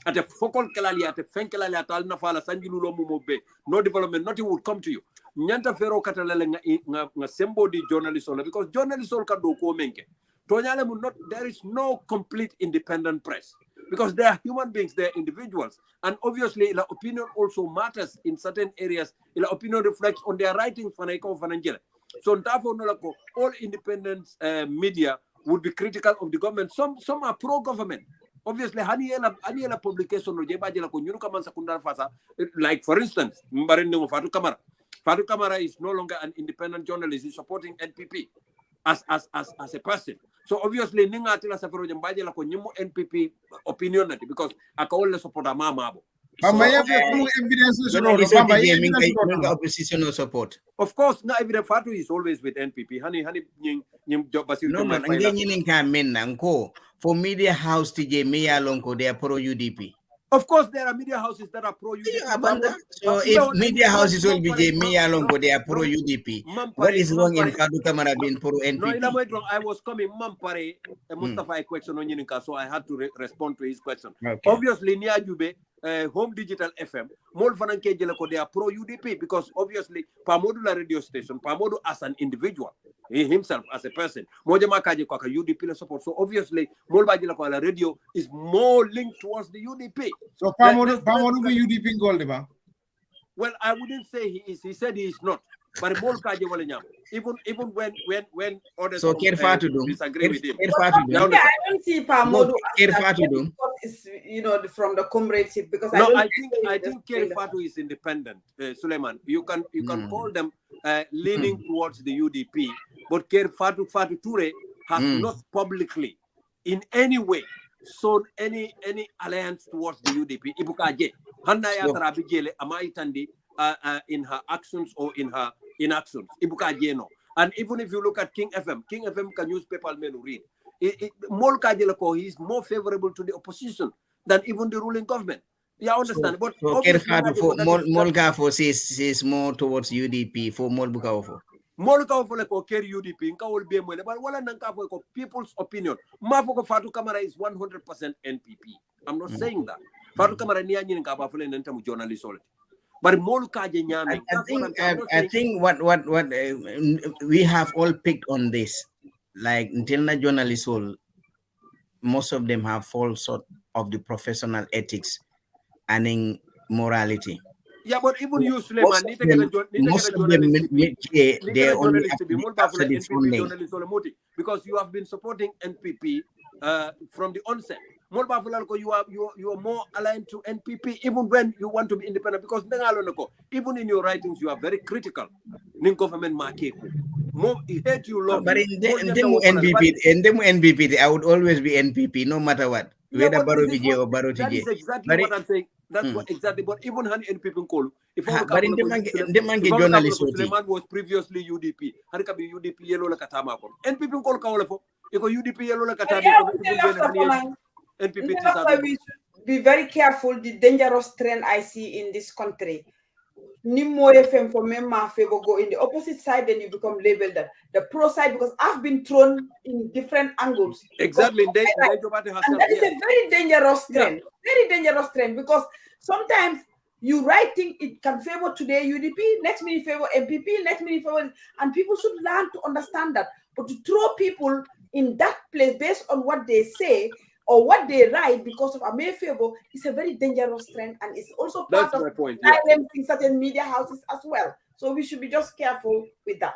At a focal kalali at a fenkalali at al nafala sanjilulo mumobe no development nothing would come to you. Nyanta fero katalele nga sembo di journalist ole because journalists all ka do ko menke. There is no complete independent press because they are human beings, they are individuals. And obviously, the opinion also matters in certain areas. The opinion reflects on their writings. So, all independent media would be critical of the government. Some are pro-government. Obviously, haniela publication like for instance, Fatu Kamara. Fatu Kamara is no longer an independent journalist. He's supporting NPP as a person. So obviously, ninga atila safaro jambaje la konyimo NPP opinion nati because akaole support mama abo. Bamba evidence opposition support. Of course, na evidence Fatu is always with NPP. Hani nyim job basil. No, for media house TJ Meya Lonko, they are pro UDP. Of course, there are media houses that are pro UDP. So if media houses will be Meya Lonko, they are pro UDP. What is wrong in Fatu Kamara being pro NPP? No, I was coming Mampare Mustafa question on Yininka, so I had to respond to his question. Okay. Obviously, Nia Jube, Home Digital FM, Mol Fananke Jelako, they are pro UDP because obviously Pamodu la radio station, Pamodu as an individual, himself as a person, Mojama Kaji Kwaka UDP support. So obviously, Molba Jelako la radio is more linked towards the UDP. So Pamodu UDP in Goldeba. Well, I wouldn't say he is. He said he is not. But even when others disagree with him. I don't see Pamodu as from the comradeship because I think Keri Fatu is independent, Suleiman. You can call them leaning towards the UDP, but Keri Fatu Ture has not publicly in any way shown any alliance towards the UDP. Ibukaje Handa Yatara Bijele Amaitandi in her actions or in her inactions. Ibukaje no. And even if you look at King FM can newspaper men read. Molka is more favorable to the opposition than even the ruling government. Yeah, I understand. But Molka says more towards UDP for Molbuka. Molka for carry UDP, Nka will be but wala nanka for people's opinion. Mafoko Fatu Kamara is 100% NPP. I'm not saying that. Fatu Kamara niya nka ba fule nentamu journalist already. But I think what we have all picked on this, like until the journalists will most of them have fallen short of the professional ethics and in morality. Yeah, but even you, Suleiman, most of them they only after the funding. Because you have been supporting NPP from the onset. You are more aligned to NPP even when you want to be independent, because even in your writings you are very critical. Government more hate you love. But in them NPP, I would always be NPP no matter what. Whether Barobije or Barotije. That is exactly what I'm saying. That's what exactly. But even NPP call. But in the journalist Suleiman was previously UDP. Harikabi UDP yellow like Katama. NPP call Kawalefo. Iko UDP yellow like Katama. NPP. We should be very careful the dangerous trend I see in this country. Nimmo FM for Memma favor go in the opposite side, then you become labeled that the pro side, because I've been thrown in different angles. Exactly. And that is a very dangerous trend. Very dangerous trend, because sometimes you write things, it can favor today UDP, next minute favor MPP, next minute favor, and people should learn to understand that. But to throw people in that place based on what they say or what they write because of a mere favor is a very dangerous trend, and it's also part of silencing certain media houses as well. So we should be just careful with that.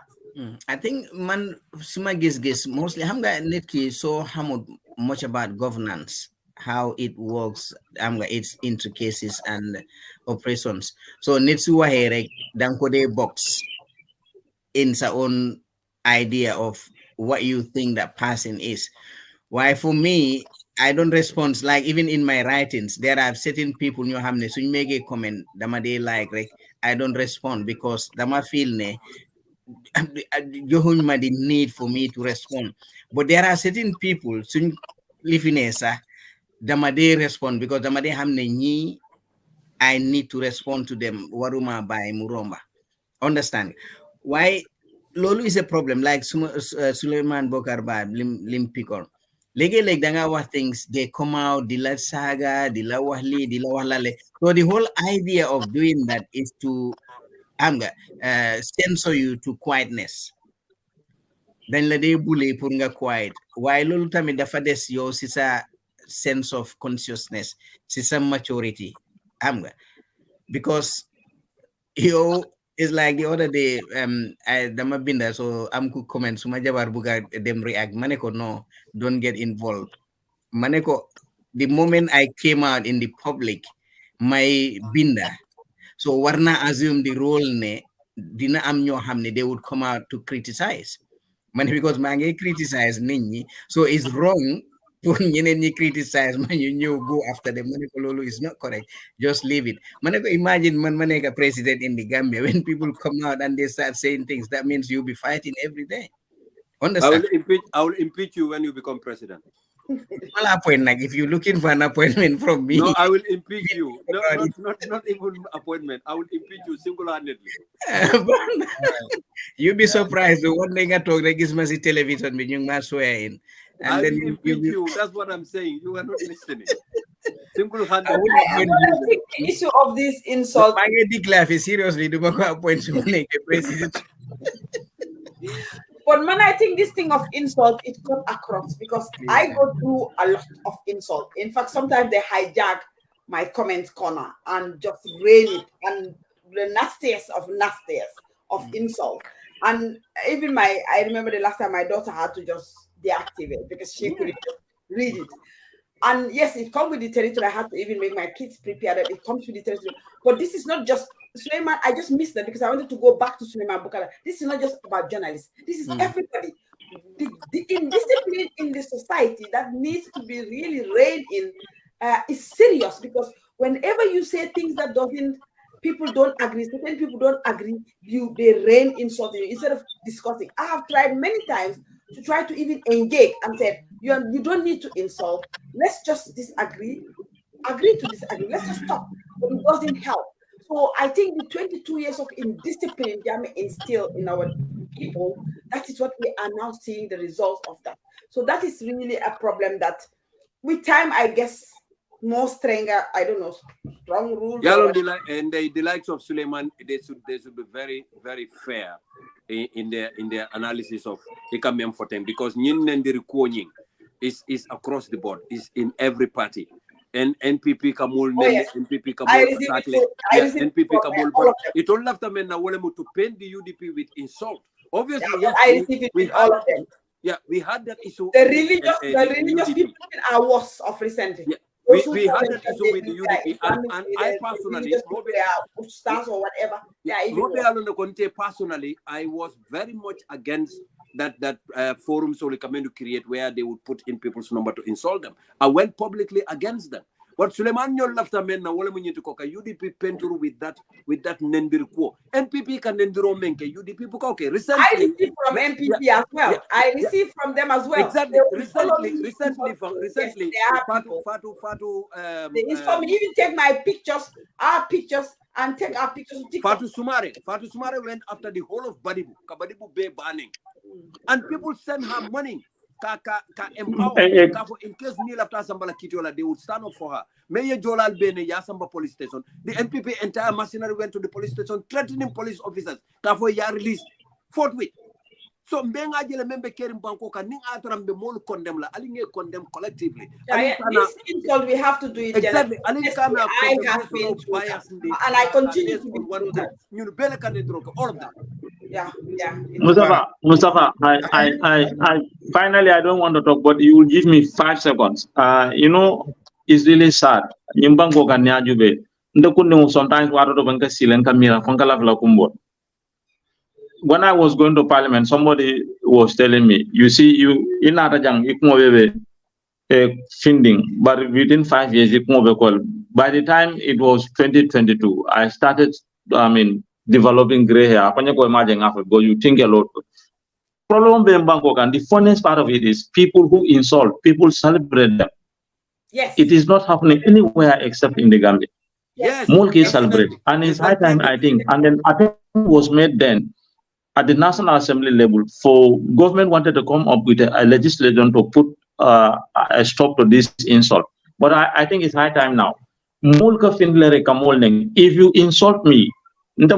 I think man suma gis mostly hamga netki so hamud much about governance, how it works, its intricacies and operations. So nitsu wahere danko de box in sa own idea of what you think that person is. Why for me, I don't respond, like even in my writings, there are certain people you have so you make a comment, they like, I don't respond because dama feel ne the need for me to respond. But there are certain people so live in esa they respond because they have ni I need to respond to them waruma by muromba. Understand why Lolu is a problem, like Suleiman Bokar Ba lim pikol. Like danga what things they come out, the la saga, the la wahli, the la wahlale. So the whole idea of doing that is to censor you to quietness. Then la de bully punga quiet. While lulu tami dafades yo sisa sense of consciousness, sisa maturity. Because yo it's like the other day, Dama Binda, so I'm could comment, so my jabar buga them react. Maneko, no, don't get involved. Maneko, the moment I came out in the public, my Binda, so Warna assume the role ne, dina am nyo hamne, they would come out to criticize. Because mange criticize ninyi, so it's wrong. You criticize man, you go after the Maneko Lolo is not correct. Just leave it. Maneko, imagine Maneka president in the Gambia when people come out and they start saying things. That means you'll be fighting every day. Understand? I will impeach you when you become president. If you're looking for an appointment from me, no, I will impeach you. No, not even appointment. I will impeach you single-handedly. You'll be surprised. The one thing I talk like is massive television, but you must swear in. And I then will impeach you. That's what I'm saying. You are not listening. Single-handedly. I think the issue of this insult. Seriously, do not appoint you president. But man, I think this thing of insult, it got across because I go through a lot of insult. In fact, sometimes they hijack my comment corner and just rain it, and the nastiest of insult. And even I remember the last time my daughter had to just deactivate because she couldn't read it. And yes, it comes with the territory. I had to even make my kids prepare that it comes with the territory. But this is not just Suleiman. I just missed that because I wanted to go back to Suleiman Bukala. This is not just about journalists. This is everybody. The indiscipline in the society that needs to be really reined in is serious, because whenever you say things that people don't agree, certain people don't agree, they rain insult you instead of discussing. I have tried many times to try to even engage and said, you don't need to insult. Let's just disagree. Agree to disagree. Let's just stop. But it doesn't help. So I think the 22 years of indiscipline Jame instilled in our people, that is what we are now seeing the results of that. So that is really a problem that with time, I guess, more stronger, I don't know, strong rules. Yeah, and the likes of Suleiman, they should be very, very fair in their analysis of Ikamem for them, because is across the board, is in every party. And NPP Kamul, NPP Kamul, NPP Kamul, but it all left them to paint the UDP with insult. Obviously, yes, I received it with all of them. Yeah, we had that issue. The religious people are worse of recently. Yeah. We had that issue with the UDP, and I personally, or whatever. Personally, I was very much against that forum so they come to create where they would put in people's number to insult them. I went publicly against them. But Suleiman Nyol left a men na wala munyi to koka UDP penturu with that nendir ko. NPP can nendiro menke UDP buka okay. Recently, I received from NPP as well. I received from them as well. Exactly. Recently, Fatu. They install me. Even take my pictures, our pictures, and take our pictures. Fatu Sumare went after the whole of Badibu. Kabadibu Bay banning, and people send her money. Empower in case Neil after Sambala Kitiola, they would stand up for her. Mayor Jolal Bene Yasamba police station. The NPP entire machinery went to the police station, threatening police officers. Therefore, you are released forthwith. So Mbenga Jele member Kerim Banko can Atram be more condemn la alinge condemn collectively. This insult we have to do it. Exactly. I have been biased and I continue to be one that. You better can all of them. Yeah. Mustafa, I finally I don't want to talk, but you will give me 5 seconds. It's really sad. Nyimbango kanyajube. Ndekundi sometimes watu to banka silenka mira fonkala vla kumbo. When I was going to parliament, somebody was telling me, you see, you in Atajang, funding, but within 5 years, by the time it was 2022, I started, developing gray hair. You think a lot. Problem being Bangkok, and the funniest part of it is people who insult, people celebrate them. Yes. It is not happening anywhere except in the Gambia. Yes. Mulki celebrate. And it's high time, I think. And then attempt was made then at the National Assembly level for government wanted to come up with a legislation to put a stop to this insult. But I think it's high time now. If you insult me, but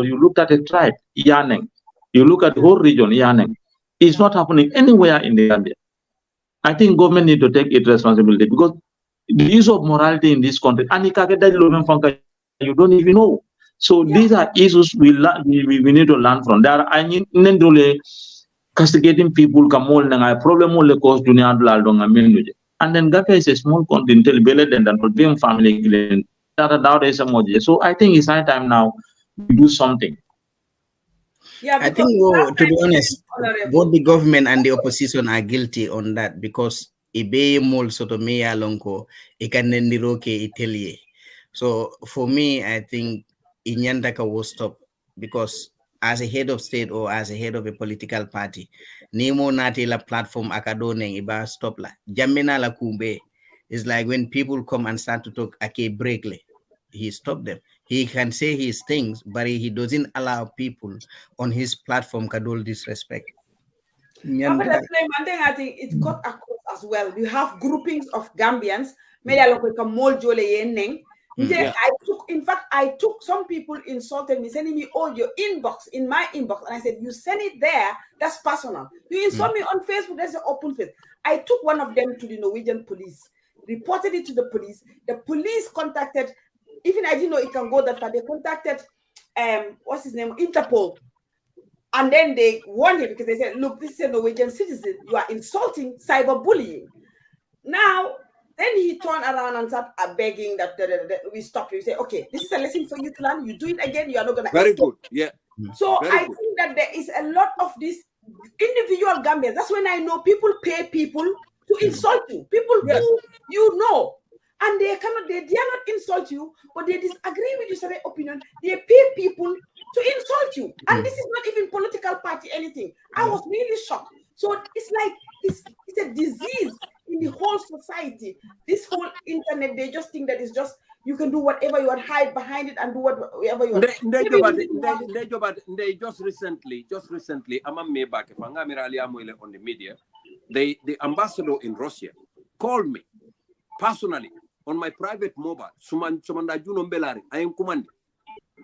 you look at a tribe, Yaneng. You look at the whole region, Yaneng. It's not happening anywhere in the Gambia. I think government need to take its responsibility because the use of morality in this country, and you don't even know. So these are issues we need to learn from. There are castigating people problem cause and then Gambia is a small country until better than that family. So I think it's high time now we do something. Yeah, I think, to be honest, both the government and the opposition are guilty on that because ibe mol soto meya lonko ikanendiroke itelie. So for me, I think Inyandaka will stop because as a head of state or as a head of a political party, Nemo Natila platform akadone iba stop la. Jamena la kumbe is like when people come and start to talk ake breakle, he stopped them. He can say his things, but he doesn't allow people on his platform kadol disrespect. But one thing I think it's got across as well. You have groupings of Gambians. I took some people insulted me, sending me audio inbox in my inbox, and I said, you send it there, that's personal. You insult me on Facebook, that's an open face. I took one of them to the Norwegian police, reported it to the police. The police contacted, even I didn't know it can go that far, they contacted what's his name, Interpol. And then they warned him because they said, look, this is a Norwegian citizen, you are insulting cyberbullying. Now, then he turned around and started begging that we stop you. We say, okay, this is a lesson for you to learn. You do it again, you are not going to. Very good. Yeah. So I think that there is a lot of these individual Gambians. That's when I know people pay people to insult you. People who you know. And they dare not insult you, but they disagree with your certain opinion. They pay people to insult you. And this is not even political party, anything. I was really shocked. So it's like, it's a disease in the whole society. This whole internet, they just think that it's just, you can do whatever you want, hide behind it and do whatever you want. They just recently, I'm back on the media, the ambassador in Russia called me personally on my private mobile. Sumanda Juno Mbelari, I am commanding.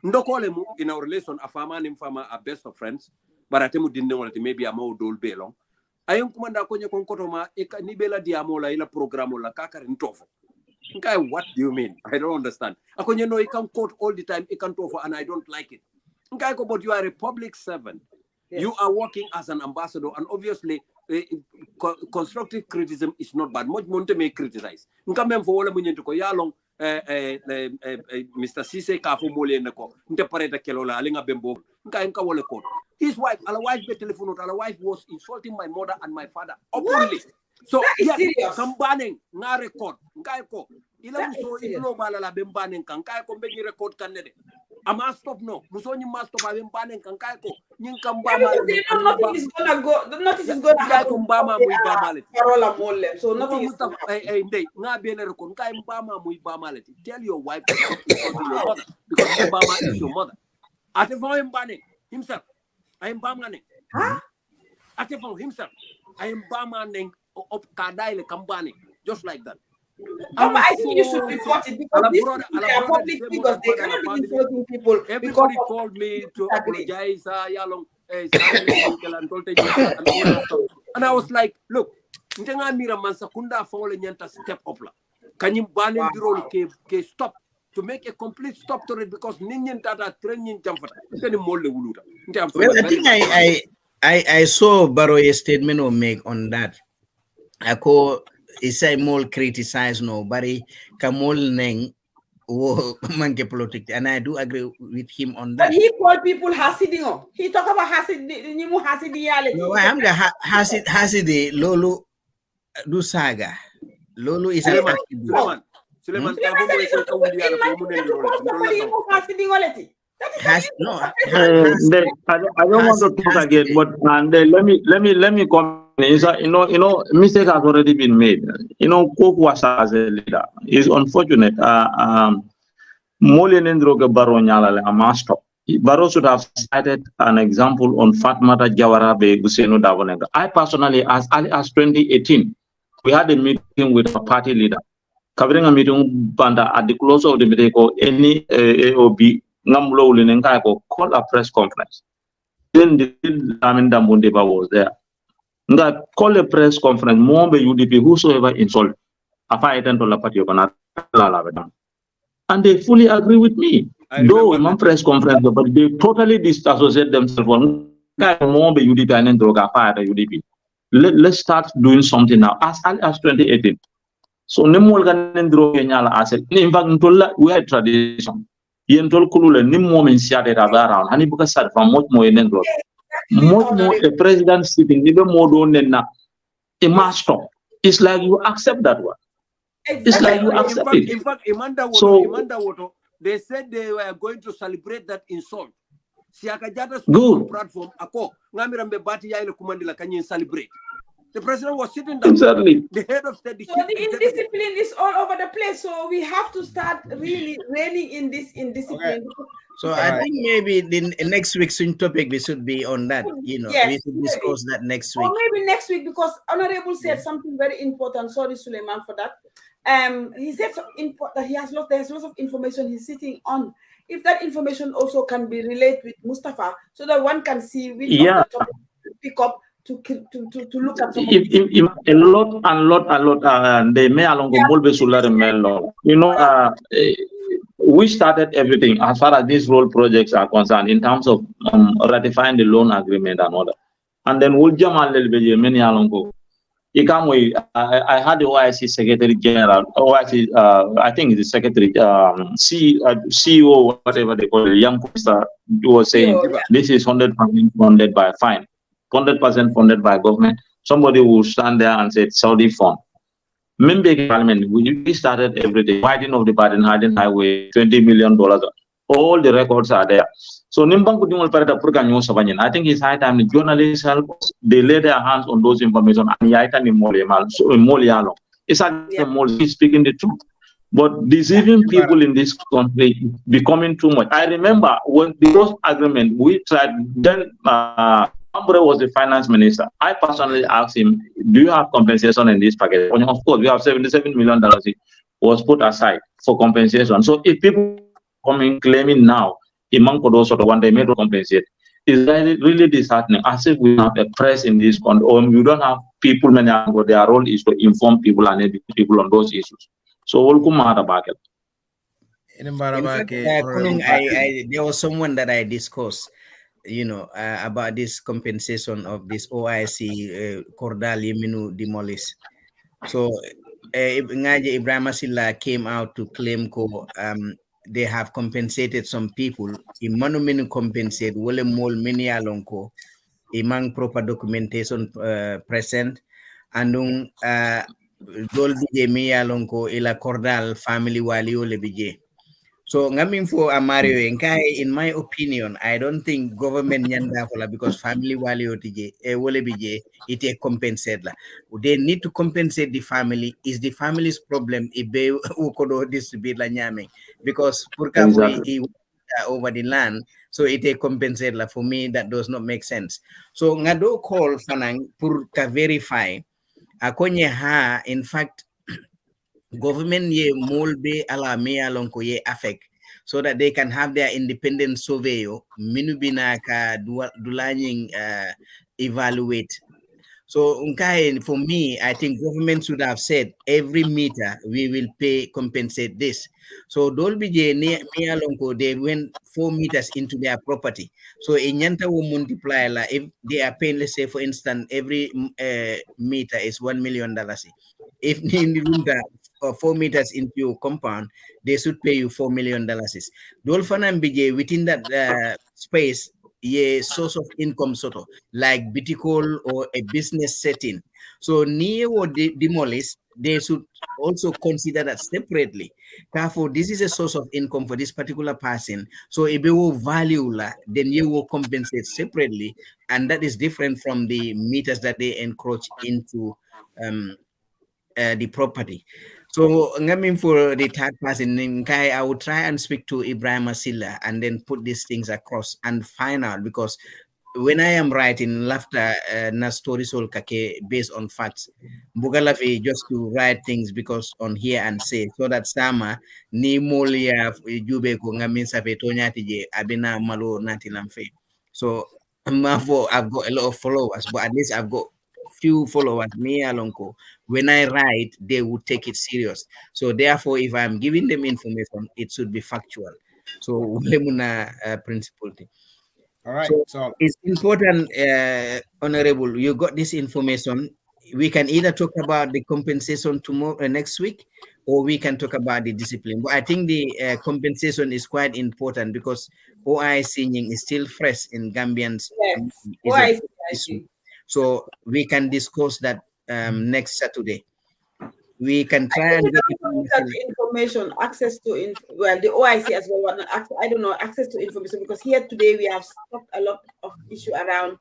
Ndokolemu in our relation, Afama and Infama are best of friends, but I tell you, didn't know maybe I'm all dole belong. Ayon kumanda konye konkotoma eka nibela diamola ila programo la kakari ntofo. Okay, what do you mean? I don't understand. Akonye no, he can quote all the time, he can tofo, and I don't like it. Okay, but you are a public servant. Yes. You are working as an ambassador, and obviously, constructive criticism is not bad. Much monte may criticize. Nkamem for wala munyen ko yalong Mr. Cisse Kafu Mole nako. Ntepareta kelola alinga bembo. Nka wale ko. His wife, our wife be telephone, our wife was insulting my mother and my father openly. So yes, kambaning nga record. Nka ko. Ila muso ilo bala la bembaning kan kay ko be record kanede. Ama stop no. Muso ni ma stop bembaning kan kay ko. Nyin kamba ma. Nothing is gonna go. Nothing is gonna happen. So nothing is gonna happen. Nga be record kay mbama mu ibama. Tell your wife to stop insulting your mother because Obama is your mother. At the phone banning himself. I am Bamaning. Huh? At the phone himself. I am Bamaning of Kadaile Kambani. Just like that. I think you should report it because these people are public figures. They cannot be insulting people. Everybody called me to apologize. And I was like, look, Ntenga Mira Mansakunda Fawle Nyanta step up. Can you ban the ke stop? To make a complete stop to it because Ninyan Tata training Jamfata. Well, I think I saw Barro's statement or make on that. I call Isai Mol criticize nobody, Kamol Neng Manke politics, and I do agree with him on that. But he called people Hasidingo. He talk about Hasidiality. No, I am the Hasidi Lolo do saga. Lolo is a Suleiman, I don't want to talk again, but let me comment. You know, mistake has already been made. You know, Coke was as a leader. It's unfortunate. Molinendroga Baro Nyala a master. Baro should have cited an example on Fatmata Jawarabe Guseno Davonega. I personally, as early as 2018, we had a meeting with a party leader. Covering a meeting banda at the close of the meeting, any AOB Namlo Linenko called a press conference. Then the Aminda Mundeba was there. That call a press conference, more UDP, whosoever insult, a fight and la party of an. And they fully agree with me. Though in one press conference, but they totally disassociate themselves from more UDP and Droga fire UDP. Let's start doing something now, as early as 2018. So Nimol Ganendro Kenyala asset. In fact, we had tradition. Yentol Kulula, Nimo Minsiate around, Hanibuka sat from much more in England. Much more a president sitting, even more than a master. It's like you accept that one. It's like you accept it. In fact, Imanda Woto, they said they were going to celebrate that insult. Siakajata platform, Ako, Namirambe Bati Yaila Kumandila, can you celebrate? The president was sitting down. Exactly. The head of state. So the indiscipline is all over the place. So we have to start really reining in this indiscipline. Okay. So I think maybe the next week's topic we should be on that. You know, yes, we should discuss that next week. Or maybe next week because Honorable said something very important. Sorry, Suleiman, for that. He said that there's lots of information he's sitting on. If that information also can be relayed with Mustafa, so that one can see which of the topics to pick up. To look at a lot, they may along go you know, we started everything as far as these role projects are concerned in terms of ratifying the loan agreement and all that. And then we'll jump a little bit many along go. I had the OIC Secretary General, OIC, I think the Secretary, CEO, whatever they call it, young person was saying this is 100% funded by fine. 100% funded by government. Somebody will stand there and say Saudi fund. Member Parliament, we started everything. Widening of the Baden-Haden Highway, $20 million. All the records are there. So I think it's high time the journalists help us. They lay their hands on those information. It's actually speaking the truth. But deceiving people in this country becoming too much. I remember when because agreement we tried then. Ambre was the finance minister. I personally asked him, do you have compensation in this package? Of course, we have $77 million was put aside for compensation. So if people come in claiming now, Imam Kodo sort of one they made to compensate, It's really disheartening. As if we have a press in this country, or you don't have people, many their role is to inform people and educate people on those issues. So, all come out about it. In fact, there was someone that I discussed, about this compensation of this OIC Cordal Yeminu demolish. So Ngaje Ibrahim Silla came out to claim they have compensated some people. Imanu minu compensate wole mol mini alonko. Imang proper documentation present. Andung dol bije mi alonko ila Cordal family wali ole bije. So ngamin for Mario Nkai, in my opinion, I don't think government nyanda because family wali otije wole bije it compensate la. They need to compensate the family. Is the family's problem ibe ukodo distribute la nyame because purka over the land, so it compensate la. For me, that does not make sense. So ngado call fanang purka verify akonye ha in fact. Government ye molbe ala me alonko ye affect so that they can have their independent surveyor minubina ka dulanying evaluate. So for me, I think government should have said every meter we will pay compensate this. So Dolby me alonko they went 4 meters into their property. So Inyanta will multiply la if they are paying, let's say for instance, every meter is $1 million. If or 4 meters into your compound, they should pay you $4 million. Dolphin BJ within that space, a source of income sort of like Biticol or a business setting. So near or demolish, they should also consider that separately. Therefore, this is a source of income for this particular person. So if you will value la, then you will compensate separately, and that is different from the meters that they encroach into the property. So for the third person, I will try and speak to Ibrahim Asila and then put these things across and find out, because when I am writing laughter na stories all kake based on facts, Bugalafi just to write things because on here and say so that sama ni molia jube ko ngamin sa fetonya tije abina malo nati lamfe. So I've got a lot of followers, but at least I've got few followers me alonko. When I write, they would take it serious. So therefore, if I'm giving them information, it should be factual. So principle thing. All right. So it's important, Honorable. You got this information. We can either talk about the compensation tomorrow, next week, or we can talk about the discipline. But I think the compensation is quite important because OIC is still fresh in Gambians. Yes. So we can discuss that next Saturday. We can try and get information, access to the OIC as well. I don't know, access to information, because here today we have stopped a lot of issue around.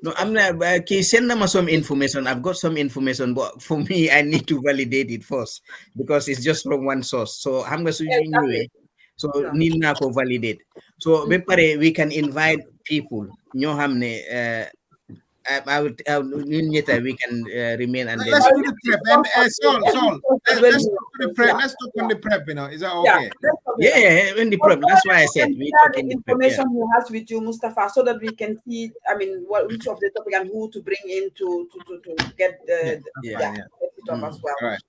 No, I'm not. Send them some information. I've got some information, but for me, I need to validate it first because it's just from one source. So I'm going to so need na ko validate. So we can invite people. We can remain and let's do the prep. And Saul, let's talk to the prep. Let's talk on the prep. Is that okay? Yeah, in the prep. That's why I said we talk in the information you have with you, Mustafa, so that we can see. I mean, which of the topic and who to bring in to get the as well. Right.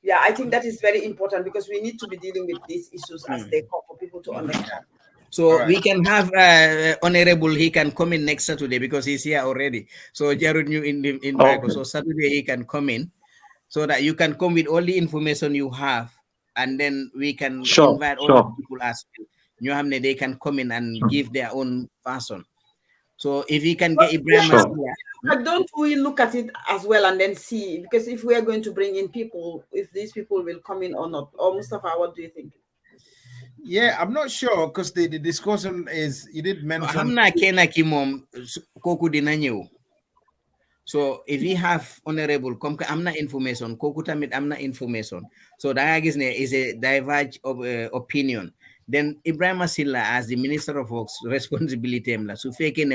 Yeah, I think that is very important because we need to be dealing with these issues as they come for people to understand. So we can have Honorable, he can come in next Saturday because he's here already. So Jared knew in so Saturday he can come in so that you can come with all the information you have, and then we can invite all the people as well. They can come in and give their own version. So if he can get Ibrahim but don't we look at it as well and then see, because if we are going to bring in people, if these people will come in or not. Or Mustafa, what do you think? Yeah, I'm not sure because the discussion is, you did mention. So if we have Honorable, I'm not information, I'm not information. So that is a diverge of opinion. Then Ibrahim Asila, as the Minister of Works, responsibility, so he can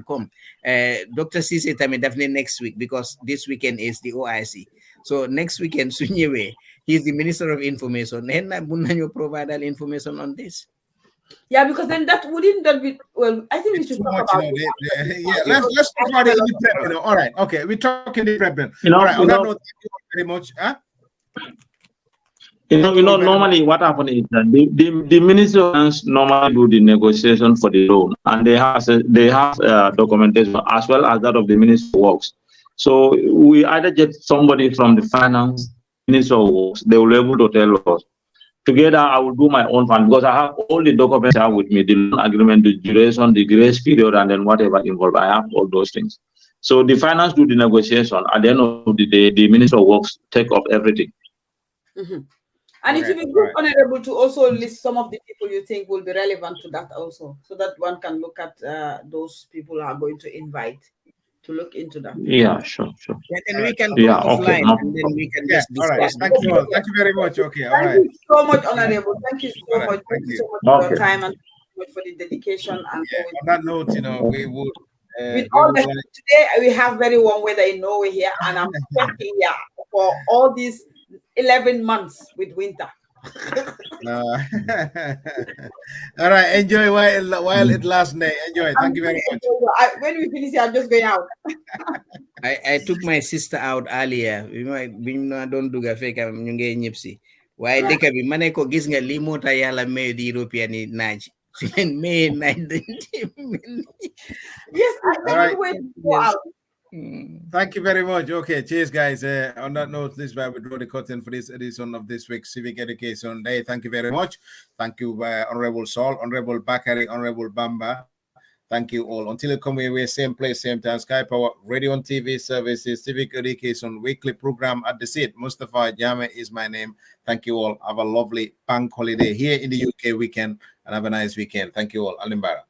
come. Dr. Sisi Tame definitely next week because this weekend is the OIC. So next weekend, Sunyewe, he's the Minister of Information. And Munanyo provide all information on this. Yeah, because then that wouldn't that be well. I think we should talk about let's talk about it in the prep. All right, okay, we're talking the prep. All right, on that note, thank you very much. Normally what happens is that the Ministry of Finance normally do the negotiation for the loan, and they have documentation as well as that of the Ministry of Works. So we either get somebody from the Finance Ministry of Works, they will be able to tell us. Together, I will do my own fund because I have all the documents I have with me, the loan agreement, the duration, the grace period, and then whatever involved. I have all those things. So the finance do the negotiation. At the end of the day, the Minister of Works take up everything. And it will be good, Honorable, to also list some of the people you think will be relevant to that also, so that one can look at those people who are going to invite to look into that. Yeah, sure. Yeah, and we can go offline, and then we can just discuss. All right. Thank you all. Thank you very much. Okay. All right. Thank you so much, Honorable. Thank you so much. Thank you so much for your time and for the dedication. And on that note, we would. With all the, today we have very warm weather in Norway here, and I'm sweating here for all these 11 months with winter. All right, enjoy while it lasts. Enjoy. Thank you very much. When we finish, I'm just going out. I took my sister out earlier. Don't do fake. I'm nyipsi. Why they can be maneko gis nga limota yala may the European naj. May Yes, I can't wait to go out. Thank you very much. Okay, cheers, guys. On that note, this is where we draw the curtain for this edition of this week's Civic Education Day. Thank you very much. Thank you, Honorable Saul, Honorable Bakari, Honorable Bamba. Thank you all. Until you come here, same place, same time. Sky Power Radio and TV services, Civic Education weekly program at the seat. Mustafa Jame is my name. Thank you all. Have a lovely bank holiday here in the UK weekend and have a nice weekend. Thank you all. Alimbara.